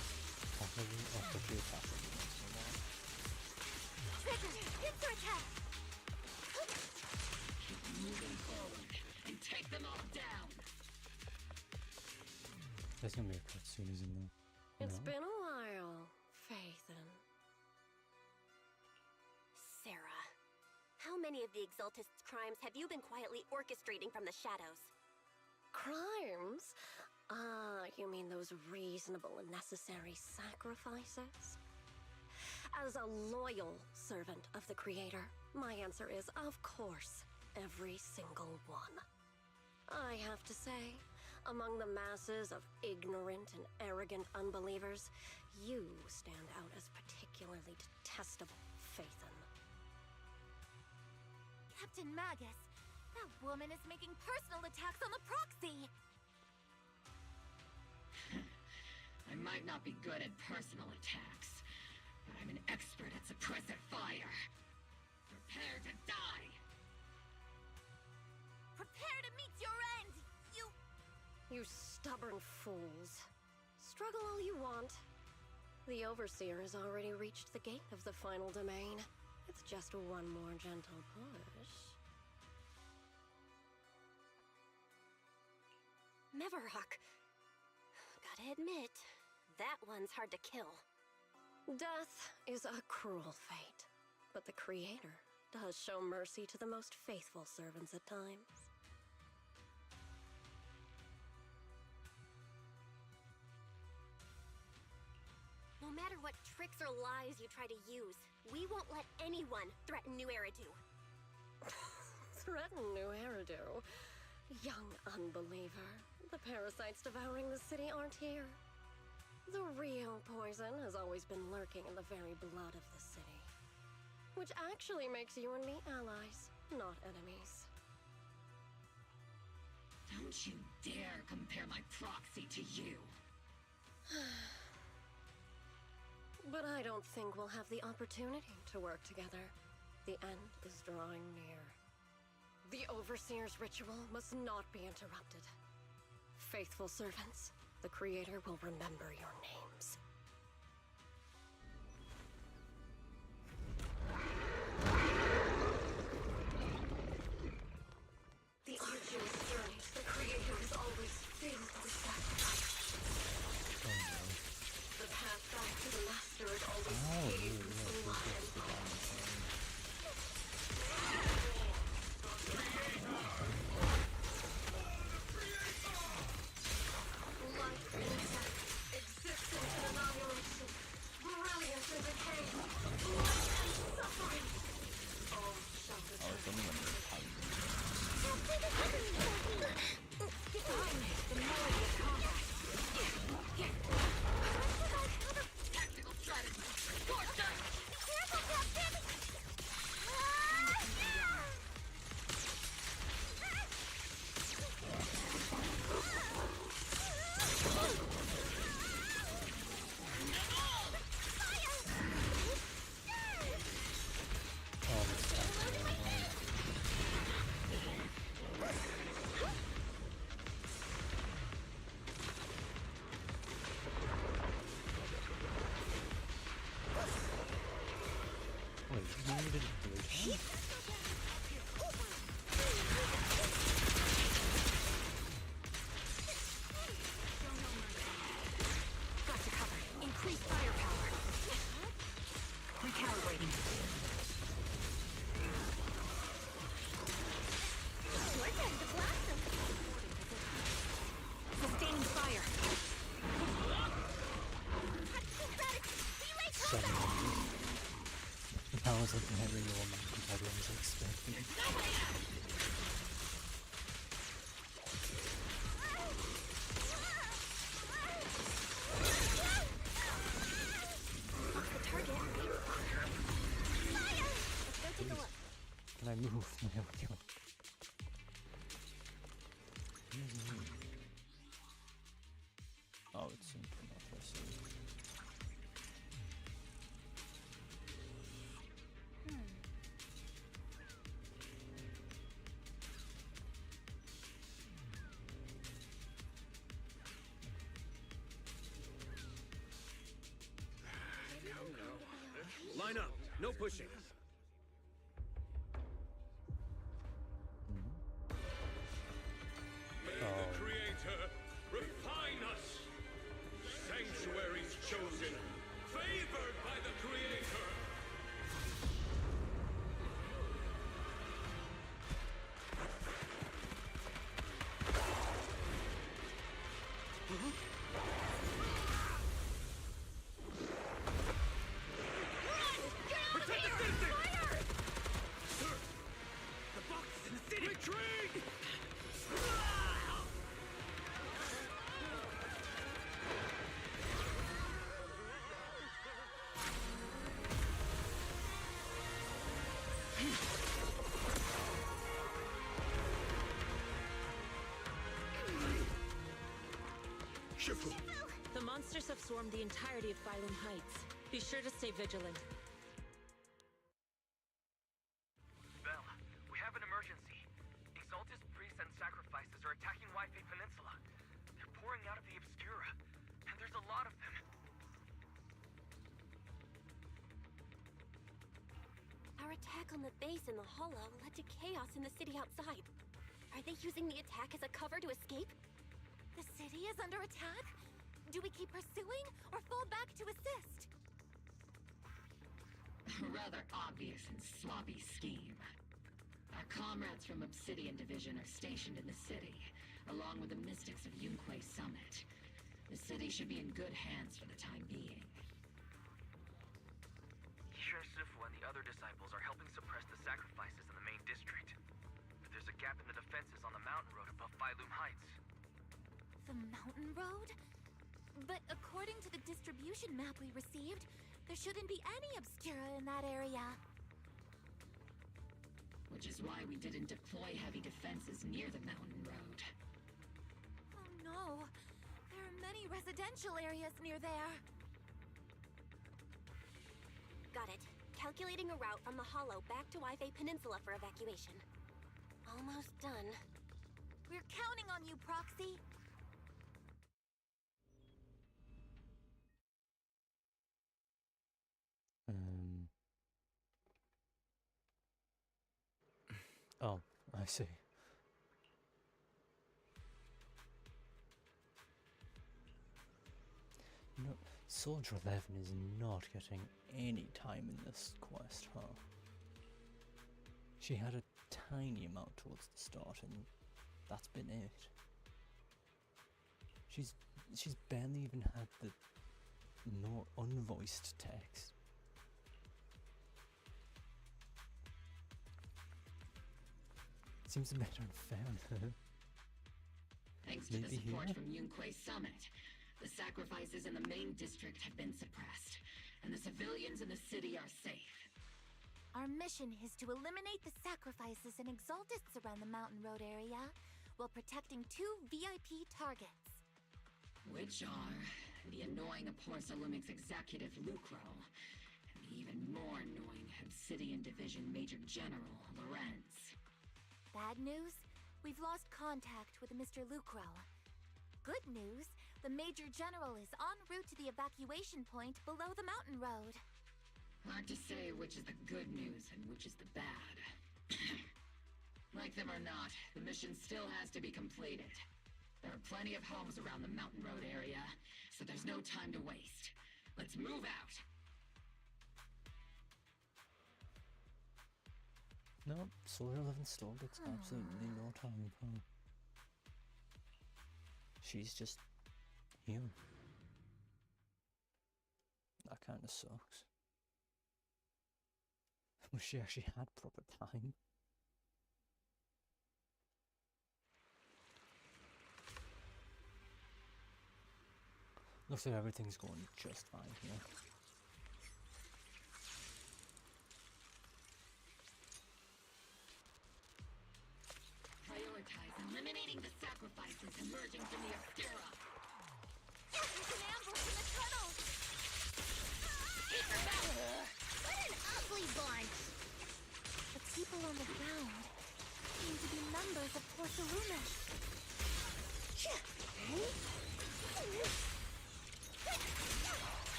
F: pincer attack!
K: Keep moving forward and take them all down.
A: There's gonna be a cutscene, isn't there?
J: It's
A: No?
J: been a while, Phaethon.
C: Sarah, how many of the Exaltist's crimes have you been quietly orchestrating from the shadows?
J: Crimes? You mean those reasonable and necessary sacrifices? As a loyal servant of the Creator, my answer is, of course, every single one. I have to say, among the masses of ignorant and arrogant unbelievers, you stand out as particularly detestable, Phaethon.
F: Captain Magus, that woman is making personal attacks on the Proxy!
K: I might not be good at personal attacks, but I'm an expert at suppressive fire. Prepare to die!
F: Prepare to meet your end, you...
J: You stubborn fools. Struggle all you want. The Overseer has already reached the gate of the final domain. It's just one more gentle push.
C: Mevarok. Gotta admit, that one's hard to kill.
J: Death is a cruel fate. But the Creator does show mercy to the most faithful servants at times. No matter what tricks or lies you try to use, we won't let anyone threaten New Eridu. Threaten New Eridu? Young unbeliever. The parasites devouring the city aren't here. The real poison has always been lurking in the very blood of the city. Which actually makes you and me allies, not enemies.
K: Don't you dare compare my proxy to you.
J: But I don't think we'll have the opportunity to work together. The end is drawing near. The Overseer's ritual must not be interrupted. Faithful servants, the Creator will remember your names. The arduous journey to the Creator is always filled with sacrifice. The path back to the Master is always paved with blood and bone. Life and death, existence and annihilation, brilliance and decay, light and suffering. All shall return.
K: Tactical strategy. Torch them!
R: Careful, Captain!
A: Wait, you needed a blue one?
O: Got to cover. Increase firepower. Recalibrating.
R: We're ready to blast them.
O: Sustaining fire.
A: I was looking at renewal numbers, I was expecting. Can I move? There we go. Oh, it's in Peninsula.
S: Line up. No pushing.
V: May the Creator refine us. Sanctuaries chosen, favored by the Creator.
L: The monsters have swarmed the entirety of Phylum Heights. Be sure to stay vigilant.
D: Belle, we have an emergency. Exaltus priests and sacrifices are attacking Waifei Peninsula. They're pouring out of the Obscura, and there's a lot of them.
C: Our attack on the base in the Hollow led to chaos in the city outside. Are they using the attack as a cover to escape?
F: The city is under attack? Do we keep pursuing or fall back to assist?
K: A rather obvious and sloppy scheme. Our comrades from Obsidian Division are stationed in the city, along with the mystics of Yunquei Summit. The city should be in good hands for the time being.
D: Yishen Sifu and the other disciples are helping suppress the sacrifices in the main district. But there's a gap in the defenses on the mountain road above Failum Heights.
F: The mountain road? But according to the distribution map we received, there shouldn't be any Obscura in that area.
K: Which is why we didn't deploy heavy defenses near the mountain road.
F: Oh no! There are many residential areas near there.
C: Got it. Calculating a route from the Hollow back to Waifei Peninsula for evacuation. Almost done.
F: We're counting on you, Proxy.
A: Oh, I see. No, Soldier 11 is not getting any time in this quest, huh? She had a tiny amount towards the start, and that's been it. She's barely even had the no unvoiced text. Seems a bit unfair.
K: Thanks to the support from Yunquei Summit, the sacrifices in the main district have been suppressed, and the civilians in the city are safe.
F: Our mission is to eliminate the sacrifices and exaltists around the mountain road area, while protecting 2 VIP targets.
K: Which are the annoying Porcelumix executive Lucro, and the even more annoying Obsidian Division Major General Lorenz.
F: Bad news? We've lost contact with Mr. Lucro. Good news? The Major General is en route to the evacuation point below the mountain road.
K: Hard to say which is the good news and which is the bad. Like them or not, the mission still has to be completed. There are plenty of homes around the mountain road area, so there's no time to waste. Let's move out!
A: No, Soldier 11 still gets absolutely no time. She's just here. That kind of sucks. Wish she actually had proper time. Looks like everything's going just fine here.
K: Prioritize eliminating the sacrifices emerging from the Obscura.
F: There's an ambush in the tunnel!
K: Keep her back!
R: What an ugly bunch!
F: The people on the ground seem to be members of Porcelumix.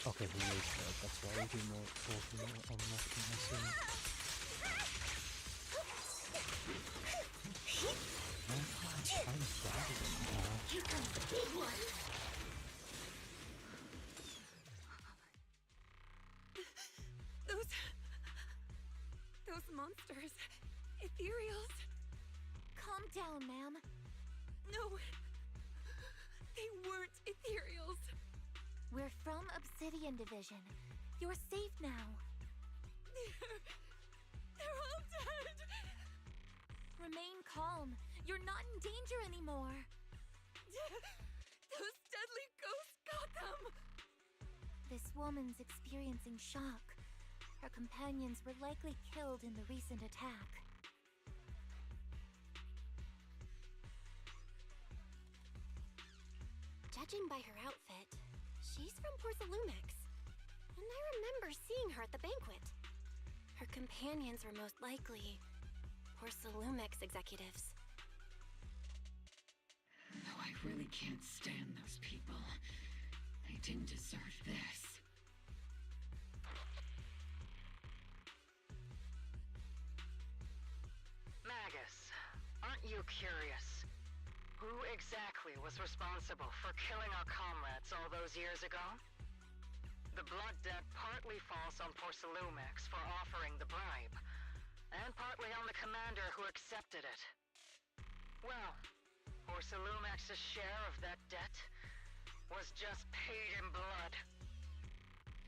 A: Okay, he is dead. That's why we do more Porcelumix on that myself. I'm bad.
R: Here comes the big one!
F: Those monsters. Ethereals. Calm down, ma'am. No. They weren't Ethereals. We're from Obsidian Division. You're safe now. They're all dead. Remain calm. You're not in danger anymore. Those deadly ghosts got them. This woman's experiencing shock. Her companions were likely killed in the recent attack.
C: Judging by her outfit, she's from Porcelumix. And I remember seeing her at the banquet. Her companions were most likely Porcelumix executives.
K: Though I really can't stand those people. They didn't deserve this.
P: Magus, aren't you curious?
E: Who exactly was responsible for killing our comrades all those years ago? The blood debt partly falls on Porcelumex for offering the bribe, and partly on the commander who accepted it. Well, Porcelumex's share of that debt was just paid in blood.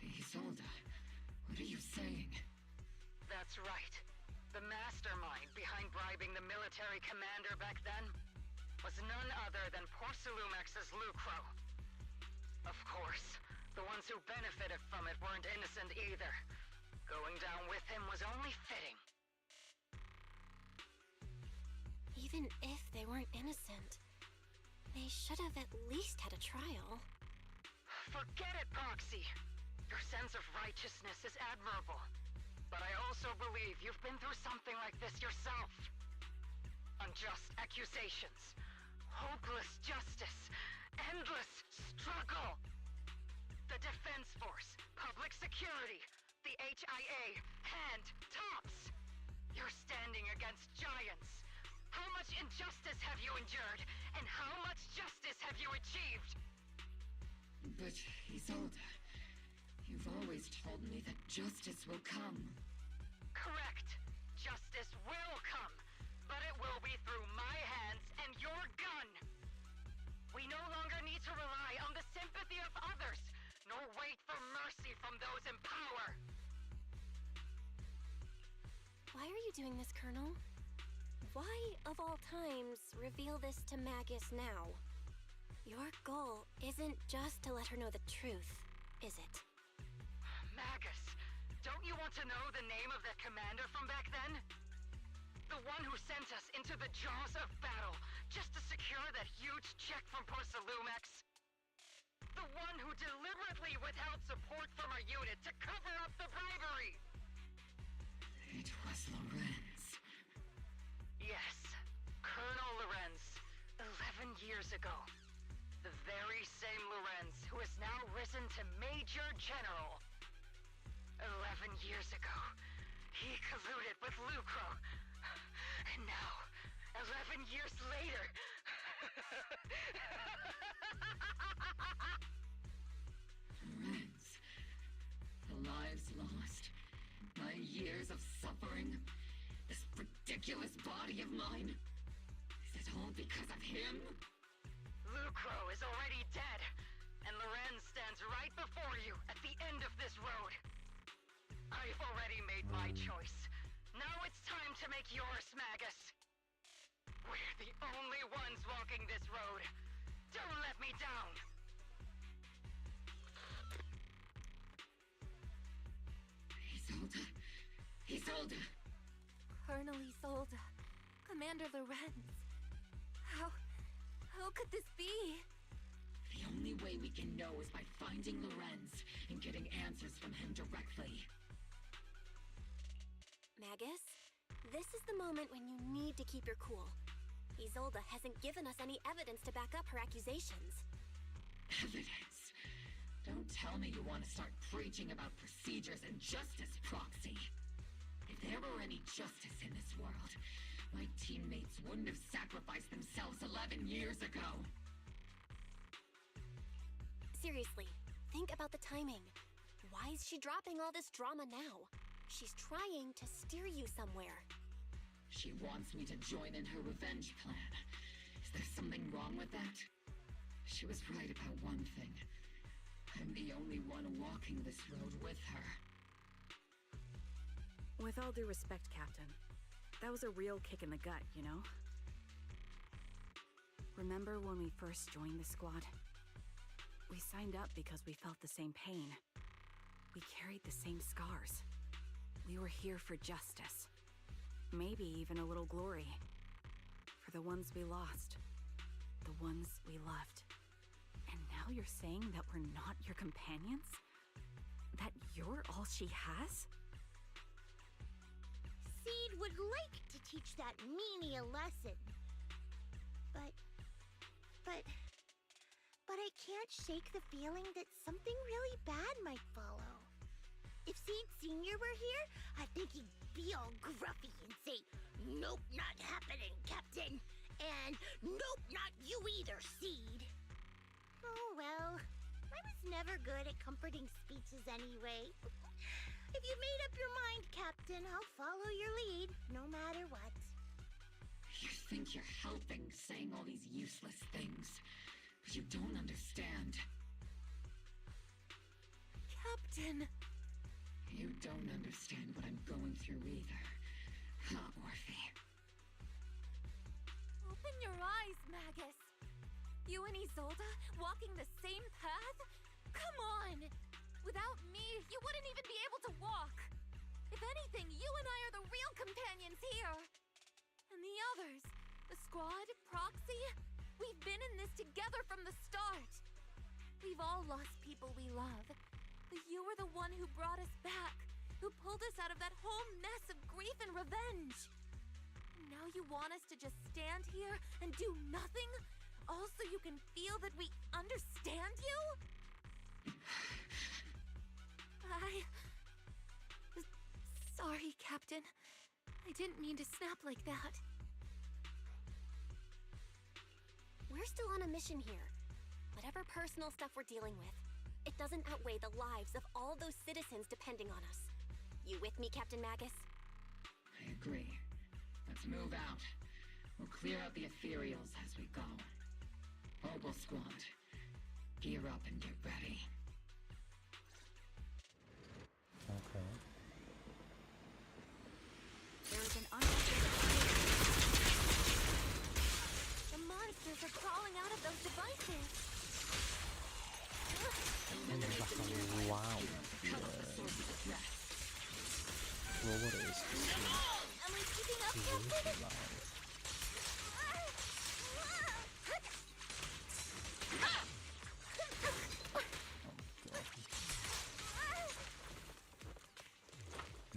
K: Isolde, what are you saying?
E: That's right. The mastermind behind bribing the military commander back then was none other than Porcelumex's Lucro. Of course, the ones who benefited from it weren't innocent either. Going down with him was only fitting.
C: Even if they weren't innocent, they should have at least had a trial.
E: Forget it, Proxy! Your sense of righteousness is admirable. But I also believe you've been through something like this yourself. Unjust accusations, hopeless justice, endless struggle. The Defense Force, public security, the HIA, hand tops. You're standing against giants. How much injustice have you endured, and how much justice have you achieved?
K: But, Isolde, you've always told me that justice will come.
E: Correct. Justice will come, but it will be through my hands and your gun. We no longer need to rely on the sympathy of others, nor wait for mercy from those in power.
C: Why are you doing this, Colonel? Why, of all times, reveal this to Magus now? Your goal isn't just to let her know the truth, is it?
E: Magus, don't you want to know the name of that commander from back then? The one who sent us into the jaws of battle just to secure that huge check from Porcelumex? The one who deliberately withheld support from our unit to cover up the bribery?
K: It was Lorenz.
E: Yes, Colonel Lorenz, 11 years ago. The very same Lorenz who has now risen to Major General. 11 years ago, he colluded with Lucro. And now, 11 years later...
K: Lorenz, the lives lost, my years of suffering, this ridiculous body of mine. Is it all because of him?
E: Lucro is already dead, and Lorenz stands right before you at the end of this road. I've already made my choice. Now it's time to make yours, Magus. We're the only ones walking this road. Don't let me down.
K: Isolde!
F: Colonel Isolde. Commander Lorenz. How could this be?
K: The only way we can know is by finding Lorenz and getting answers from him directly.
C: Magus, this is the moment when you need to keep your cool. Isolde hasn't given us any evidence to back up her accusations.
K: Evidence? Don't tell me you want to start preaching about procedures and justice, Proxy. If there were any justice in this world, my teammates wouldn't have sacrificed themselves 11 years ago.
C: Seriously, think about the timing. Why is she dropping all this drama now? She's trying to steer you somewhere.
K: She wants me to join in her revenge plan. Is there something wrong with that? She was right about one thing. I'm the only one walking this road with her.
P: With all due respect, Captain, that was a real kick in the gut, you know? Remember when we first joined the squad? We signed up because we felt the same pain. We carried the same scars. We were here for justice. Maybe even a little glory. For the ones we lost. The ones we loved. And now you're saying that we're not your companions? That you're all she has?
R: Seed would like to teach that meanie a lesson. But I can't shake the feeling that something really bad might follow. If Seed Sr. were here, I think he'd be all gruffy and say, "Nope, not happening, Captain," And nope, not you either, Seed. Oh, well. I was never good at comforting speeches anyway. If you made up your mind, Captain, I'll follow your lead, no matter what.
K: You think you're helping saying all these useless things, but you don't understand.
F: Captain!
K: You don't understand what I'm going through either, huh, Waifei?
F: Open your eyes, Magus! You and Isolde walking the same path? Come on! Without me, you wouldn't even be able to walk! If anything, you and I are the real companions here! And the others, the squad, Proxy, we've been in this together from the start! We've all lost people we love, but you were the one who brought us back, who pulled us out of that whole mess of grief and revenge! And now you want us to just stand here and do nothing? All so you can feel that we understand you? Sorry, Captain. I didn't mean to snap like that.
C: We're still on a mission here. Whatever personal stuff we're dealing with, it doesn't outweigh the lives of all those citizens depending on us. You with me, Captain Magus?
K: I agree. Let's move out. We'll clear out the ethereals as we go. Mobile Squad, gear up and get ready.
A: Okay.
F: There is an unactivated. The monsters are crawling out of those devices.
A: Wow. Well, what is this?
F: Am I keeping up, Captain?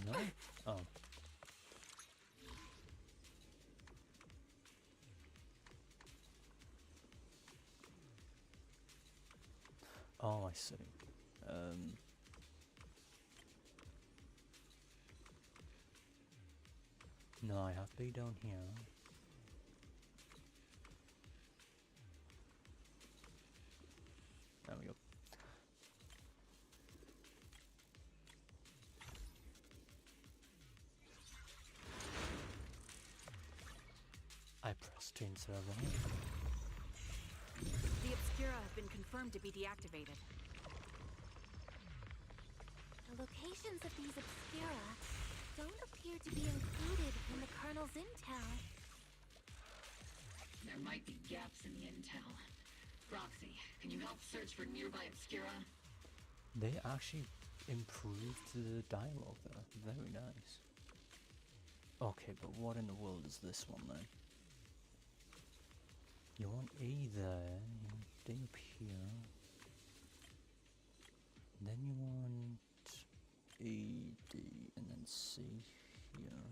A: No? Oh. Oh, I see. No, I have to be down here. There we go. I pressed to instead of right.
P: The Obscura have been confirmed to be deactivated.
F: The locations of these Obscura don't appear to be included in the Colonel's intel.
K: There might be gaps in the intel. Proxy, can you help search for nearby Obscura?
A: They actually improved the dialogue there. Very nice. Okay, but what in the world is this one then? You want A there, D up here. Then you want A, D, and then C here.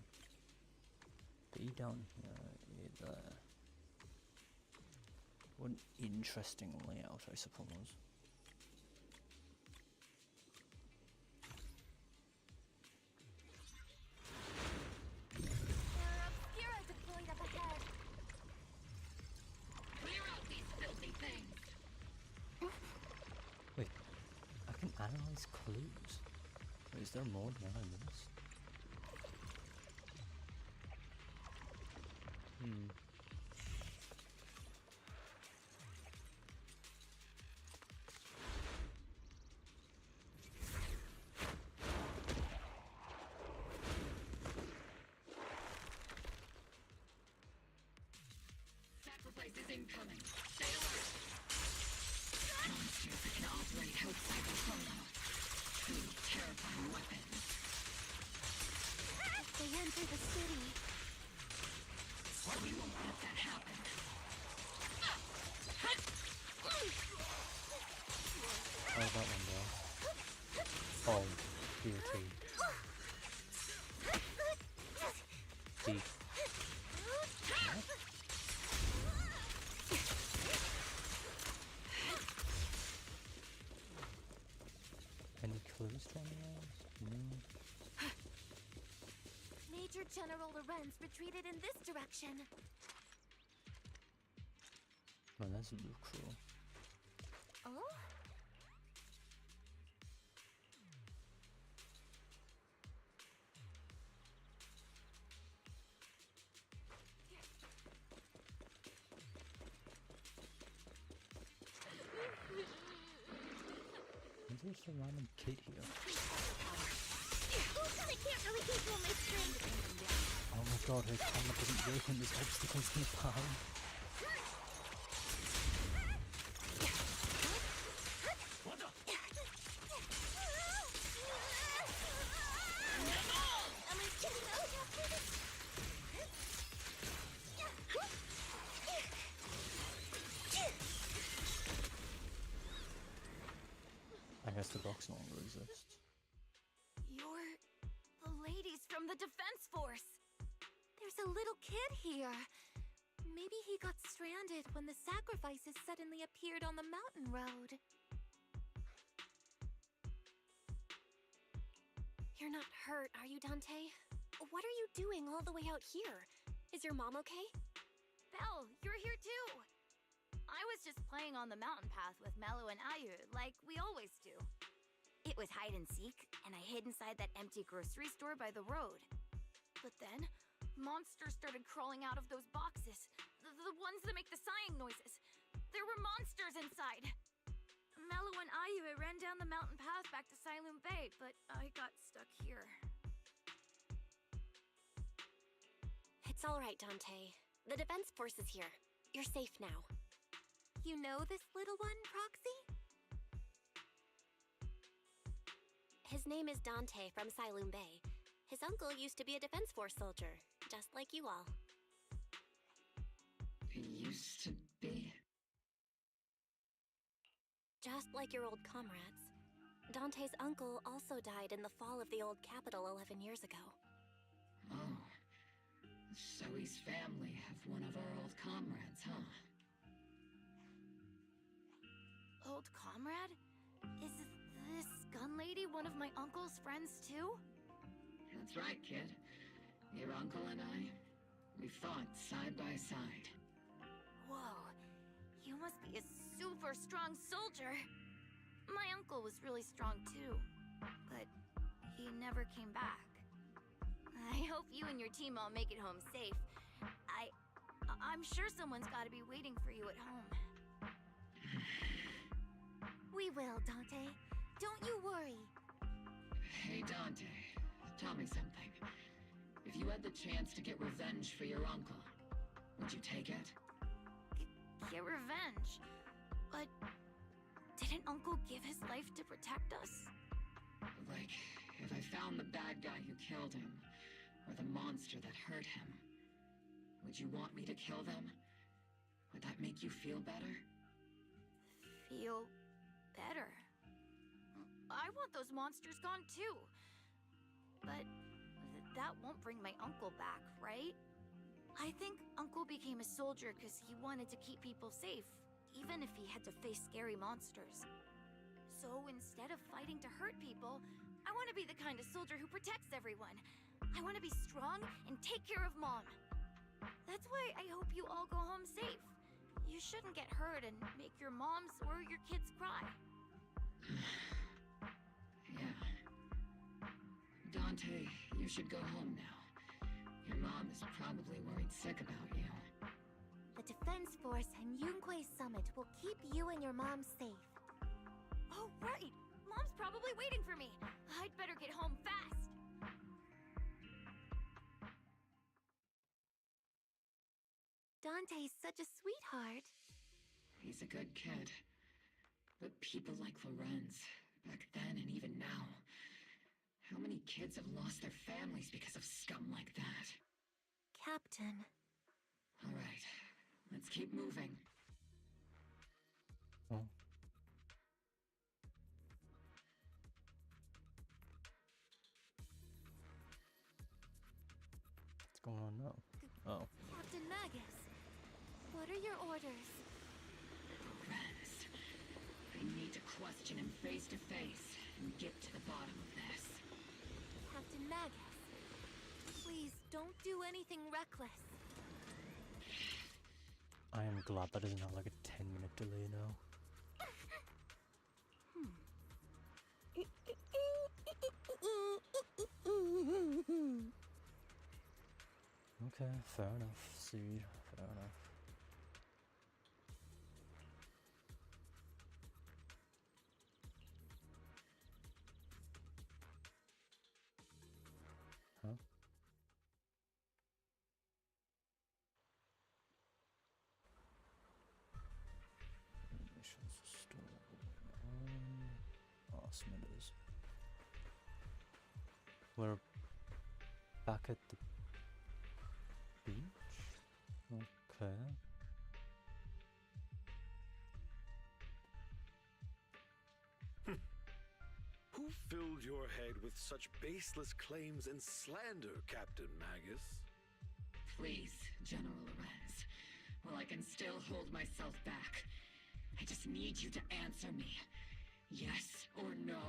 A: B down here, A there. What an interesting layout, I suppose.
F: There are Obscura deployed up ahead.
K: Clear out these filthy things!
A: Wait, I can analyze clues. Wait, is there more than I missed?
K: Sacrifice is incoming. Stay alert! Monsters that can operate outside the holo. Truly terrifying weapons.
F: If they enter the city,
K: We won't let that happen.
A: Oh, that one there. Oh, DOT. D. Any clues from those? No.
F: Major General Lorenz retreated in this direction.
A: Well, that's a little cruel.
F: Oh?
A: There's just a random kid here.
R: I can't really control my strength.
A: Oh my god, her camera doesn't work when there's obstacles in the path. I guess the box no longer exists.
F: You're the ladies from the Defense Force. There's a little kid here. Maybe he got stranded when the sacrifices suddenly appeared on the mountain road.
C: You're not hurt, are you, Dante? What are you doing all the way out here? Is your mom okay?
F: Belle, you're here too. I was just playing on the mountain path with Mello and Ayu, like we always do. It was hide and seek, and I hid inside that empty grocery store by the road. But then, monsters started crawling out of those boxes. The ones that make the sighing noises. There were monsters inside. Mello and Ayu ran down the mountain path back to Siloon Bay, but I got stuck here.
C: It's all right, Dante. The Defense Force is here. You're safe now.
F: You know this little one, Proxy?
C: His name is Dante from Siloon Bay. His uncle used to be a Defense Force soldier, just like you all.
K: Used to be?
C: Just like your old comrades. Dante's uncle also died in the fall of the old capital 11 years ago.
K: Oh. Zoe's family have one of our old comrades, huh?
F: Old comrade? Is this gun lady one of my uncle's friends too?
K: That's right, kid. Your uncle and I, we fought side by side.
F: Whoa, you must be a super strong soldier. My uncle was really strong too, but he never came back. I hope you and your team all make it home safe. I'm sure someone's gotta be waiting for you at home. We will, Dante. Don't you worry.
K: Hey, Dante, tell me something. If you had the chance to get revenge for your uncle, would you take it?
F: Get revenge? But didn't Uncle give his life to protect us?
K: Like, if I found the bad guy who killed him, or the monster that hurt him, would you want me to kill them? Would that make you feel better?
F: Feel better? I want those monsters gone too. But that won't bring my uncle back, right? I think Uncle became a soldier because he wanted to keep people safe, even if he had to face scary monsters. So instead of fighting to hurt people, I want to be the kind of soldier who protects everyone. I want to be strong and take care of Mom. That's why I hope you all go home safe. You shouldn't get hurt and make your moms or your kids cry.
K: Yeah. Dante, you should go home now. Your mom is probably worried sick about you.
F: The Defense Force and Yunquei Summit will keep you and your mom safe. Oh, right! Mom's probably waiting for me. I'd better get home fast. Dante's such a sweetheart.
K: He's a good kid. But people like Lorenz, back then and even now, how many kids have lost their families because of scum like that?
F: Captain.
K: All right, let's keep moving.
A: Oh. What's going on now? Oh.
F: Captain Magus, what are your orders?
K: Lorenz, I need to question him face to face and get to the bottom of this.
F: Captain Magus, please don't do anything reckless.
A: I I'm glad that isn't like a 10-minute delay now. Okay, fair enough, Seed, fair enough. Huh? Missions store. Smithers. We're back at the beach? Okay.
T: Who filled your head with such baseless claims and slander, Captain Magus?
K: Please, General Lorenz. While I can still hold myself back, I just need you to answer me. Yes or no?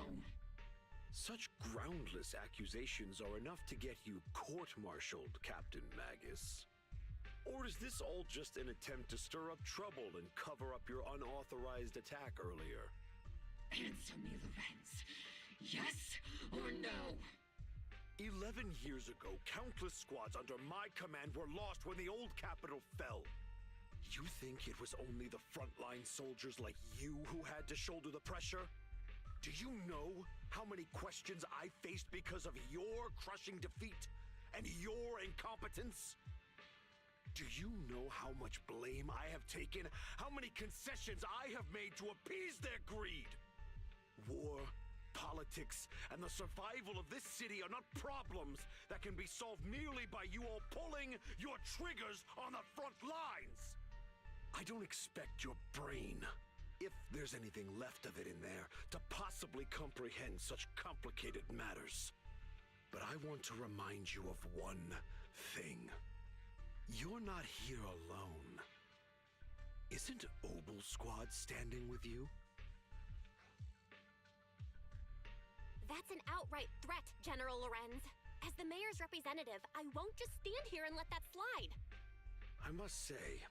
T: Such groundless accusations are enough to get you court-martialed, Captain Magus. Or is this all just an attempt to stir up trouble and cover up your unauthorized attack earlier?
K: Answer me, Lorenz. Yes or no?
T: 11 years ago, countless squads under my command were lost when the old capital fell. You think it was only the frontline soldiers like you who had to shoulder the pressure? Do you know how many questions I faced because of your crushing defeat and your incompetence? Do you know how much blame I have taken? How many concessions I have made to appease their greed? War, politics, and the survival of this city are not problems that can be solved merely by you all pulling your triggers on the front lines. I don't expect your brain, if there's anything left of it in there, to possibly comprehend such complicated matters. But I want to remind you of one thing. You're not here alone. Isn't Obel Squad standing with you?
C: That's an outright threat, General Lorenz. As the mayor's representative, I won't just stand here and let that slide.
T: I must say,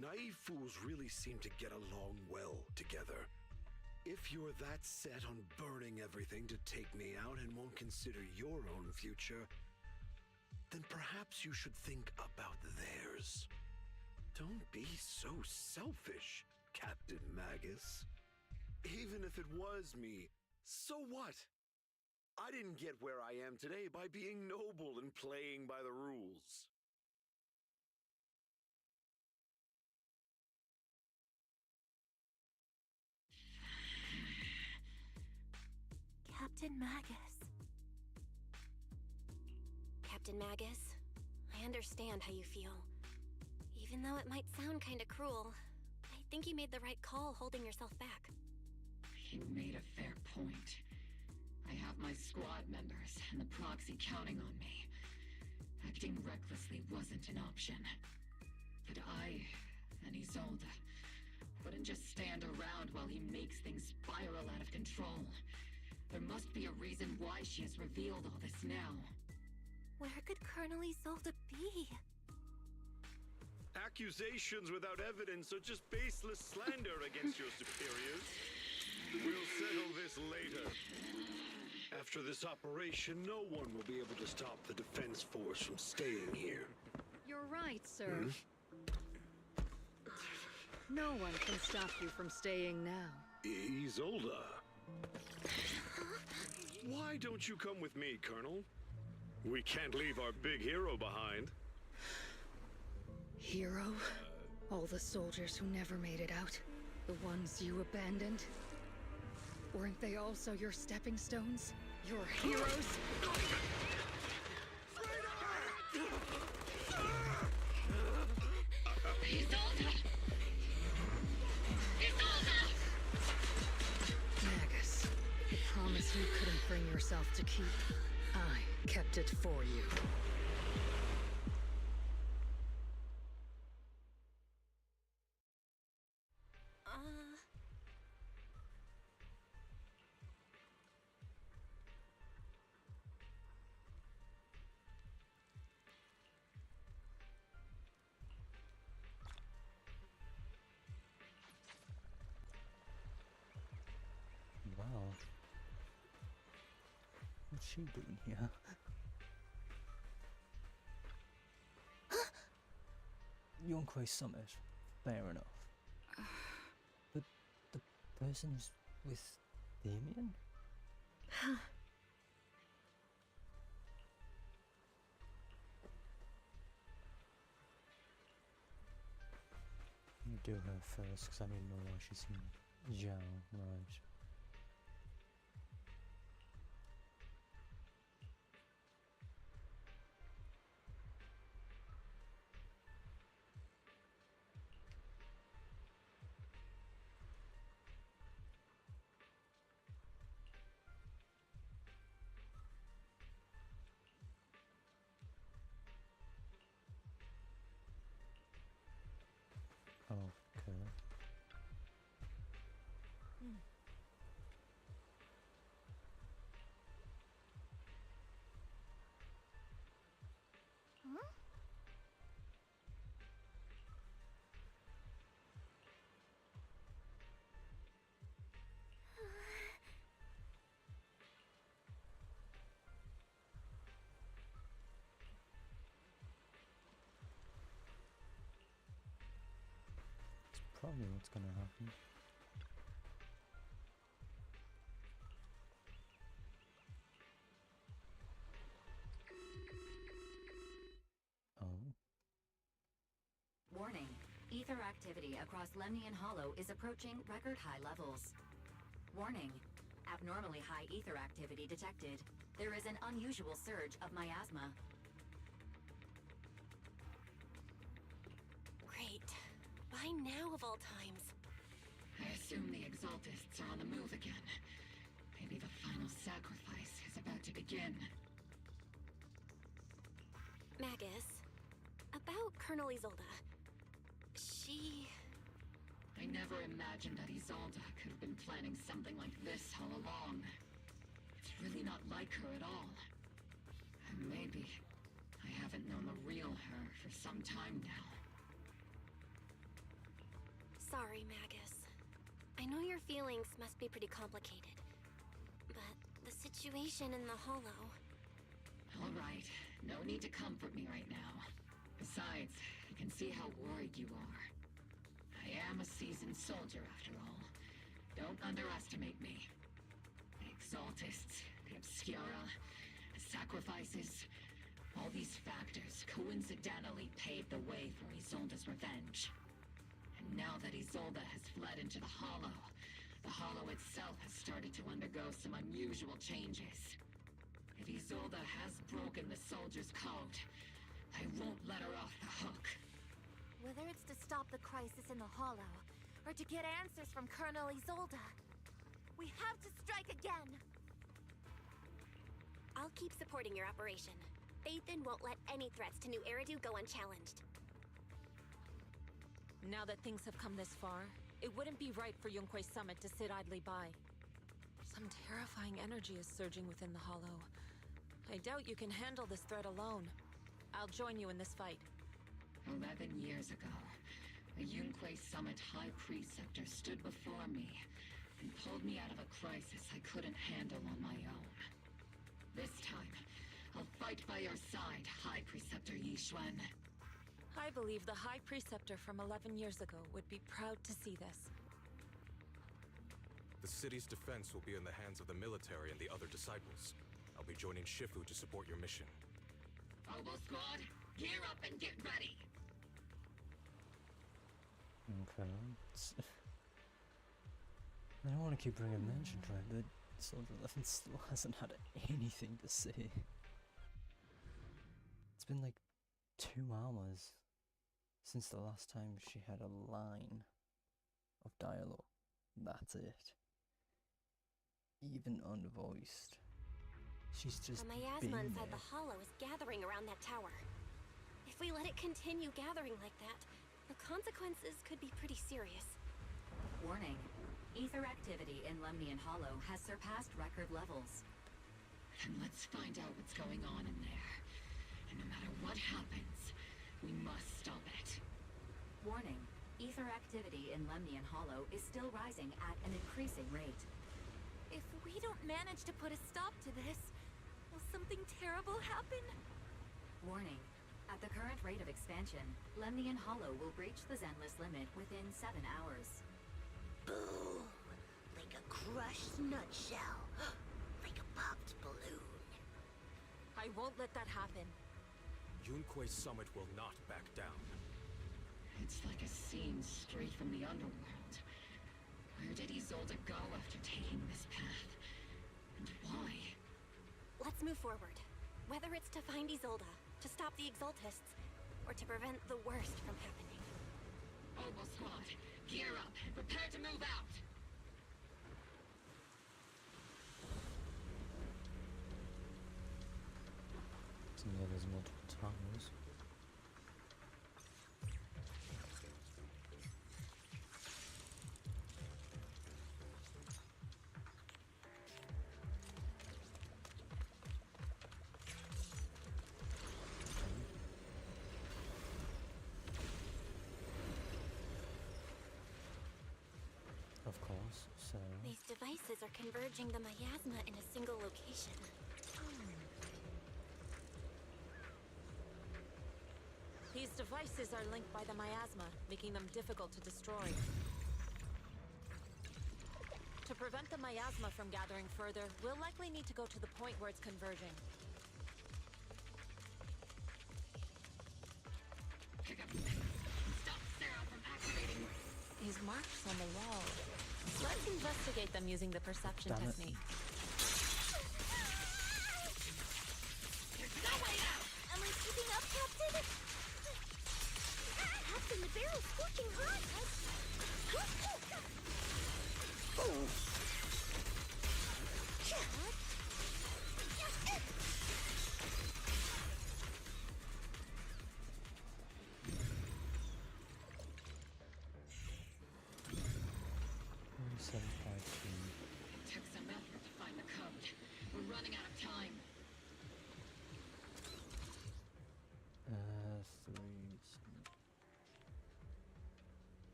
T: naive fools really seem to get along well together. If you're that set on burning everything to take me out and won't consider your own future, then perhaps you should think about theirs. Don't be so selfish, Captain Magus. Even if it was me, so what? I didn't get where I am today by being noble and playing by the rules.
C: Captain Magus. Captain Magus, I understand how you feel. Even though it might sound kinda cruel, I think you made the right call holding yourself back.
K: You made a fair point. I have my squad members and the proxy counting on me. Acting recklessly wasn't an option. But I and Isolde wouldn't just stand around while he makes things spiral out of control. There must be a reason why she has revealed all this now.
C: Where could Colonel Isolde be?
T: Accusations without evidence are just baseless slander against your superiors. We'll settle this later. After this operation, no one will be able to stop the defense force from staying here.
E: You're right, sir. No one can stop you from staying now.
T: Isolde. Why don't you come with me, Colonel? We can't leave our big hero behind.
E: Hero? All the soldiers who never made it out? The ones you abandoned? Weren't they also your stepping stones? Your heroes? Magus, the promise you couldn't bring yourself to keep. I kept it for you.
A: she doing here? Yonkwei Summit, fair enough. But the person's with Damien? Do her first, because I need to know why she's in Zhao, right. Okay.
R: Huh?
A: It's probably what's gonna happen. Oh.
O: Warning. Ether activity across Lemnian Hollow is approaching record high levels. Warning. Abnormally high ether activity detected. There is an unusual surge of miasma.
C: Great. Why now of all times?
K: I assume the Exaltists are on the move again. Maybe the final sacrifice is about to begin.
C: Magus, about Colonel Isolda. She...
K: I never imagined that Isolda could have been planning something like this all along. It's really not like her at all. And maybe I haven't known the real her for some time now.
C: Sorry, Magus. I know your feelings must be pretty complicated. But the situation in the Hollow...
K: All right, no need to comfort me right now. Besides, I can see how worried you are. I am a seasoned soldier, after all. Don't underestimate me. The Exaltists, the Obscura, the sacrifices, all these factors coincidentally paved the way for Isolda's revenge. And now that Isolda has fled into the Hollow itself has started to undergo some unusual changes. If Isolda has broken the soldier's code, I won't let her off the hook.
F: Whether it's to stop the crisis in the Hollow, or to get answers from Colonel Isolda, we have to strike again!
C: I'll keep supporting your operation. Phaethon won't let any threats to New Eridu go unchallenged.
L: Now that things have come this far, it wouldn't be right for Yonkwei Summit to sit idly by. Some terrifying energy is surging within the Hollow. I doubt you can handle this threat alone. I'll join you in this fight.
K: 11 years ago, a Yunquei Summit High Preceptor stood before me and pulled me out of a crisis I couldn't handle on my own. This time, I'll fight by your side, High Preceptor Yixuan.
L: I believe the High Preceptor from 11 years ago would be proud to see this.
I: The city's defense will be in the hands of the military and the other disciples. I'll be joining Shifu to support your mission.
K: Oboe Squad, gear up and get ready!
A: Okay. I don't want to keep bringing mention to it, but Soldier 11 still hasn't had anything to say. It's been like 2 hours since the last time she had a line of dialogue. That's it. Even unvoiced. She's just
C: The miasma inside the Hollow is gathering around that tower. If we let it continue gathering like that, the consequences could be pretty serious.
O: Warning. Ether activity in Lemnian Hollow has surpassed record levels.
K: And let's find out what's going on in there. And no matter what happens, we must stop it.
O: Warning. Ether activity in Lemnian Hollow is still rising at an increasing rate.
F: If we don't manage to put a stop to this, Will something terrible happen?
O: Warning. At the current rate of expansion, Lemnian Hollow will breach the Zenless limit within 7 hours.
R: Boom! Like a crushed nutshell. Like a popped balloon.
L: I won't let that happen.
I: Yunkui's summit will not back down.
K: It's like a scene straight from the underworld. Where did Isolde go after taking this path? And why?
C: Let's move forward. Whether it's to find Isolde, to stop the Exaltists, or to prevent the worst from happening.
K: Oboe Squad, gear up and prepare to move out!
A: So yeah, there's multiple towers. Of course, so...
C: These devices are converging the miasma in a single location.
L: These devices are linked by the miasma, making them difficult to destroy. To prevent the miasma from gathering further, we'll likely need to go to the point where it's converging.
K: Stop Sarah from activating!
L: These marks on the wall. Let's investigate them using the perception
A: Damn it.
L: technique.
K: There's no way out!
R: Am I keeping up, Captain? Captain, the barrel's scorching hot!
K: It took some effort to find the code. We're running out of time.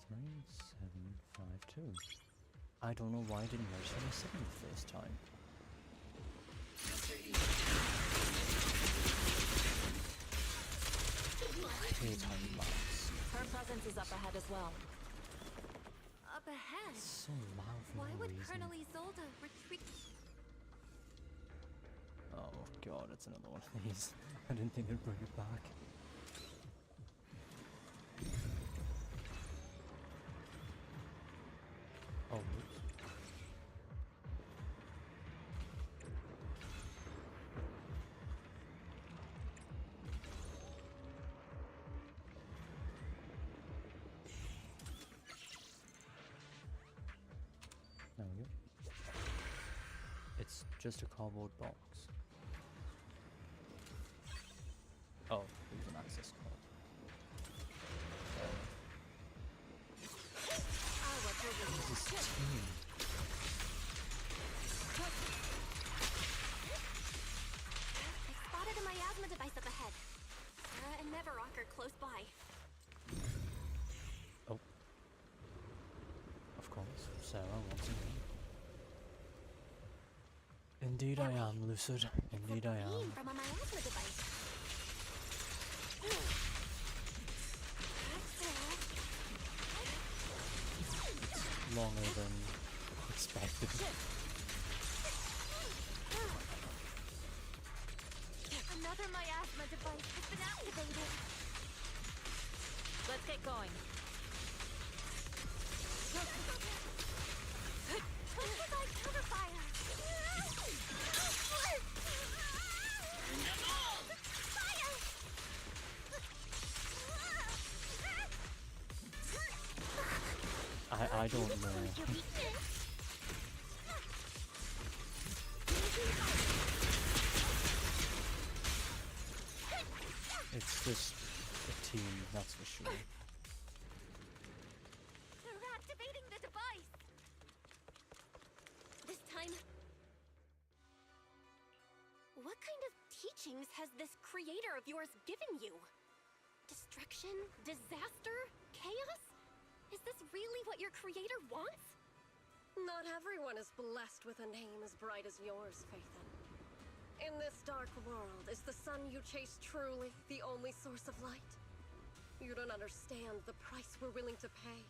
A: 3752. I don't know why I didn't write 27 the first time. Daytime lights.
L: Her presence is up ahead as well.
F: Up ahead?
A: It's so loud for
F: Why
A: no
F: would
A: reason.
F: Colonel Isolde retreat?
A: Oh god, it's another one of these. I didn't think it'd bring it back. Oh, whoops. There we go. It's just a cardboard box. Oh, there's an access card. What is this team?
C: I spotted a miasma device up ahead. Sarah and Neverrock are close by.
A: Oh. Of course, Sarah once again. Indeed I am, Lucid. Indeed I am.
C: From a miasma device.
A: It's longer than expected.
F: Another miasma device has been activated.
L: Let's get going.
F: Improvise cover fire! Fire!
A: I don't know. It's just a team, that's for sure.
F: They're activating the device!
C: This time... What kind of teachings has this creator of yours given you? Destruction? Disaster? Chaos? Is this really what your creator wants?
J: Not everyone is blessed with a name as bright as yours, Phaethon. In this dark world, is the sun you chase truly the only source of light? You don't understand the price we're willing to pay,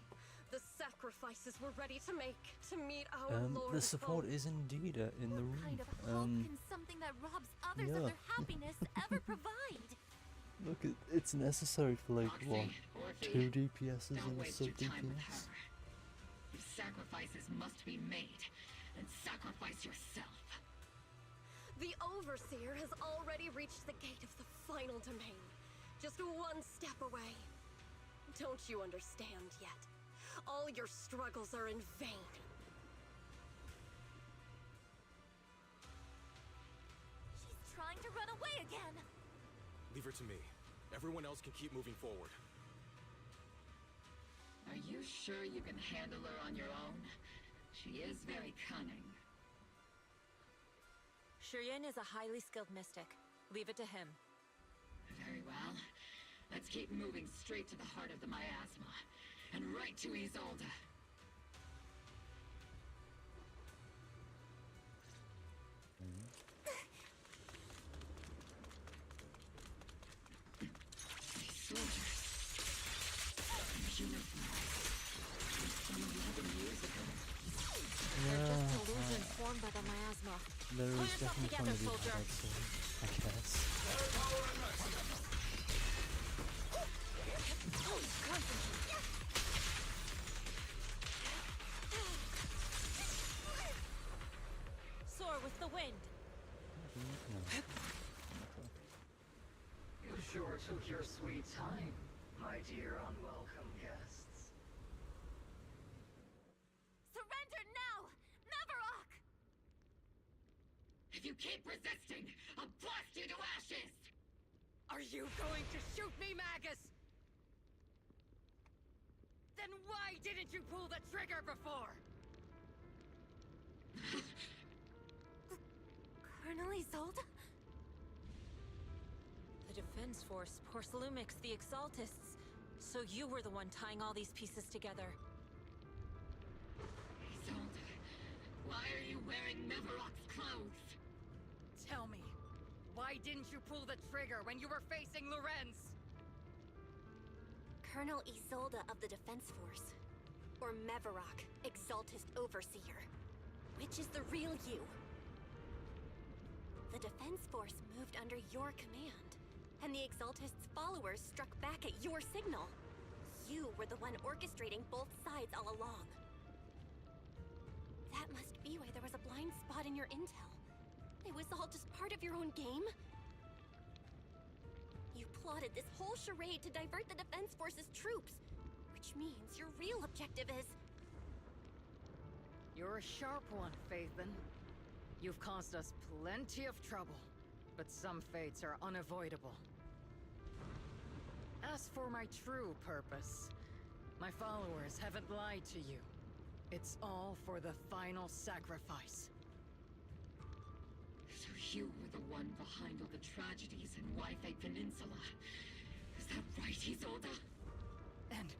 J: the sacrifices we're ready to make to meet our Lord.
A: The support is indeed in the room.
F: What kind of hope can something that robs others of their happiness ever provide?
A: Look, it's necessary for like what, 2 DPSs and a sub DPS.
K: Sacrifices must be made, and sacrifice yourself.
J: The Overseer has already reached the gate of the final domain, just one step away. Don't you understand yet? All your struggles are in vain.
F: She's trying to run away again.
I: Leave her to me. Everyone else can keep moving forward.
K: Are you sure you can handle her on your own? She is very cunning.
L: Shiryen is a highly skilled mystic. Leave it to him.
K: Very well. Let's keep moving straight to the heart of the miasma, and right to Isolde. These soldiers.
L: They're just illusions formed by the miasma.
A: There
L: Pull
A: is
L: yourself
A: definitely
L: together,
A: going to be
L: soldier.
A: bad soon, I guess.
L: Soar with the wind.
D: You sure took your sweet time, my dear unwelcome guests.
F: Surrender now! Mavarok!
K: If you keep resisting, I'll blast you to ashes!
E: Are you going to shoot me, Magus? Then why didn't you pull the trigger before?
F: Colonel Isolde?
L: The Defense Force, Porcelumix, the Exaltists. So you were the one tying all these pieces together.
K: Isolde, why are you wearing Mavarok's clothes?
E: Tell me, why didn't you pull the trigger when you were facing Lorenz?
C: Colonel Isolde of the Defense Force. Or Mavarok, Exaltist Overseer. Which is the real you? The Defense Force moved under your command, and the Exaltist's followers struck back at your signal. You were the one orchestrating both sides all along. That must be why there was a blind spot in your intel. It was all just part of your own game? You plotted this whole charade to divert the Defense Force's troops, which means your real objective is...
E: You're a sharp one, Phaethon. You've caused us plenty of trouble, but some fates are unavoidable. As for my true purpose, my followers haven't lied to you. It's all for the final sacrifice.
K: So you were the one behind all the tragedies in Waifei Peninsula. Is that right, Isolde?
E: And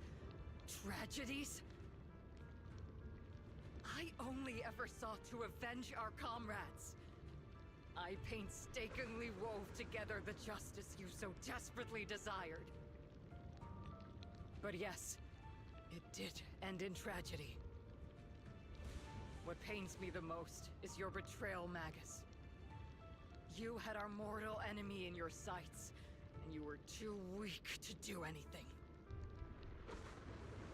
E: tragedies? I only ever sought to avenge our comrades. I painstakingly wove together the justice you so desperately desired. But yes, it did end in tragedy. What pains me the most is your betrayal, Magus. You had our mortal enemy in your sights, and you were too weak to do anything.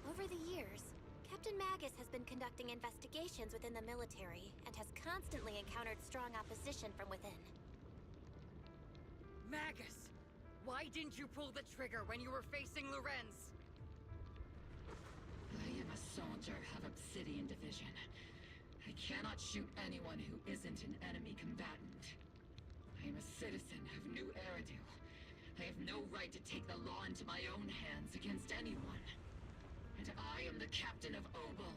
C: Over the years, Captain Magus has been conducting investigations within the military and has constantly encountered strong opposition from within.
E: Magus! Why didn't you pull the trigger when you were facing Lorenz?
K: I am a soldier of Obsidian Division. I cannot shoot anyone who isn't an enemy combatant. I am a citizen of New Eridu. I have no right to take the law into my own hands against anyone. And I am the captain of Obel.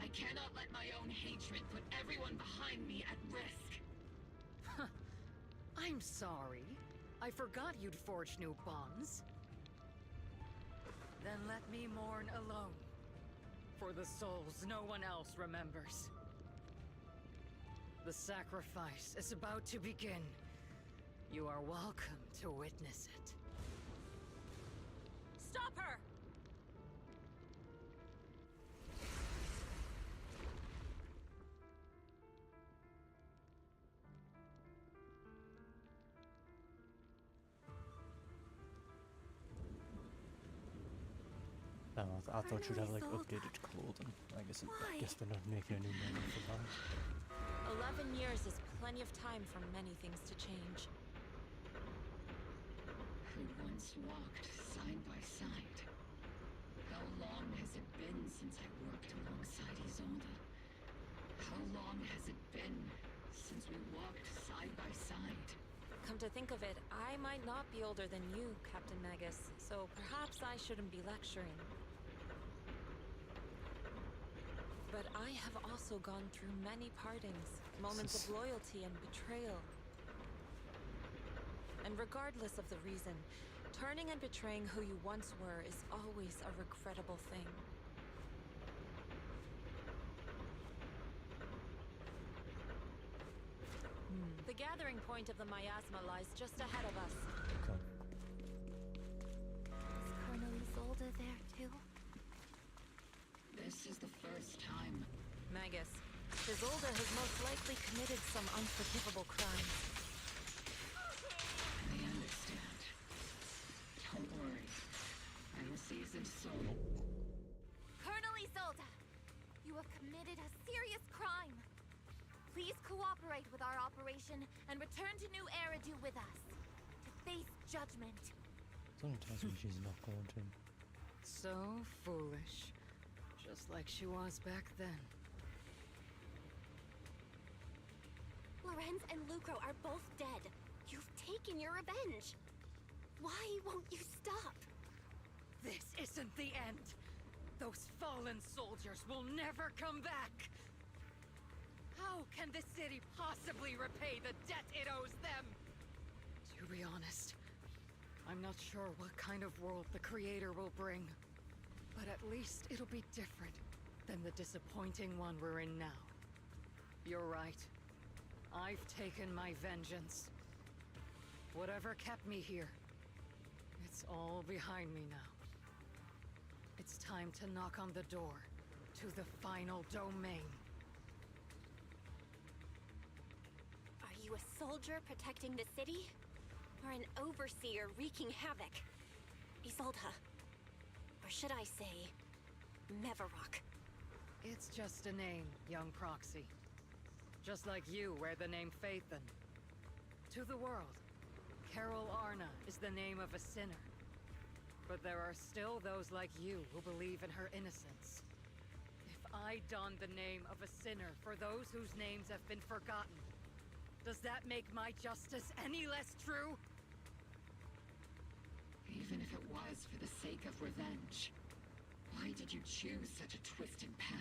K: I cannot let my own hatred put everyone behind me at risk.
E: I'm sorry. I forgot you'd forged new bonds. Then let me mourn alone. for the souls no one else remembers. The sacrifice is about to begin. You are welcome to witness it.
L: Stop her!
A: I thought you'd have like updated clothing. I guess they're not making any money for that.
L: 11 years is plenty of time for many things to change.
K: Who once walked side by side? How long has it been since I worked alongside Isolde? How long has it been since we walked side by side?
L: Come to think of it, I might not be older than you, Captain Magus, so perhaps I shouldn't be lecturing. But I have also gone through many partings, moments of loyalty and betrayal. And regardless of the reason, turning and betraying who you once were is always a regrettable thing. The gathering point of the miasma lies just ahead of us.
A: Okay.
N: Is Colonel Isolde there too?
K: This is the first time.
L: Magus, Isolde has most likely committed some unforgivable crimes.
K: I understand. Don't worry. I will season soul.
N: Colonel Isolde! You have committed a serious crime. Please cooperate with our operation and return to New Eridu with us. To face judgment.
A: Someone tells me she's not going to.
E: So foolish. Just like she was back then.
C: Lorenz and Lucro are both dead. You've taken your revenge. Why won't you stop?
E: This isn't the end. Those fallen soldiers will never come back. How can the city possibly repay the debt it owes them? To be honest, I'm not sure what kind of world the Creator will bring. But at least it'll be different than the disappointing one we're in now. You're right. I've taken my vengeance. Whatever kept me here, it's all behind me now. It's time to knock on the door to the final domain.
C: Are you a soldier protecting the city? Or an overseer wreaking havoc? Isolde. Or should I say, Mevarok?
E: It's just a name, young proxy. Just like you wear the name Phaethon. To the world, Carol Arna is the name of a sinner. But there are still those like you who believe in her innocence. If I don the name of a sinner for those whose names have been forgotten, does that make my justice any less true?
K: Even if it was for the sake of revenge, why did you choose such a twisted path?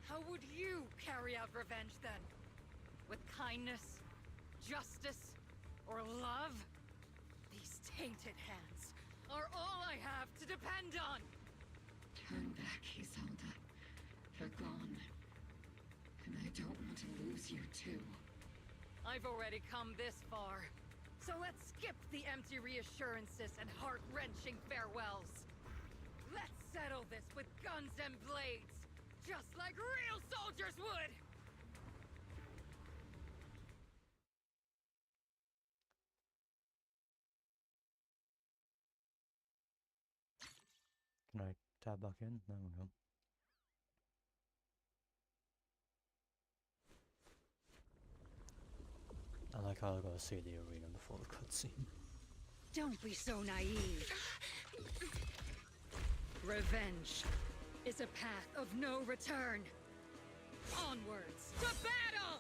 E: How would you carry out revenge then? With kindness, justice, or love? These tainted hands are all I have to depend on!
K: Turn back, Isolde. They're gone. And I don't want to lose you too.
E: I've already come this far. So let's skip the empty reassurances and heart-wrenching farewells. Let's settle this with guns and blades, just like real soldiers would!
A: Can I tab back in? There we go. I like how I gotta see the arena before the cutscene.
E: Don't be so naive. Revenge is a path of no return. Onwards to battle!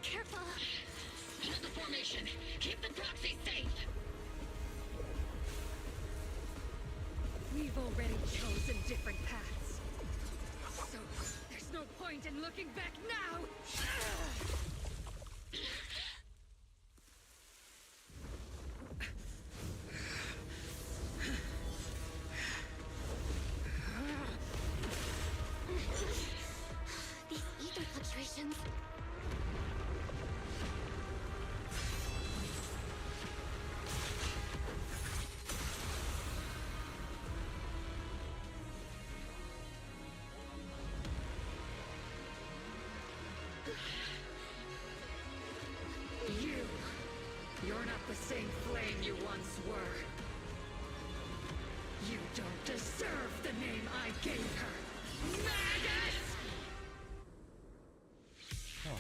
C: Careful!
K: Hold the formation! Keep the proxy safe!
E: We've already chosen different paths. So, there's no point in looking back now! the same flame you once were. You don't deserve the name I gave her. Maggot!
A: Oh.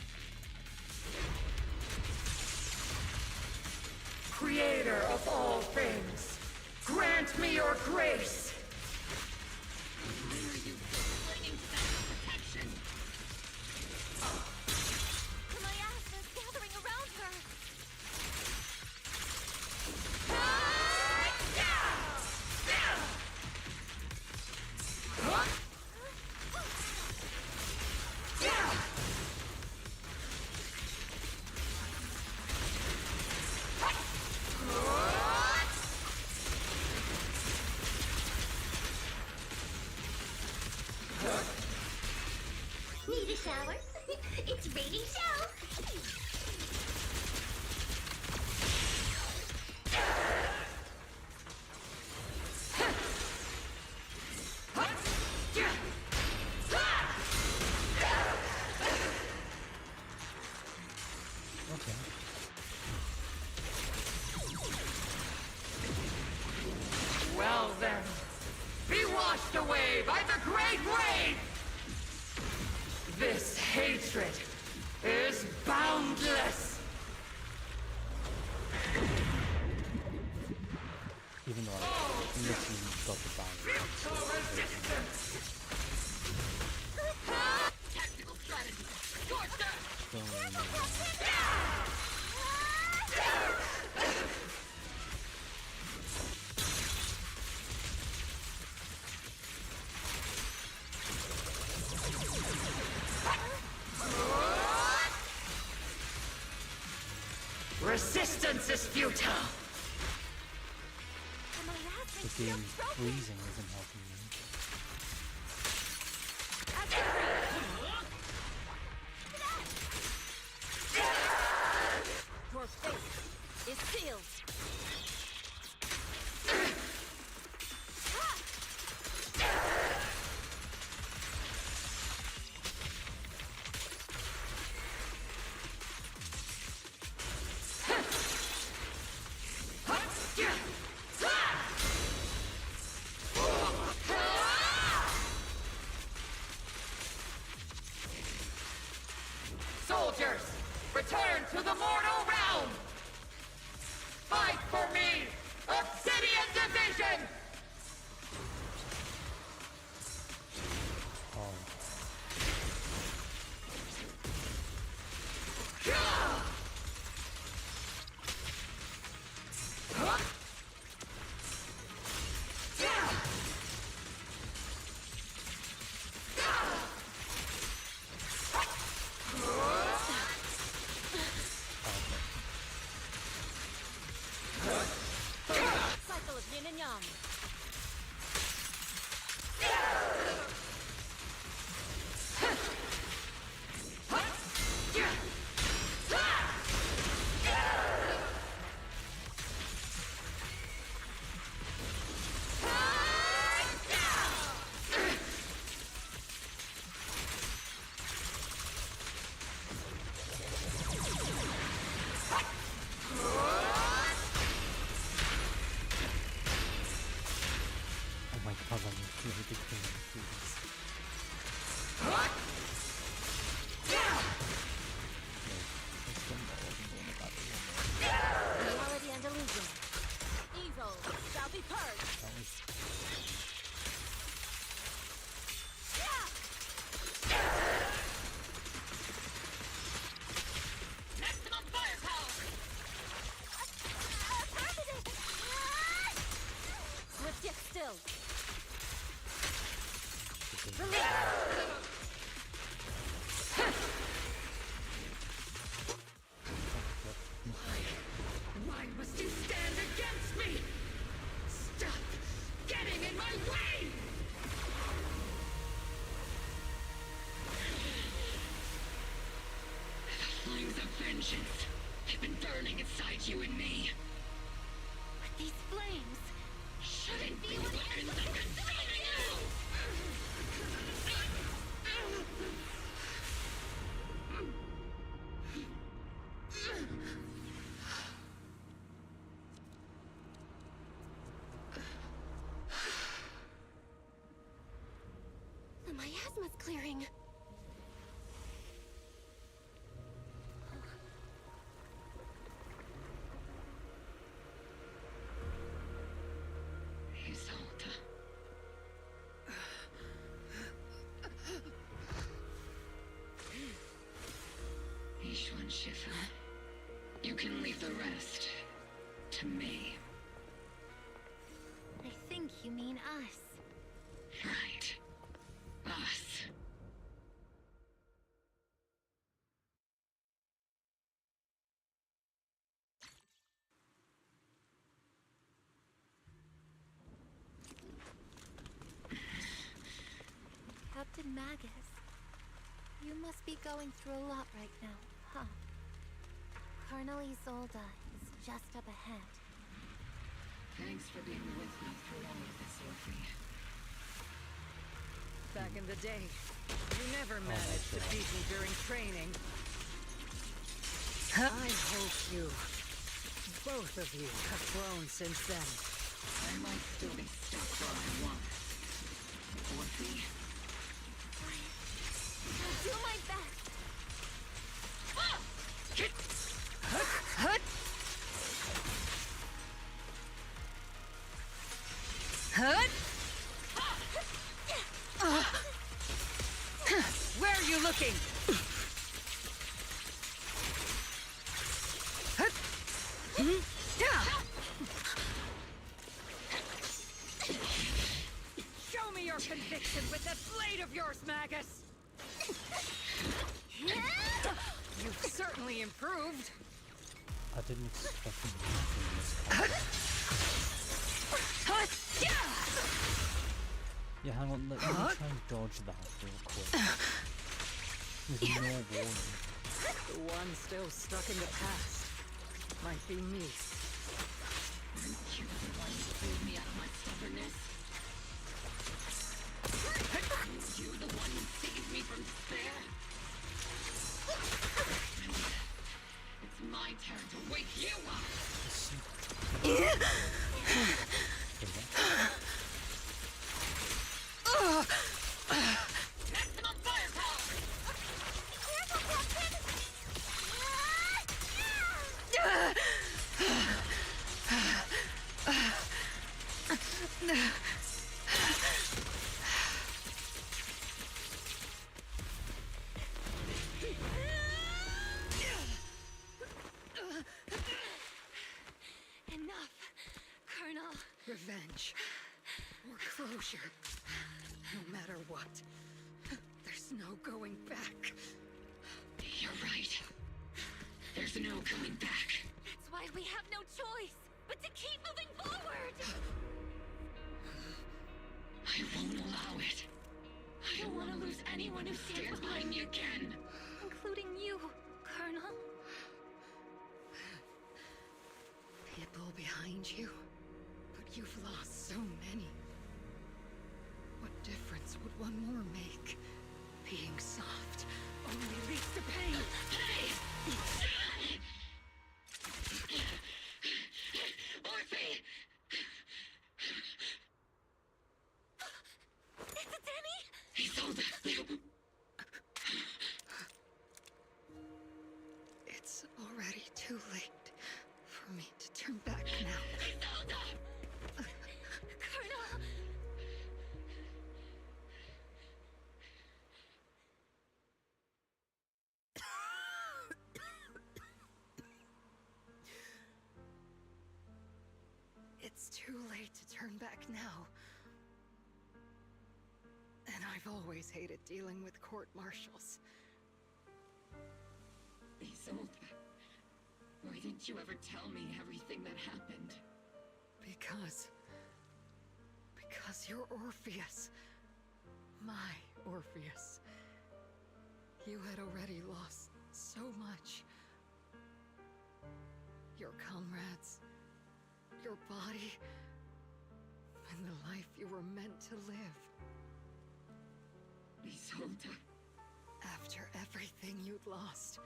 E: Creator of all things, grant me your grace!
F: Mayasa's gathering around her.
R: Need a shower? It's raining show.
A: Okay.
E: Well then, be washed away by the great rain! This hatred is boundless!
A: Even though I literally got the boundary.
K: Tactical strategy. Scorch them!
A: Don't really know why.
E: Resistance is futile!
A: The game freezing isn't helping me.
F: Your fate is sealed.
E: Soldiers, return to the mortal realm! Fight for me, Obsidian Division!
A: Oh.
F: Cycle of yin and yang.
A: Oh my god, I'm really big fan of this.
F: Reality and illusion. Evil shall be purged.
K: Maximum firepower!
F: Swift yet still.
E: Why must you stand against me? Stop getting in my way!
K: The flames of vengeance have been burning inside you and me.
F: But these flames
K: Shouldn't be weapons that consume you!
C: clearing.
K: Isolde. Ishwan Shifa. You can leave the rest to me.
R: I think you mean us.
K: Right. Us.
F: Captain Magus, you must be going through a lot right now, huh? Colonel Isolde is just up ahead.
K: Thanks for being with me through all of this, Waifei.
E: Back in the day, you never managed to beat me during training. I hope you, both of you, have grown since then.
K: I might still be stuck where I was. Waifei.
F: I'll do my best.
E: Where are you looking? Show me your conviction with that blade of yours, Magus! You've certainly improved.
A: I didn't expect him to do this. Yeah, hang on, let me try and dodge that real quick. With no warning.
E: The one still stuck in the past might be me.
K: You're the one who pulled me out of my stubbornness. You're the one who saved me from despair. It's my turn to wake you up. Maximum firepower!
F: Careful, Captain!
E: Enough, Colonel. Revenge. Or closure. No matter what. There's no going back.
K: You're right. There's no coming back.
F: That's why we have no choice but to keep moving forward!
K: I won't allow it. I don't want to lose anyone who stands behind me again.
F: Including you, Colonel.
E: People behind you, but you've lost so many. What difference would one more make? Being soft only leads to pain.
K: Hey! Waifei!
F: Is it Danny?
K: Isolde!
E: It's already too late for me to turn back now.
K: Isolde!
F: Colonel!
E: It's too late to turn back now. And I've always hated dealing with court martials.
K: Isolde, why didn't you ever tell me everything that happened?
E: Because you're Orpheus. My Orpheus. You had already lost so much. Your comrades, your body, and the life you were meant to live.
K: Isolde.
E: After everything you'd lost,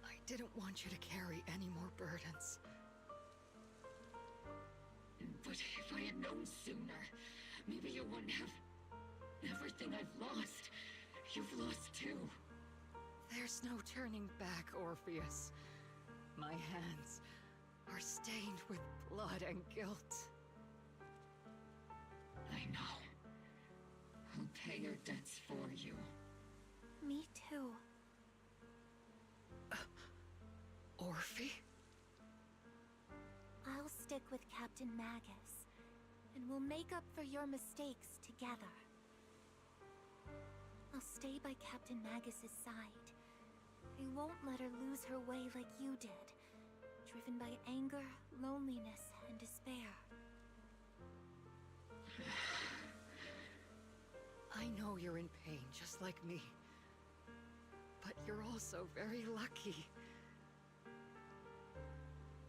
E: I didn't want you to carry any more burdens.
K: But if I had known sooner, maybe you wouldn't have everything I've lost. You've lost too.
E: There's no turning back, Orpheus. My hands are stained with blood and guilt.
K: I know. I'll pay your debts for you.
F: Me too.
E: Orphe?
F: I'll stick with Captain Magus, and we'll make up for your mistakes together. I'll stay by Captain Magus's side. I won't let her lose her way like you did, driven by anger, loneliness, and despair.
E: I know you're in pain, just like me. But you're also very lucky.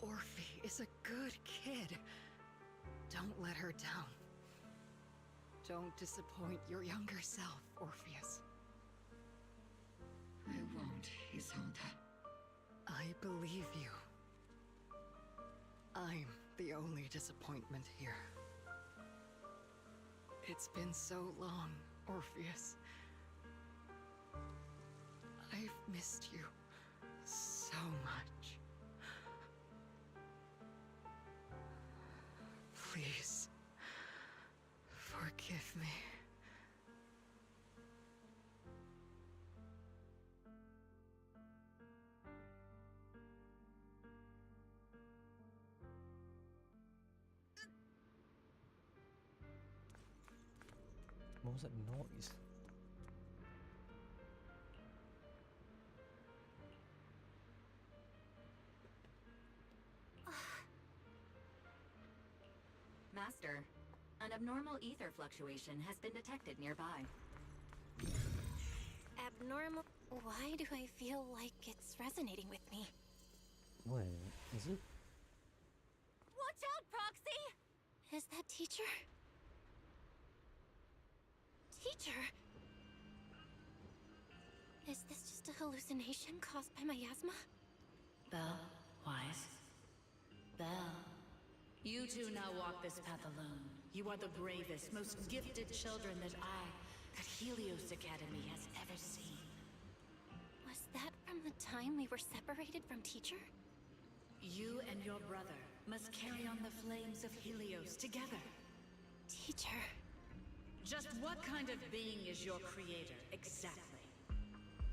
E: Orphe is a good kid. Don't let her down. Don't disappoint your younger self, Orpheus.
K: I won't, Isolde.
E: I believe you. I'm the only disappointment here. It's been so long, Orpheus. I've missed you so much. Please, forgive me.
A: What was that noise?
O: Master, an abnormal ether fluctuation has been detected nearby.
C: Abnormal? Why do I feel like it's resonating with me?
A: Wait, is it?
C: Watch out, Proxy! Is that teacher? Teacher? Is this just a hallucination caused by miasma?
G: Belle, Wise. Belle. You two now walk this path alone. You are the bravest, most gifted children that Helios Academy has ever seen.
C: Was that from the time we were separated from teacher?
G: You and your brother must carry on the flames of Helios together.
C: Teacher.
G: Just what kind of being is your creator, exactly?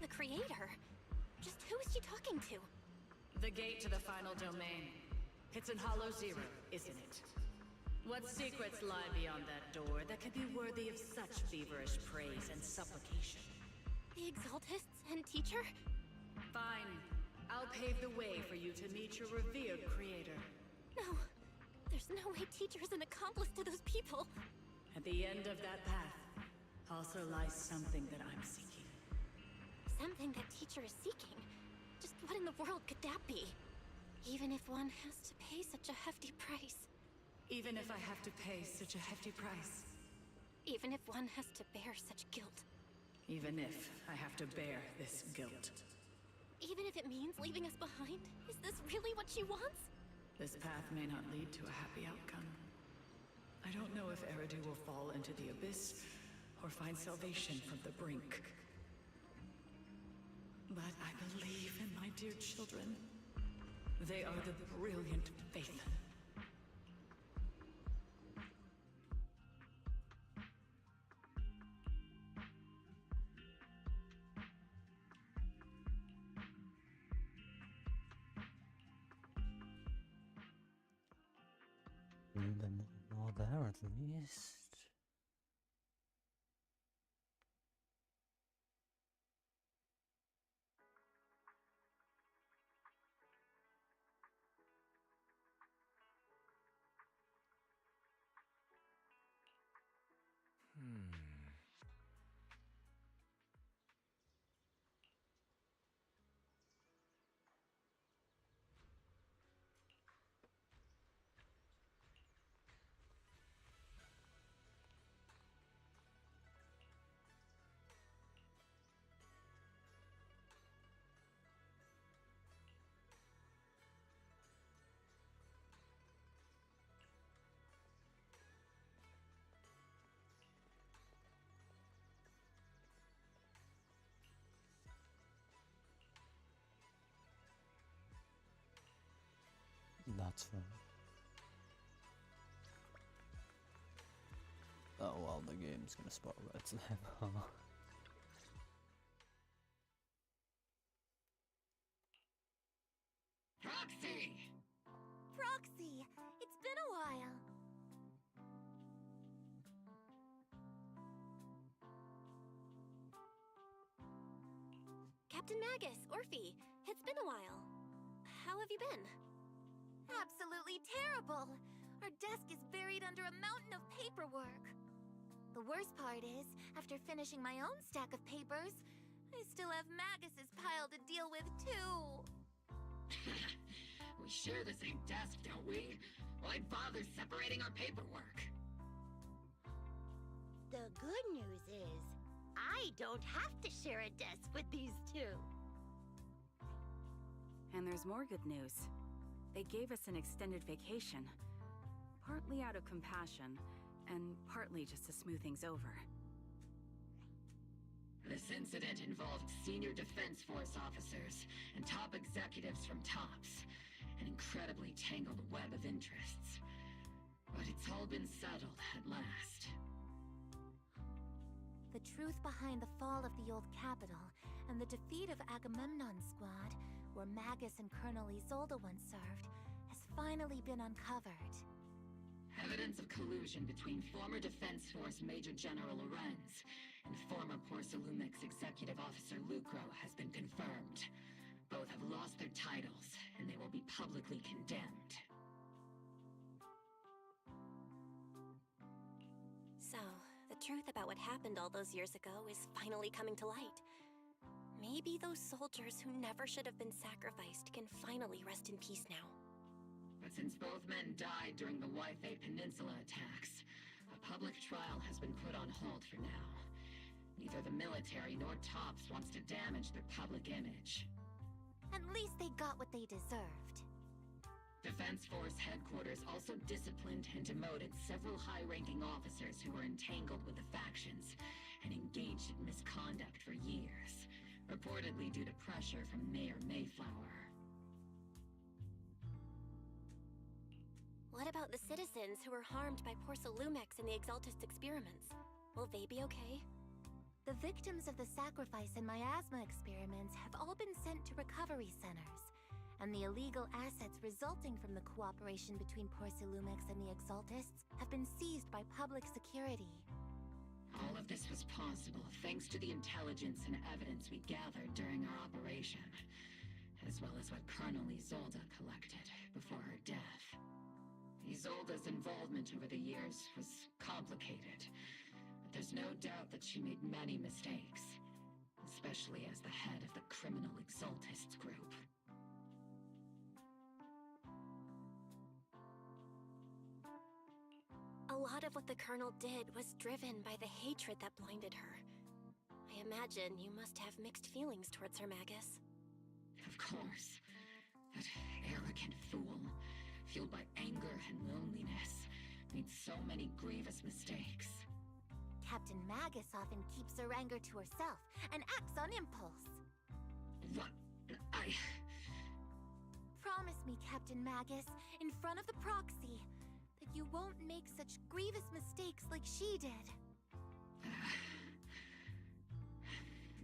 C: The creator? Just who is she talking to?
G: The gate to the final domain. It's in Hollow Zero, isn't it? What secrets lie beyond that door that could be worthy of such feverish praise and supplication?
C: The Exaltists and teacher?
G: Fine. I'll pave the way for you to meet your revered creator.
C: No. There's no way teacher is an accomplice to those people.
G: At the end of that path, also lies something that I'm seeking.
C: Something that teacher is seeking? Just what in the world could that be? Even if one has to pay such a hefty price.
G: Even if I have to pay such a hefty price.
C: Even if one has to bear such guilt.
G: Even if I have to bear this guilt.
C: Even if it means leaving us behind? Is this really what she wants?
G: This path may not lead to a happy outcome. I don't know if Eridu will fall into the abyss or find salvation from the brink. But I believe in my dear children. They are the brilliant Faith.
A: More there at least. That's fine. Oh well, the game's gonna spot red to them.
K: Proxy!
F: Proxy! It's been a while.
C: Captain Magus, Orphe, it's been a while. How have you been?
F: Absolutely terrible! Our desk is buried under a mountain of paperwork. The worst part is, after finishing my own stack of papers, I still have Magus's pile to deal with too.
K: We share the same desk, don't we? Why bother separating our paperwork?
R: The good news is, I don't have to share a desk with these two.
P: And there's more good news. They gave us an extended vacation. Partly out of compassion, and partly just to smooth things over.
K: This incident involved senior Defense Force officers and top executives from TOPS. An incredibly tangled web of interests. But it's all been settled at last.
F: The truth behind the fall of the old capital and the defeat of Agamemnon's squad, where Magus and Colonel Isolde once served, has finally been uncovered.
K: Evidence of collusion between former Defense Force Major General Lorenz and former Porcelumix Executive Officer Lucro has been confirmed. Both have lost their titles, and they will be publicly condemned.
C: So, the truth about what happened all those years ago is finally coming to light. Maybe those soldiers who never should have been sacrificed can finally rest in peace now.
K: But since both men died during the Waifei Peninsula attacks, a public trial has been put on hold for now. Neither the military nor TOPS wants to damage their public image.
F: At least they got what they deserved.
K: Defense Force headquarters also disciplined and demoted several high-ranking officers who were entangled with the factions and engaged in misconduct for years, reportedly due to pressure from Mayor Mayflower.
C: What about the citizens who were harmed by Porcelumix and the Exaltist experiments? Will they be okay?
F: The victims of the sacrifice and miasma experiments have all been sent to recovery centers, and the illegal assets resulting from the cooperation between Porcelumix and the Exaltists have been seized by public security.
K: All of this was possible thanks to the intelligence and evidence we gathered during our operation, as well as what Colonel Isolde collected before her death. Isolde's involvement over the years was complicated, but there's no doubt that she made many mistakes, especially as the head of the criminal Exaltists group.
C: A lot of what the Colonel did was driven by the hatred that blinded her. I imagine you must have mixed feelings towards her, Magus.
K: Of course. That arrogant fool, fueled by anger and loneliness, made so many grievous mistakes.
F: Captain Magus often keeps her anger to herself and acts on impulse.
K: What?
F: Promise me, Captain Magus, in front of the proxy, that you won't make such grievous mistakes like she did.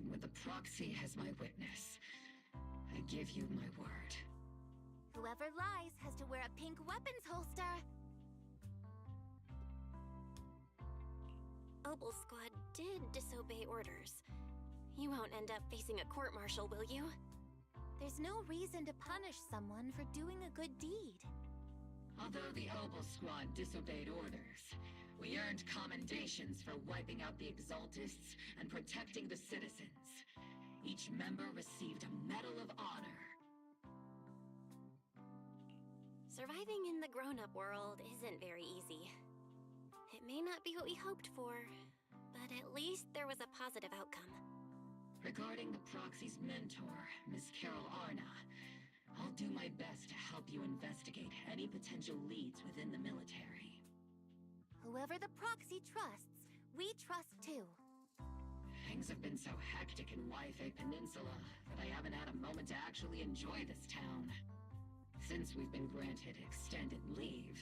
K: With the proxy as my witness, I give you my word.
F: Whoever lies has to wear a pink weapons holster.
C: Obel's squad did disobey orders. You won't end up facing a court-martial, will you?
F: There's no reason to punish someone for doing a good deed.
K: Although the Obel squad disobeyed orders, we earned commendations for wiping out the Exaltists and protecting the citizens. Each member received a Medal of Honor.
C: Surviving in the grown-up world isn't very easy. It may not be what we hoped for, but at least there was a positive outcome.
K: Regarding the proxy's mentor, Miss Carol Arna, I'll do my best to help you investigate any potential leads within the military.
F: Whoever the proxy trusts, we trust too.
K: Things have been so hectic in Waifei Peninsula that I haven't had a moment to actually enjoy this town. Since since we've been granted extended leave,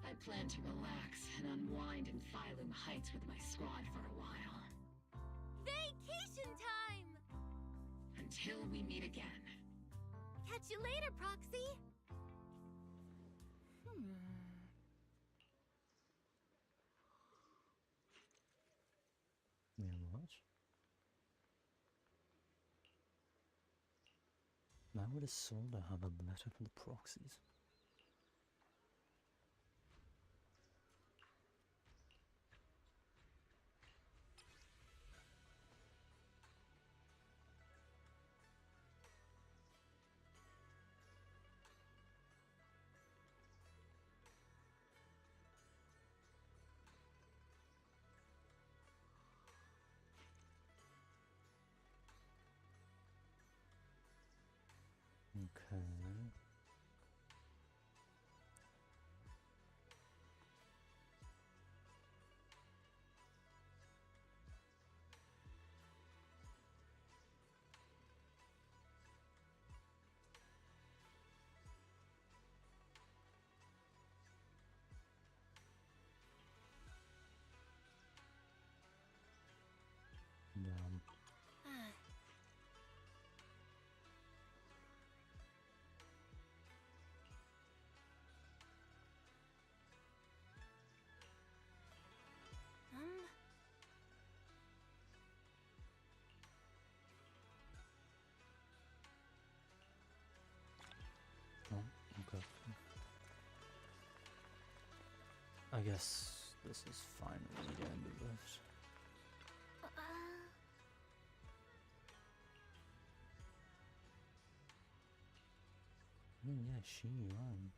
K: I plan to relax and unwind in Phylum Heights with my squad for a while.
F: Vacation time!
K: Until we meet again.
F: Catch you later, Proxy!
A: Yeah, what? Now would a soldier have a letter from the proxies? Okay. Yum. Oh, okay. I guess this is finally the end of this. Oh yeah, she run.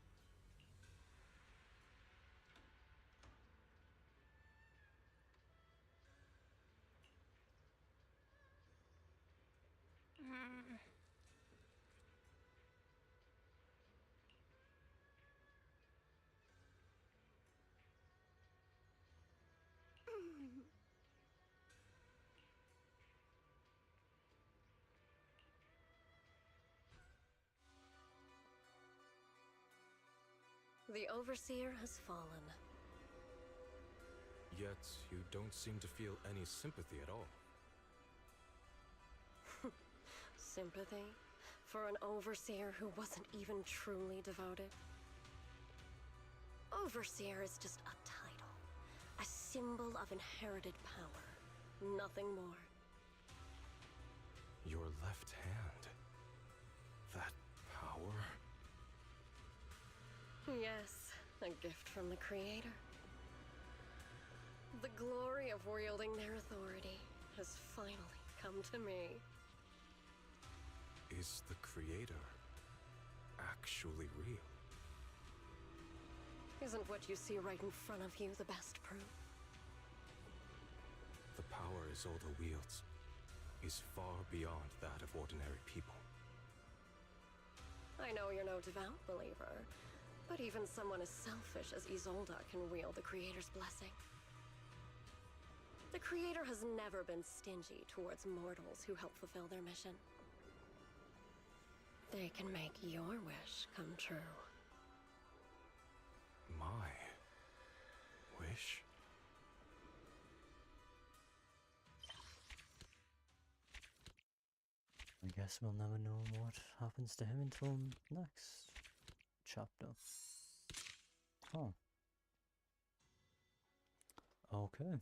J: The Overseer has fallen.
I: Yet, you don't seem to feel any sympathy at all.
J: Sympathy? For an Overseer who wasn't even truly devoted? Overseer is just a title. A symbol of inherited power. Nothing more.
I: Your left hand. That power?
J: Yes, a gift from the Creator. The glory of wielding their authority has finally come to me.
I: Is the Creator actually real?
J: Isn't what you see right in front of you the best proof?
I: The power Isolde wields is far beyond that of ordinary people.
J: I know you're no devout believer, but even someone as selfish as Isolde can wield the Creator's blessing. The Creator has never been stingy towards mortals who help fulfill their mission. They can make your wish come true.
I: My wish?
A: I guess we'll never know what happens to him until next chapter. Huh. Okay.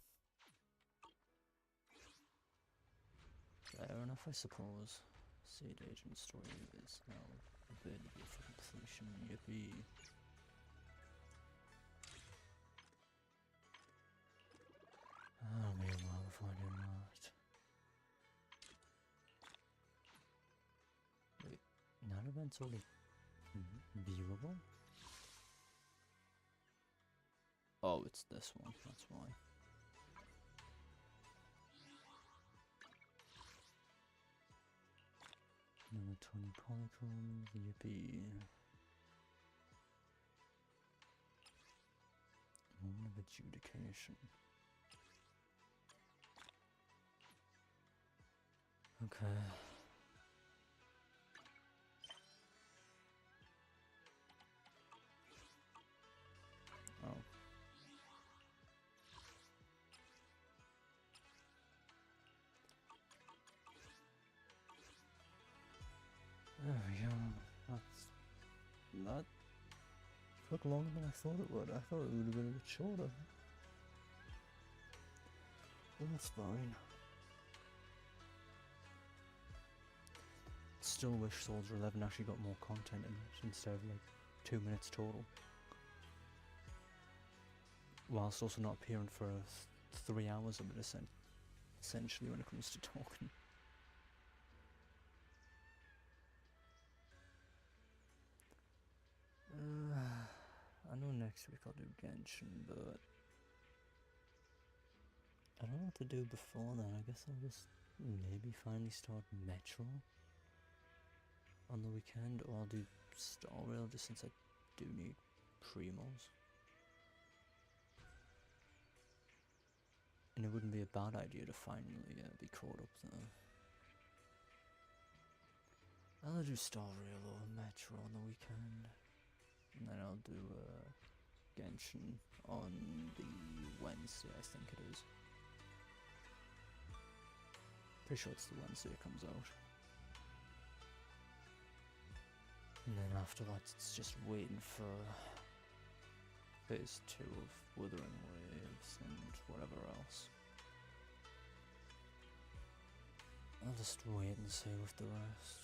A: Fair enough, I suppose. Seed Agent story is now available for completion. Yippee. That'll be a while before I do that. Wait, none events only viewable? Oh, it's this one, that's why. Another 20 polygons, yippee. Moment of adjudication. Okay. Yeah, that took longer than I thought it would. I thought it would have been a bit shorter. But that's fine. Still wish Soldier 11 actually got more content in it instead of like 2 minutes total. Whilst also not appearing for 3 hours of it, essentially, when it comes to talking. I know next week I'll do Genshin, but I don't know what to do before then. I guess I'll just maybe finally start Metro on the weekend, or I'll do Star Rail just since I do need Primos. And it wouldn't be a bad idea to finally be caught up there. I'll do Star Rail or Metro on the weekend. And then I'll do Genshin on the Wednesday, I think it is. Pretty sure it's the Wednesday it comes out. And then afterwards it's just waiting for Phase 2 of Wuthering Waves and whatever else. I'll just wait and see with the rest.